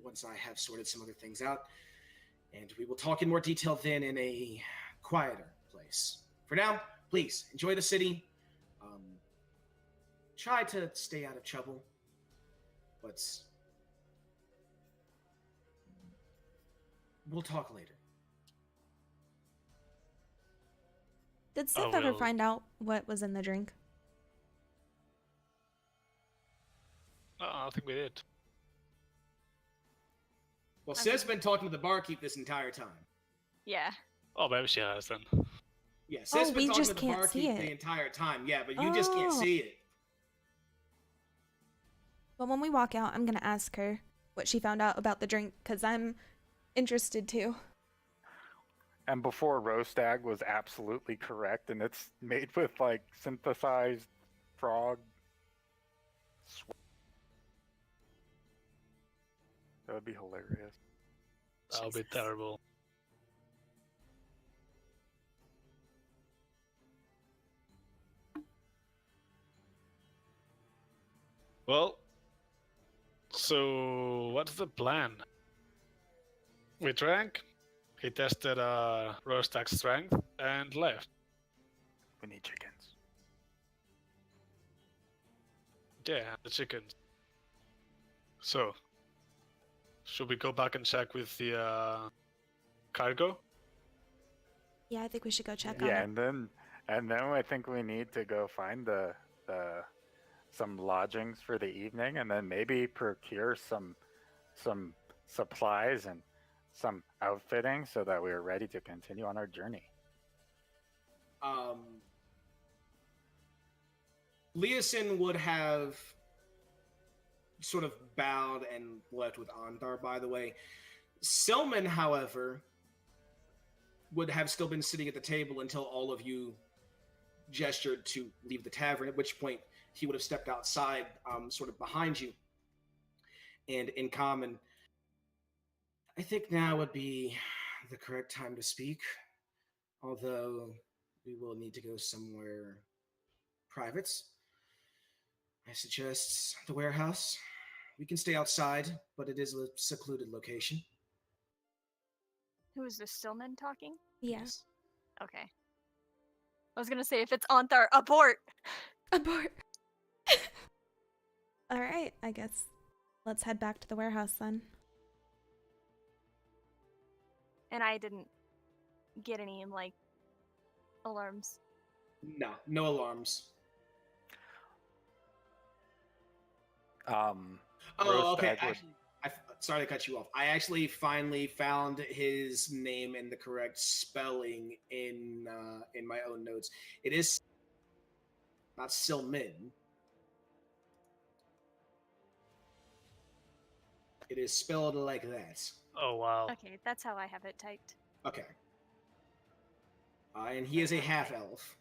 once I have sorted some other things out. And we will talk in more detail then in a quieter place. For now, please enjoy the city. Try to stay out of trouble. But we'll talk later. Did I Sif ever will- find out what was in the drink? I think we did. Well, I Sif's been talking to the barkeep this entire time. Yeah. Oh, maybe she has then. Yeah, Sif's we been talking just to the can't see barkeep the it. entire time. Yeah, but you just can't Oh. see it. But when we walk out, I'm gonna ask her what she found out about the drink, because I'm interested too. And before Rostag was absolutely correct, and it's made with like synthesized frog. That would be hilarious. That would be Jesus. terrible. Well, so what's the plan? We drank, he tested Rostag's strength, and left. We need chickens. Yeah, the chickens. So, should we go back and check with the cargo? Yeah, I think we should go check on Yeah, it. and then I think we need to go find the some lodgings for the evening, and then maybe procure some supplies and some outfitting so that we are ready to continue on our journey. Leosin would have sort of bowed and left with Andar, by the way. Silman, however, would have still been sitting at the table until all of you gestured to leave the tavern, at which point he would have stepped outside, sort of behind you. And in common, I think now would be the correct time to speak, although we will need to go somewhere private. I suggest the warehouse. We can stay outside, but it is a secluded location. Who is this Stillman talking? Yeah. Okay. I was gonna say if it's Anthar, abort. Abort. All right, I guess let's head back to the warehouse then. And I didn't get any like alarms. No alarms. Oh, okay. Rostag would- Actually, sorry to cut you off. I actually finally found his name and the correct spelling in my own notes. It is not Silmin. It is spelled like that. Oh wow. Okay, that's how I have it typed. Okay. And he is a half elf.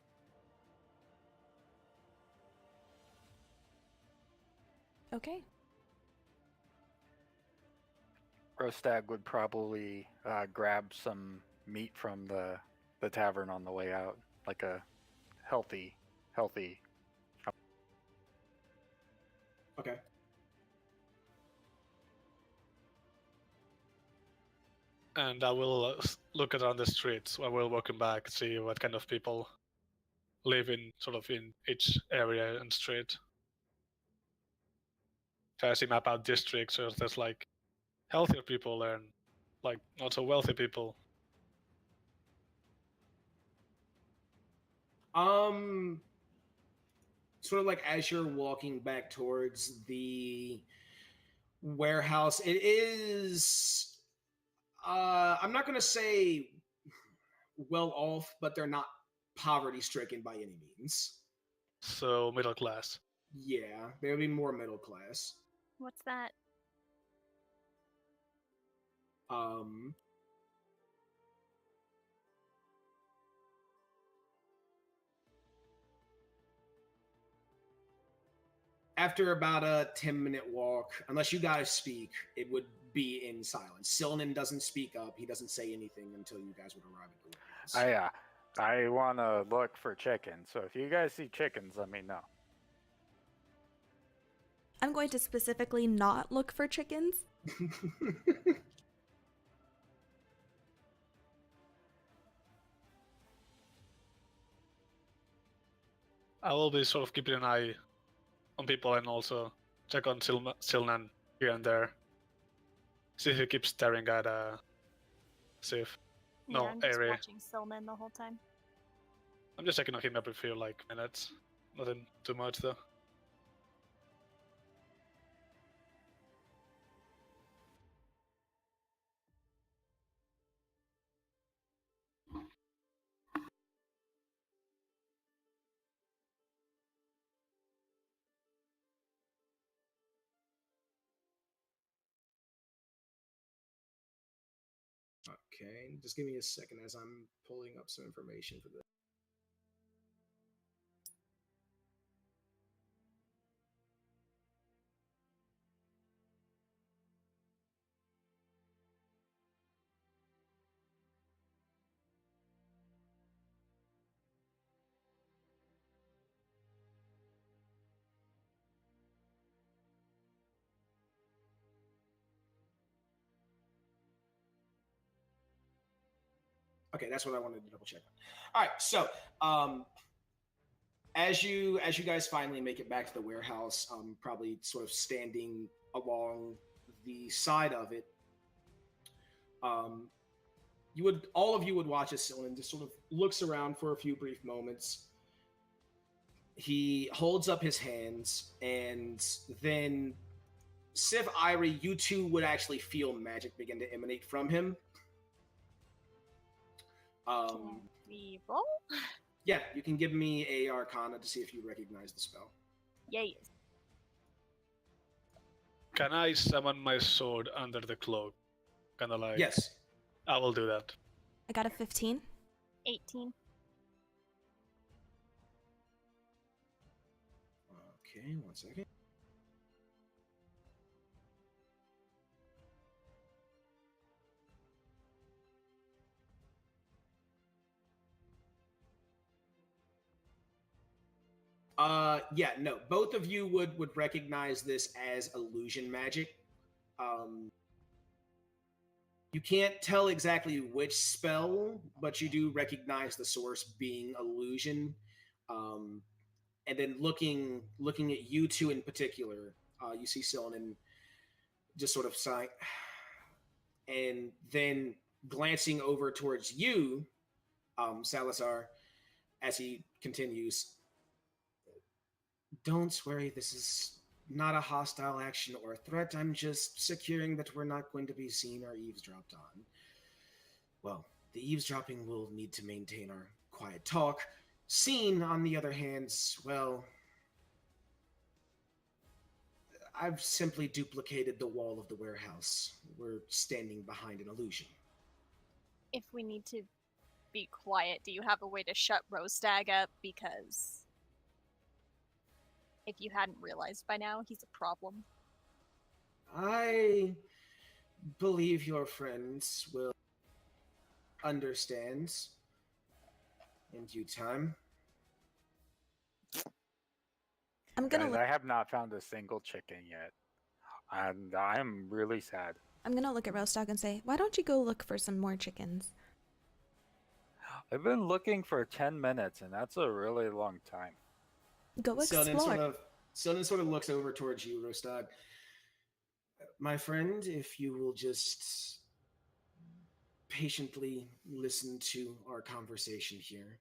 Okay. Rostag would probably grab some meat from the tavern on the way out, like a healthy. Okay. And I will look around the streets while we're walking back, see what kind of people live in sort of in each area and street. Try to map out districts where there's like healthier people and like not so wealthy people. Sort of like as you're walking back towards the warehouse. It is. I'm not gonna say well off, but they're not poverty stricken by any means. So middle class. Yeah, they'll be more middle class. What's that? Um, after about a 10-minute walk, unless you guys speak, it would be in silence. Sylnan doesn't speak up. He doesn't say anything until you guys would arrive at the warehouse. I want to look for chickens. So if you guys see chickens, let me know. I'm going to specifically not look for chickens. I will be sort of keeping an eye on people and also check on Silnan here and there. See if he keeps staring at Sif. Yeah, No, I'm just Aerie. watching Silman the whole time. I'm just checking on him every few minutes. Nothing too much though. Okay, just give me a second as I'm pulling up some information for this. Okay, that's what I wanted to double check. All right, so as you guys finally make it back to the warehouse, probably sort of standing along the side of it, all of you would watch as Sylvan just sort of looks around for a few brief moments. He holds up his hands, and then Sif, Irie, you two would actually feel magic begin to emanate from him. We roll? Yeah, you can give me a Arcana to see if you recognize the spell. Yay. Can I summon my sword under the cloak? Kinda like... Yes. I will do that. I got a 15. 18. Okay, 1 second. Yeah, no. Both of you would recognize this as illusion magic. You can't tell exactly which spell, but you do recognize the source being illusion. And then looking at you two in particular, you see Sylvan just sort of sighing, and then glancing over towards you, Salazar, as he continues. Don't worry, this is not a hostile action or threat. I'm just securing that we're not going to be seen or eavesdropped on. Well, the eavesdropping will need to maintain our quiet talk. Seen, on the other hand, well, I've simply duplicated the wall of the warehouse. We're standing behind an illusion. If we need to be quiet, do you have a way to shut Rostag up? Because if you hadn't realized by now, he's a problem. I believe your friends will understand in due time. I'm gonna Guys, look. I have not found a single chicken yet, and I'm really sad. I'm gonna look at Roastdog and say, "Why don't you go look for some more chickens?" I've been looking for 10 minutes, and that's a really long time. Go explore. Sylvan sort of looks over towards you, Rostag. My friend, if you will just patiently listen to our conversation here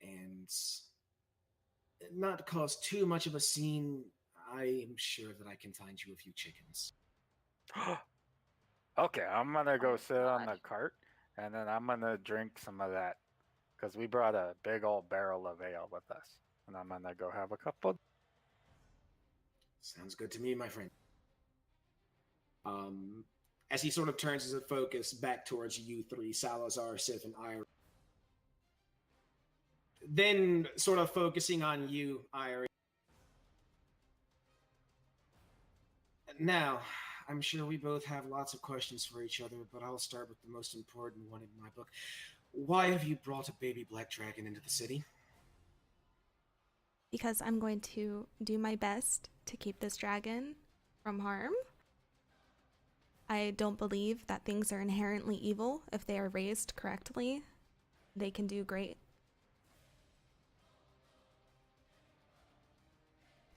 and not cause too much of a scene, I am sure that I can find you a few chickens. Okay, I'm gonna go Oh, sit on the God. cart, and then I'm gonna drink some of that, because we brought a big old barrel of ale with us, and I'm gonna go have a couple. Sounds good to me, my friend. As he sort of turns his focus back towards you three, Salazar, Sif, and Irie. Then, sort of focusing on you, Irie. Now, I'm sure we both have lots of questions for each other, but I'll start with the most important one in my book. Why have you brought a baby black dragon into the city? Because I'm going to do my best to keep this dragon from harm. I don't believe that things are inherently evil. If they are raised correctly, they can do great.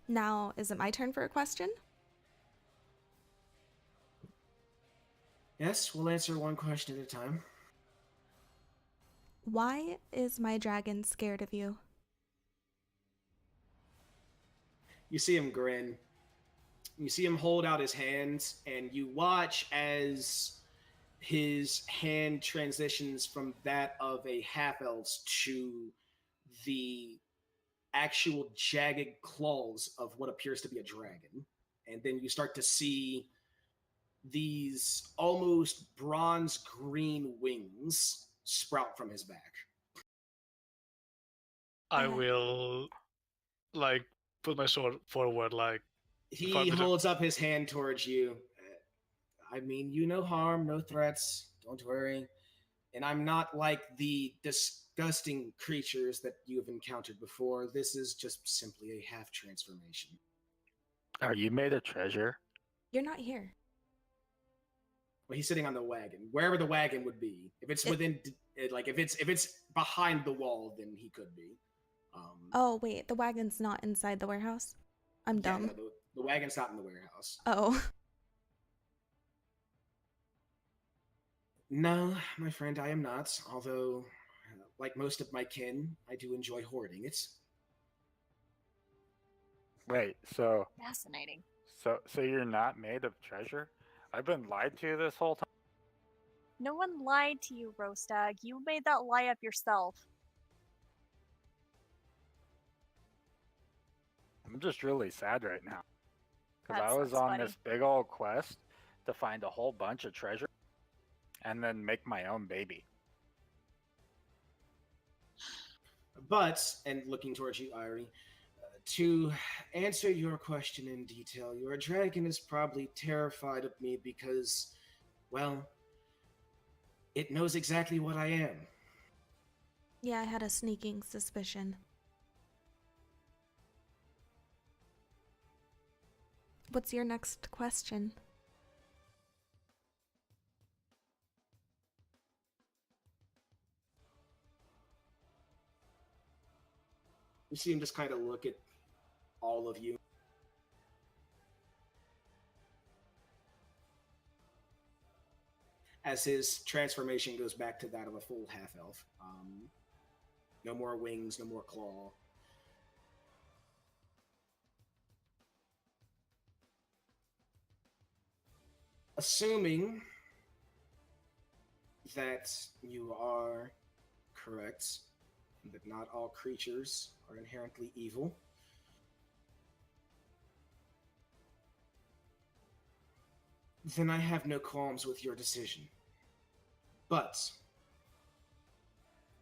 Now, is it my turn for a question? Yes, we'll answer one question at a time. Why is my dragon scared of you? You see him grin. You see him hold out his hands, and you watch as his hand transitions from that of a half-elf's to the actual jagged claws of what appears to be a dragon. And then you start to see these almost bronze green wings sprout from his back. I Uh, will like put my sword forward, like He holds up his hand towards you. I mean, you no harm, no threats. Don't worry. And I'm not like the disgusting creatures that you have encountered before. This is just simply a half transformation. Are you made of treasure? You're not here. Well, he's sitting on the wagon, wherever the wagon would be. If it's It- within, like if it's behind the wall, then he could be. Oh, wait, the wagon's not inside the warehouse? I'm Yeah, dumb. no, the wagon's not in the warehouse. Oh. No, my friend, I am not. Although, like most of my kin, I do enjoy hoarding it. Wait, so Fascinating. so you're not made of treasure? I've been lied to this whole time. No one lied to you, Rostag. You made that lie up yourself. I'm just really sad right now, because That I was sounds on funny. this big old quest to find a whole bunch of treasure, and then make my own baby. But, and looking towards you, Irie, to answer your question in detail, your dragon is probably terrified of me because, well, it knows exactly what I am. Yeah, I had a sneaking suspicion. What's your next question? You see him just kind of look at all of you. As his transformation goes back to that of a full half elf. No more wings, no more claw. Assuming that you are correct, that not all creatures are inherently evil, then I have no qualms with your decision. But,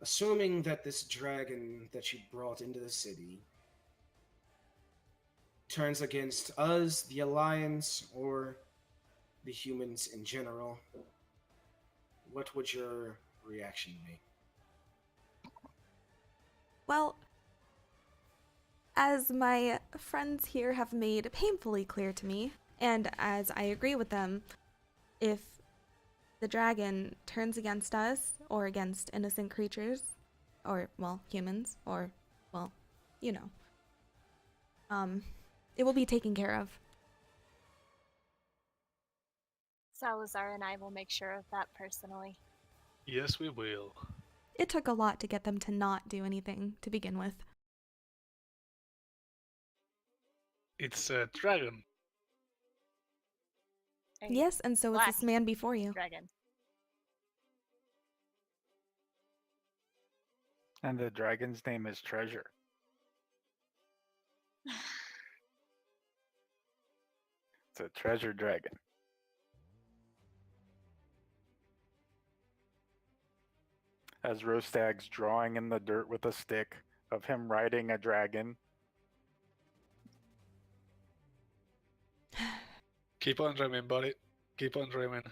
assuming that this dragon that you brought into the city turns against us, the Alliance, or the humans in general, what would your reaction be? Well, as my friends here have made painfully clear to me, and as I agree with them, if the dragon turns against us or against innocent creatures, or, well, humans, or, well, you know, it will be taken care of. Salazar and I will make sure of that personally. yes, we will. It took a lot to get them to not do anything to begin with. It's a dragon. Yes, and so is black this man before you. dragon. And the dragon's name is Treasure. It's a treasure dragon. As Rostag's drawing in the dirt with a stick of him riding a dragon. Keep on dreaming, buddy. Keep on dreaming.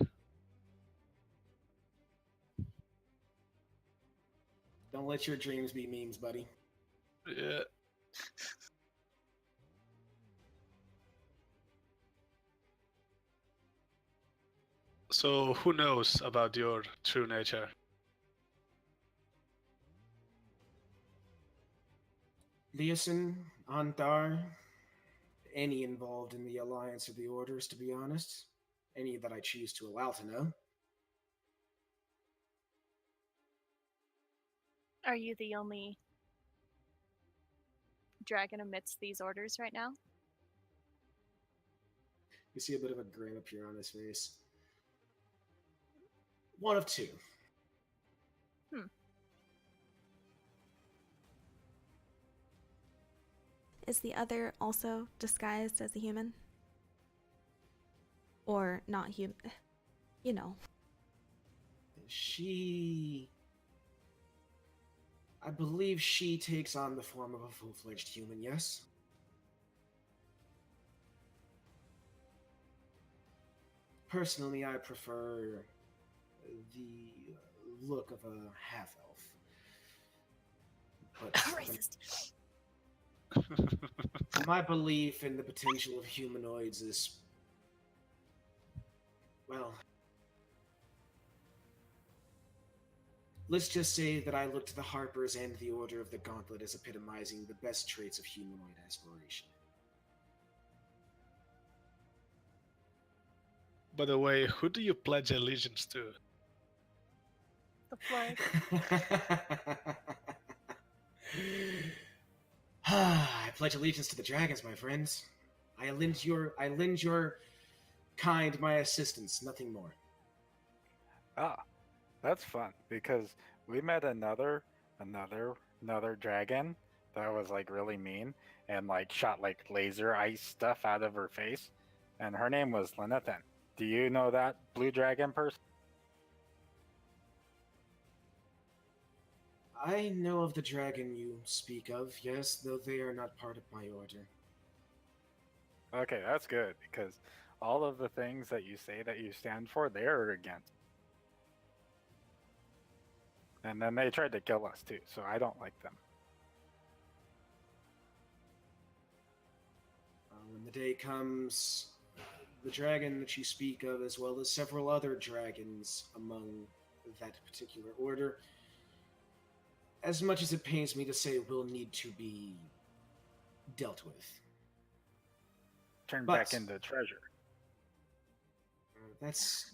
Don't let your dreams be memes, buddy. Yeah. So, who knows about your true nature? Leosin, Antar, any involved in the Alliance or the Orders, to be honest. Any that I choose to allow to know. Are you the only dragon amidst these orders right now? You see a bit of a grin appear on his face. One of two. Is the other also disguised as a human? Or not human? You know. I believe she takes on the form of a full-fledged human, yes? Personally, I prefer the look of a half-elf. But Racist. my belief in the potential of humanoids is, well, let's just say that I look to the Harpers and the Order of the Gauntlet as epitomizing the best traits of humanoid aspiration. By the way, who do you pledge allegiance to? The flag. I pledge allegiance to the dragons, my friends. I lend your kind my assistance, nothing more. Ah, that's fun because we met another dragon that was like really mean and like shot like laser ice stuff out of her face, and her name was Linathan. Do you know that blue dragon person? I know of the dragon you speak of, yes, though they are not part of my order. Okay, that's good because all of the things that you say that you stand for, they're against. And then they tried to kill us too, so I don't like them. When the day comes, the dragon that you speak of, as well as several other dragons among that particular order, as much as it pains me to say, will need to be dealt with. Turn But- back into treasure. That's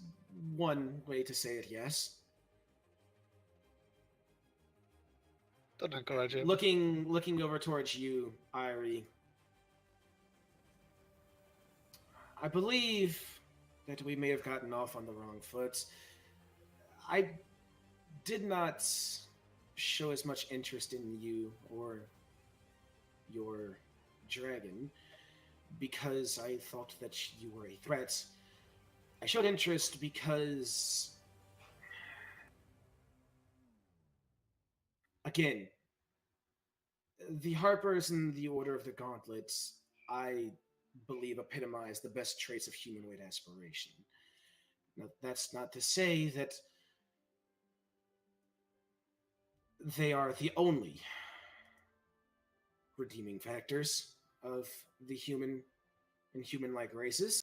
one way to say it, yes. Don't encourage him. Looking over towards you, Irie. I believe that we may have gotten off on the wrong foot. I did not show as much interest in you or your dragon because I thought that you were a threat. I showed interest because, again, the Harpers and the Order of the Gauntlets, I believe, epitomize the best traits of humanoid aspiration. Now, that's not to say that they are the only redeeming factors of the human and human-like races.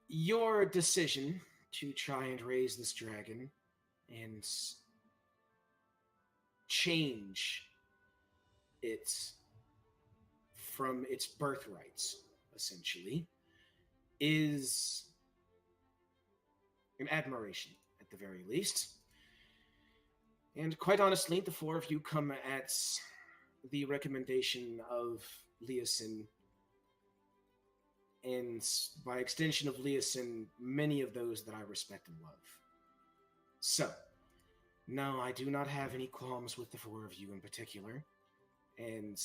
Your decision to try and raise this dragon and change it from its birthrights, essentially, is an admiration, at the very least. And quite honestly, the four of you come at the recommendation of Leosin and by extension of Leosin, many of those that I respect and love. So, no, I do not have any qualms with the four of you in particular, and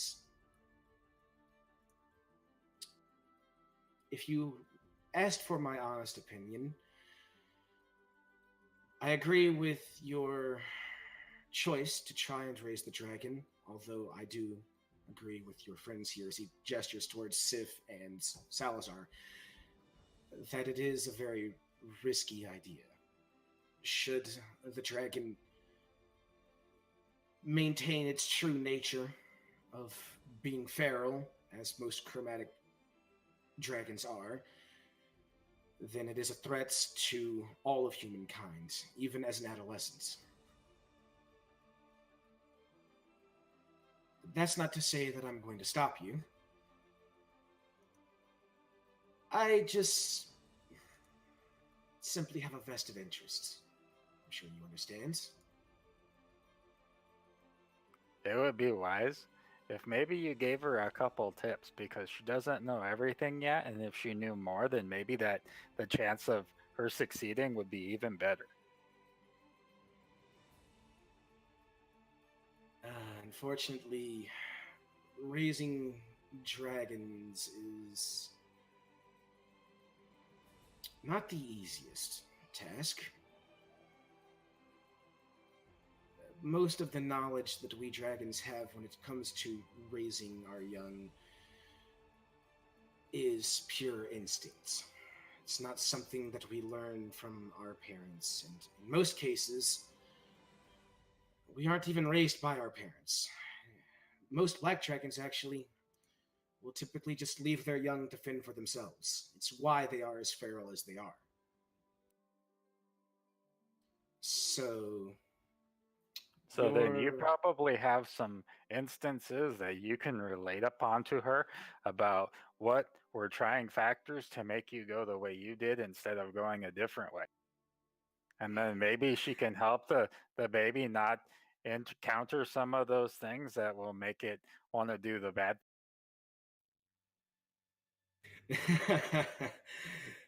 if you asked for my honest opinion, I agree with your choice to try and raise the dragon, although I do agree with your friends here as he gestures towards Sif and Salazar, that it is a very risky idea. Should the dragon maintain its true nature of being feral, as most chromatic dragons are, then it is a threat to all of humankind, even as an adolescent. That's not to say that I'm going to stop you. I just simply have a vested interest. I'm sure you understand. It would be wise if maybe you gave her a couple tips because she doesn't know everything yet, and if she knew more, then maybe that the chance of her succeeding would be even better. Unfortunately, raising dragons is not the easiest task. Most of the knowledge that we dragons have when it comes to raising our young is pure instinct. It's not something that we learn from our parents, and in most cases, we aren't even raised by our parents. Most black dragons actually will typically just leave their young to fend for themselves. It's why they are as feral as they are. So then you probably have some instances that you can relate upon to her about what were trying factors to make you go the way you did instead of going a different way. And then maybe she can help the baby not encounter some of those things that will make it want to do the bad.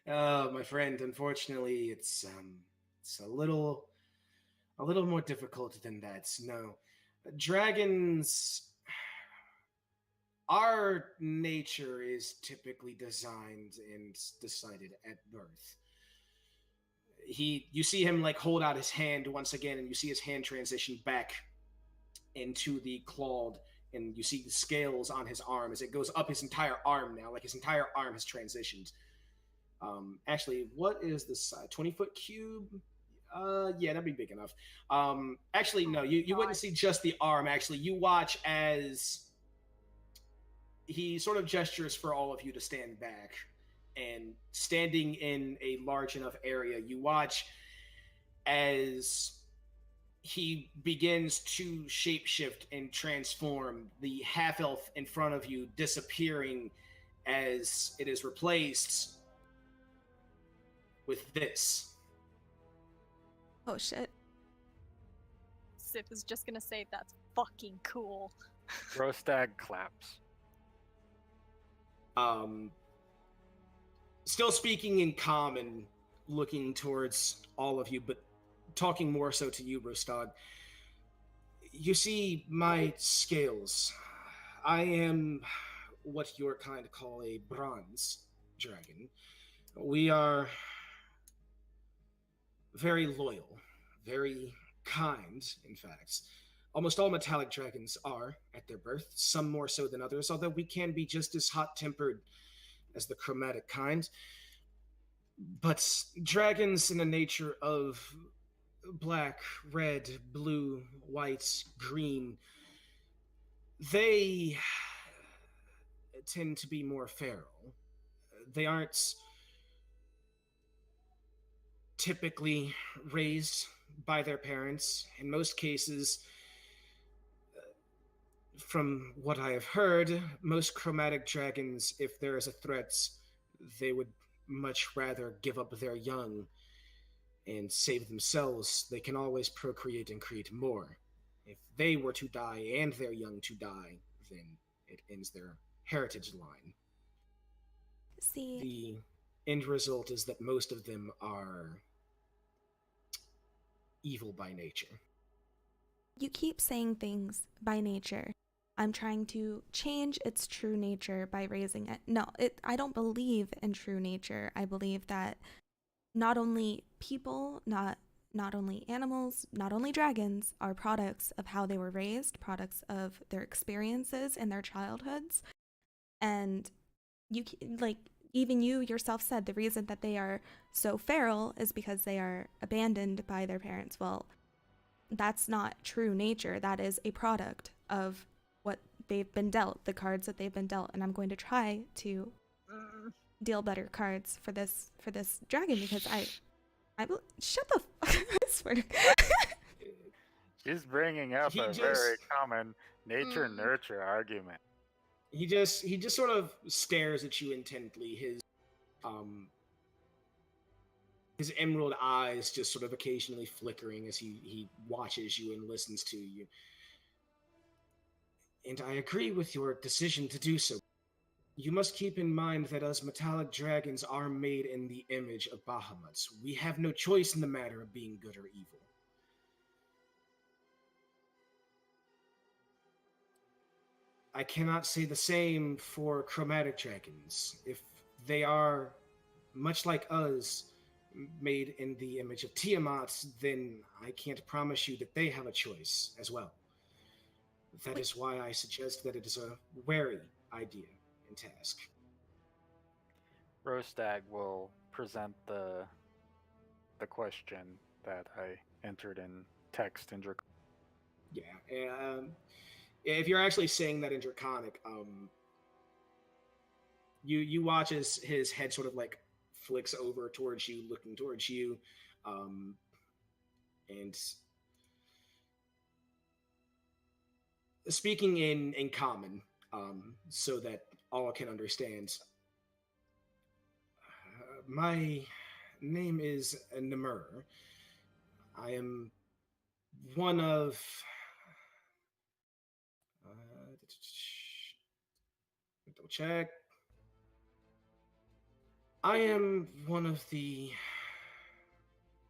Oh, my friend, unfortunately, it's a little more difficult than that. No, dragons. Our nature is typically designed and decided at birth. You see him like hold out his hand once again, and you see his hand transition back into the clawed, and you see the scales on his arm as it goes up his entire arm now, like his entire arm has transitioned. Actually, what is this 20-foot cube? Yeah, that'd be big enough. Actually, no, you wouldn't see just the arm. Actually, you watch as he sort of gestures for all of you to stand back, and standing in a large enough area, you watch as he begins to shapeshift and transform, the half-elf in front of you disappearing as it is replaced with this. Oh shit. Sif is just gonna say that's fucking cool. Rostag claps. Still speaking in common, looking towards all of you, but talking more so to you, Rostag. You see my scales. I am what your kind call a bronze dragon. We are very loyal, very kind, in fact. Almost all metallic dragons are at their birth, some more so than others, although we can be just as hot-tempered as the chromatic kind. But dragons in the nature of black, red, blue, white, green, they tend to be more feral. They aren't typically raised by their parents. In most cases, from what I have heard, most chromatic dragons, if there is a threat, they would much rather give up their young and save themselves. They can always procreate and create more. If they were to die and their young to die, then it ends their heritage line. See, the end result is that most of them are evil by nature. you keep saying things by nature. I'm trying to change its true nature by raising it. No, I don't believe in true nature. I believe that not only people, not only animals, not only dragons are products of how they were raised, products of their experiences in their childhoods. And you like even you yourself said the reason that they are so feral is because they are abandoned by their parents. Well, that's not true nature. That is a product of what they've been dealt, the cards that they've been dealt. And I'm going to try to deal better cards for this dragon because I shut the fuck. I swear to She's bringing up a very common nature nurture argument. He just sort of stares at you intently. His emerald eyes just sort of occasionally flickering as he watches you and listens to you. And I agree with your decision to do so. You must keep in mind that us metallic dragons are made in the image of Bahamut's. We have no choice in the matter of being good or evil. I cannot say the same for chromatic dragons. If they are, much like us, made in the image of Tiamat, then I can't promise you that they have a choice as well. That is why I suggest that it is a wary idea and task. Rostag will present the question that I entered in text in Draconic. Yeah, if you're actually saying that in Draconic, you watch as his head sort of like flicks over towards you, looking towards you, and speaking in common, so that all can understand. My name is Namur. I am one of... double check. I am one of the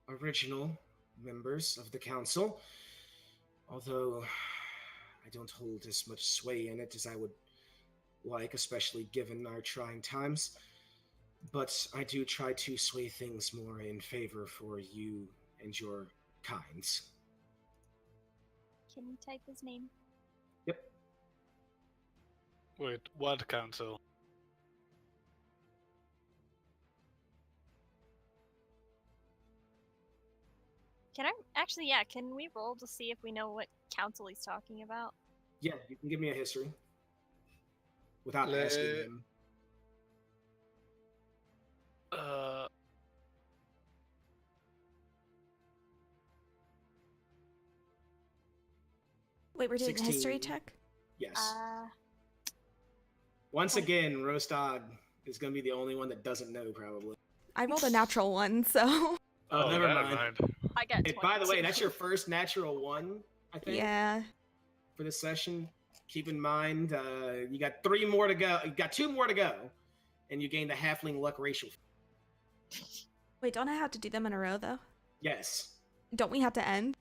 original members of the council, although I don't hold as much sway in it as I would like, especially given our trying times. But I do try to sway things more in favor for you and your kinds. Can you type his name? Yep. Wait, what council? Can I actually? Yeah. Can we roll to see if we know what council he's talking about? Yeah, you can give me a history without asking him. Wait, we're doing a 16. history check? Yes. Once again, Rostag is going to be the only one that doesn't know, probably. I rolled a natural one, so. Oh, never mind. I got. Hey, by the way, that's your first natural one, I think. Yeah. For this session. Keep in mind, you got 3 more to go. You got 2 more to go, and you gained the halfling luck racial. Wait, don't I have to do them in a row though? Yes. Don't we have to end?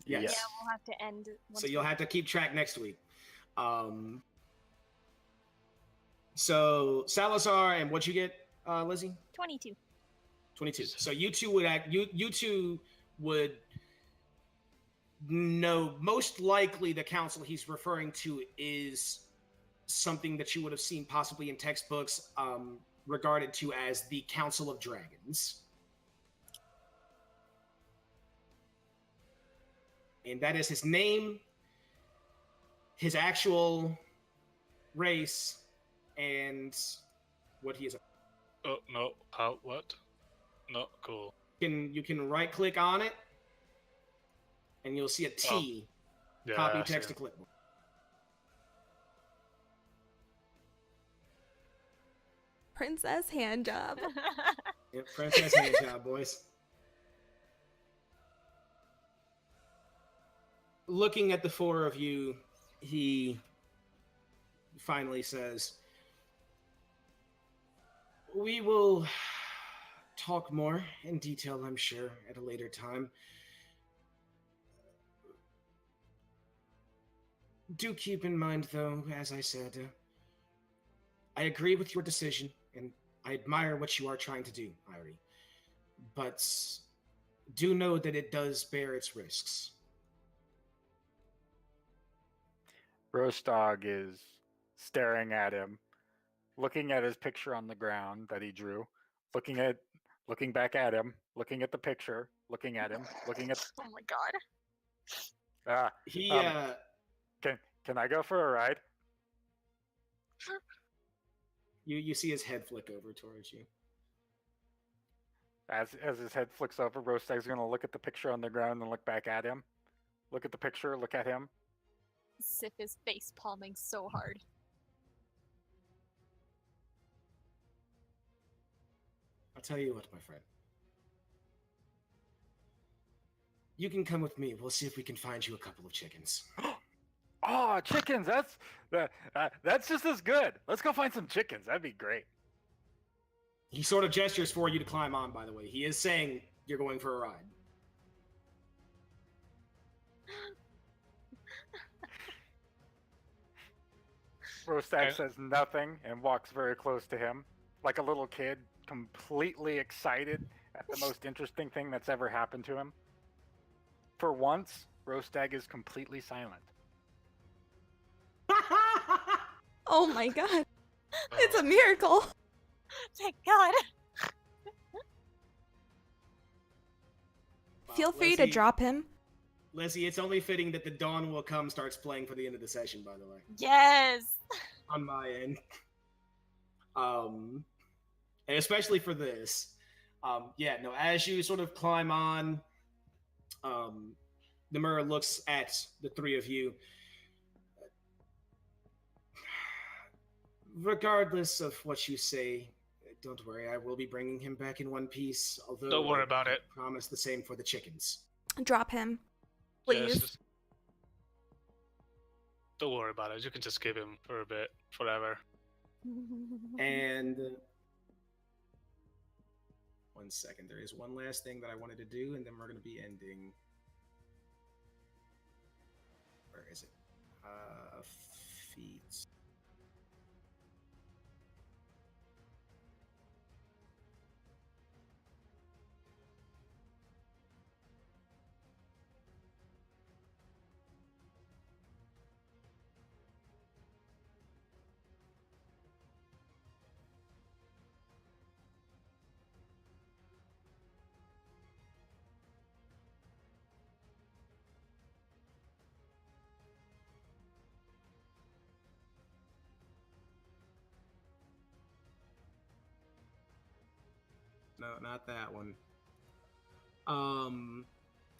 Yes. Yeah, we'll have to end. So you'll have to keep track next week. So Salazar, and what'd you get, Lizzie? 22. 22. So you two would know, most likely the council he's referring to is something that you would have seen possibly in textbooks, regarded to as the Council of Dragons. And that is his name, his actual race, and what he is. Oh, no. How? What? No, cool. You can right click on it, and you'll see a T. Yeah, Copy text to clipboard. Princess hand job. Yep, princess hand job, boys. Looking at the 4 of you, he finally says, We will talk more in detail, I'm sure, at a later time. Do keep in mind, though, as I said, I agree with your decision, and I admire what you are trying to do, Irie. But do know that it does bear its risks. Roast Dog is staring at him, looking at his picture on the ground that he drew, looking back at him, looking at the picture, looking at him, looking at. Oh my god. He, Can I go for a ride? you see his head flick over towards you. As his head flicks over, Roast Dog's gonna look at the picture on the ground and look back at him. Look at the picture, look at him. Sif is face palming so hard. I'll tell you what, my friend. You can come with me. We'll see if we can find you a couple of chickens. Oh, chickens! That's just as good. Let's go find some chickens. That'd be great. He sort of gestures for you to climb on, by the way. He is saying you're going for a ride. Rostak says nothing and walks very close to him, like a little kid, completely excited at the most interesting thing that's ever happened to him. For once, Rostag is completely silent. Oh my god. It's a miracle. Thank God. Feel free to drop him. Leslie, it's only fitting that The Dawn Will Come starts playing for the end of the session, by the way. Yes. On my end. And especially for this. As you sort of climb on, Namura looks at the three of you. Regardless of what you say, don't worry, I will be bringing him back in one piece. Although Don't worry about it. I promise the same for the chickens. Drop him. Please. Just- Don't worry about it. You can just keep him for a bit, forever. And 1 second, there is one last thing that I wanted to do, and then we're going to be ending. Where is it? Feeds. No, not that one.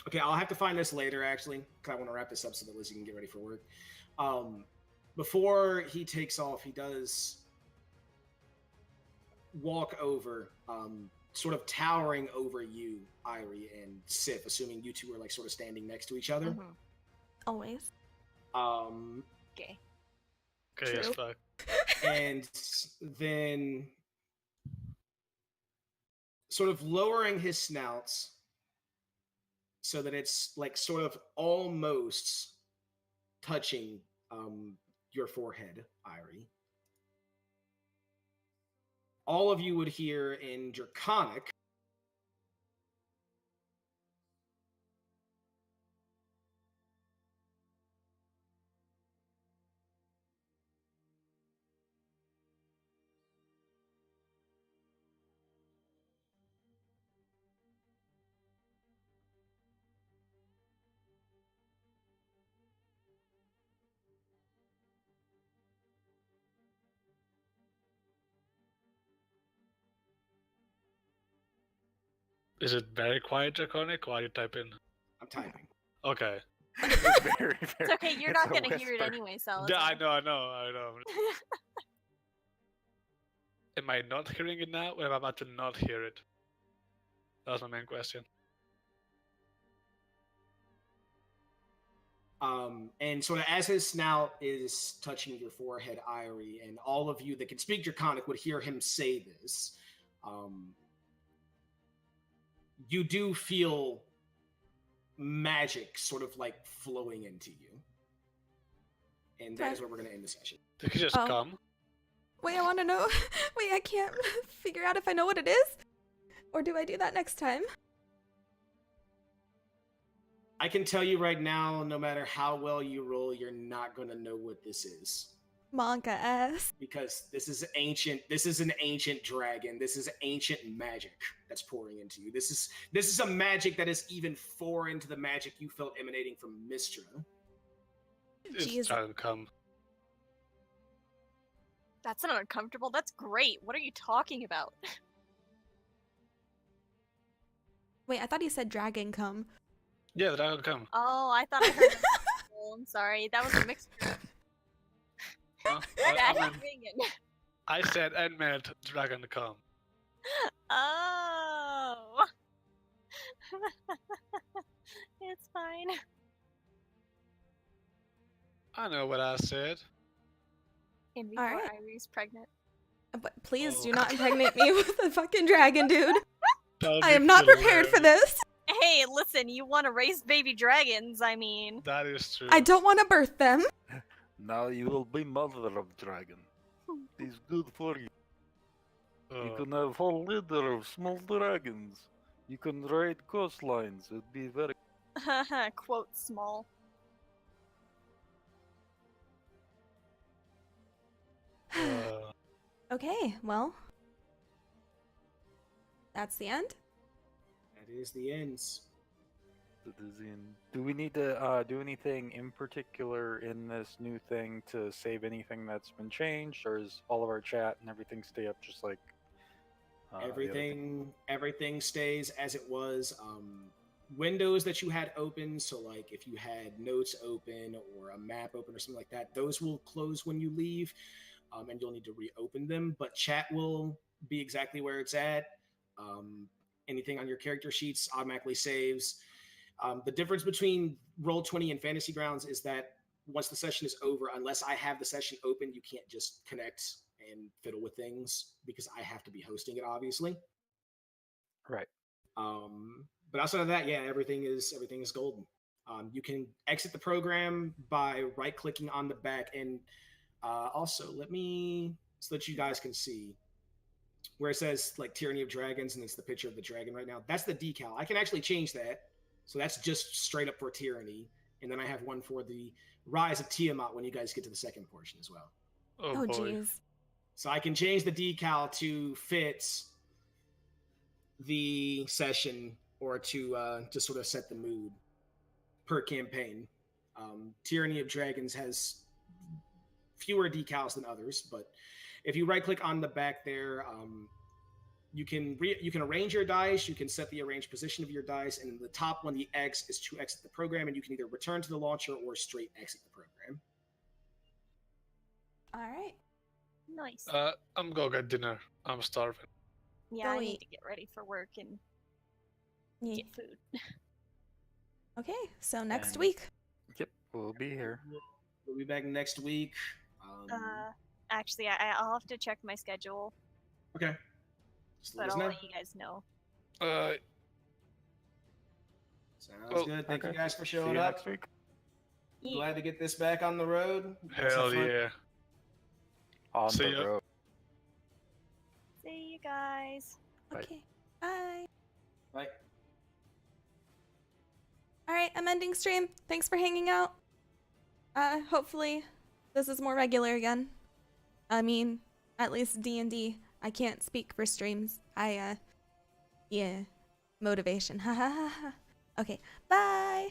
Okay, I'll have to find this later, actually, because I want to wrap this up so that Lizzie can get ready for work. Before he takes off, he does walk over, sort of towering over you, Irie and Sif, assuming you two are like sort of standing next to each other. Mhm. Always. Okay. Okay, yes, True. fuck. And then sort of lowering his snouts so that it's like sort of almost touching your forehead, Irie. All of you would hear in Draconic Is it very quiet, Draconic, while you type in? I'm typing. Okay. It's very, very, It's okay, you're it's not a gonna hear it whisper. anyway, so. Yeah, I know. Am I not hearing it now, or am I about to not hear it? That was my main question. And sort of as his snout is touching your forehead, Irie, and all of you that can speak Draconic would hear him say this. you do feel magic sort of like flowing into you. And that is where we're going to end the session. They could just Oh. come. Wait, I want to know. Wait, I can't figure out if I know what it is. Or do I do that next time? I can tell you right now, no matter how well you roll, you're not going to know what this is. Monka ass. Because this is an ancient dragon. This is ancient magic that's pouring into you. This is a magic that is even foreign to the magic you felt emanating from Mistra. It's Jeez. Dragon come. That's not uncomfortable. That's great. What are you talking about? Wait, I thought he said dragon come. Yeah, Dragon come. Oh, I thought I heard. Oh, I'm sorry. That was a mixture. Huh? That I, is ringing. I said and meant Dragon come. Oh. It's fine. I know what I said. And before Alright. Irie's pregnant. But please Oh. do not impregnate me with a fucking dragon, dude. That would I be am not prepared for hilarious. this. Hey, listen, you want to raise baby dragons, I mean. That is true. I don't want to birth them. Now you will be mother of dragon. It's good for you. You Oh. can have whole litter of small dragons. You can raid coastlines. It'd be very. Quote small. Okay, well. That's the end. That is the ends. Do we need to do anything in particular in this new thing to save anything that's been changed, or is all of our chat and everything stay up just like the other thing? Everything stays as it was. Windows that you had open, so like if you had notes open or a map open or something like that, those will close when you leave, and you'll need to reopen them. But chat will be exactly where it's at. Anything on your character sheets automatically saves. The difference between Roll20 and Fantasy Grounds is that once the session is over, unless I have the session open, you can't just connect and fiddle with things because I have to be hosting it, obviously. Right. But outside of that, yeah, everything is golden. You can exit the program by right-clicking on the back, and also let me so that you guys can see where it says like Tyranny of Dragons, and it's the picture of the dragon right now. That's the decal. I can actually change that, so that's just straight up for Tyranny, and then I have one for the Rise of Tiamat when you guys get to the second portion as well. Oh, Oh, boy. jeez. So I can change the decal to fit the session or to sort of set the mood per campaign. Tyranny of Dragons has fewer decals than others, but if you right click on the back there, you can arrange your dice, you can set the arranged position of your dice, and the top one, the X, is to exit the program, and you can either return to the launcher or straight exit the program. All right. Nice. I'm gonna get dinner. I'm starving. Yeah, I go need eat. to get ready for work and Yeah. get food. Okay, so next And- week. Yep, we'll be here. We'll be back next week. Actually, I'll have to check my schedule, Okay. Just let but us I'll know. let you guys know. Sounds Well, good. Thank you okay. guys for See showing you up. next week. Yeah. Glad to get this back on the road. Let's Hell have fun. yeah. On See the ya. road. See you guys. Bye. Okay. Bye. Bye. All right, I'm ending stream. Thanks for hanging out. Hopefully this is more regular again. I mean, at least D&D. I can't speak for streams. Yeah. Motivation. Ha ha ha ha. Okay, bye.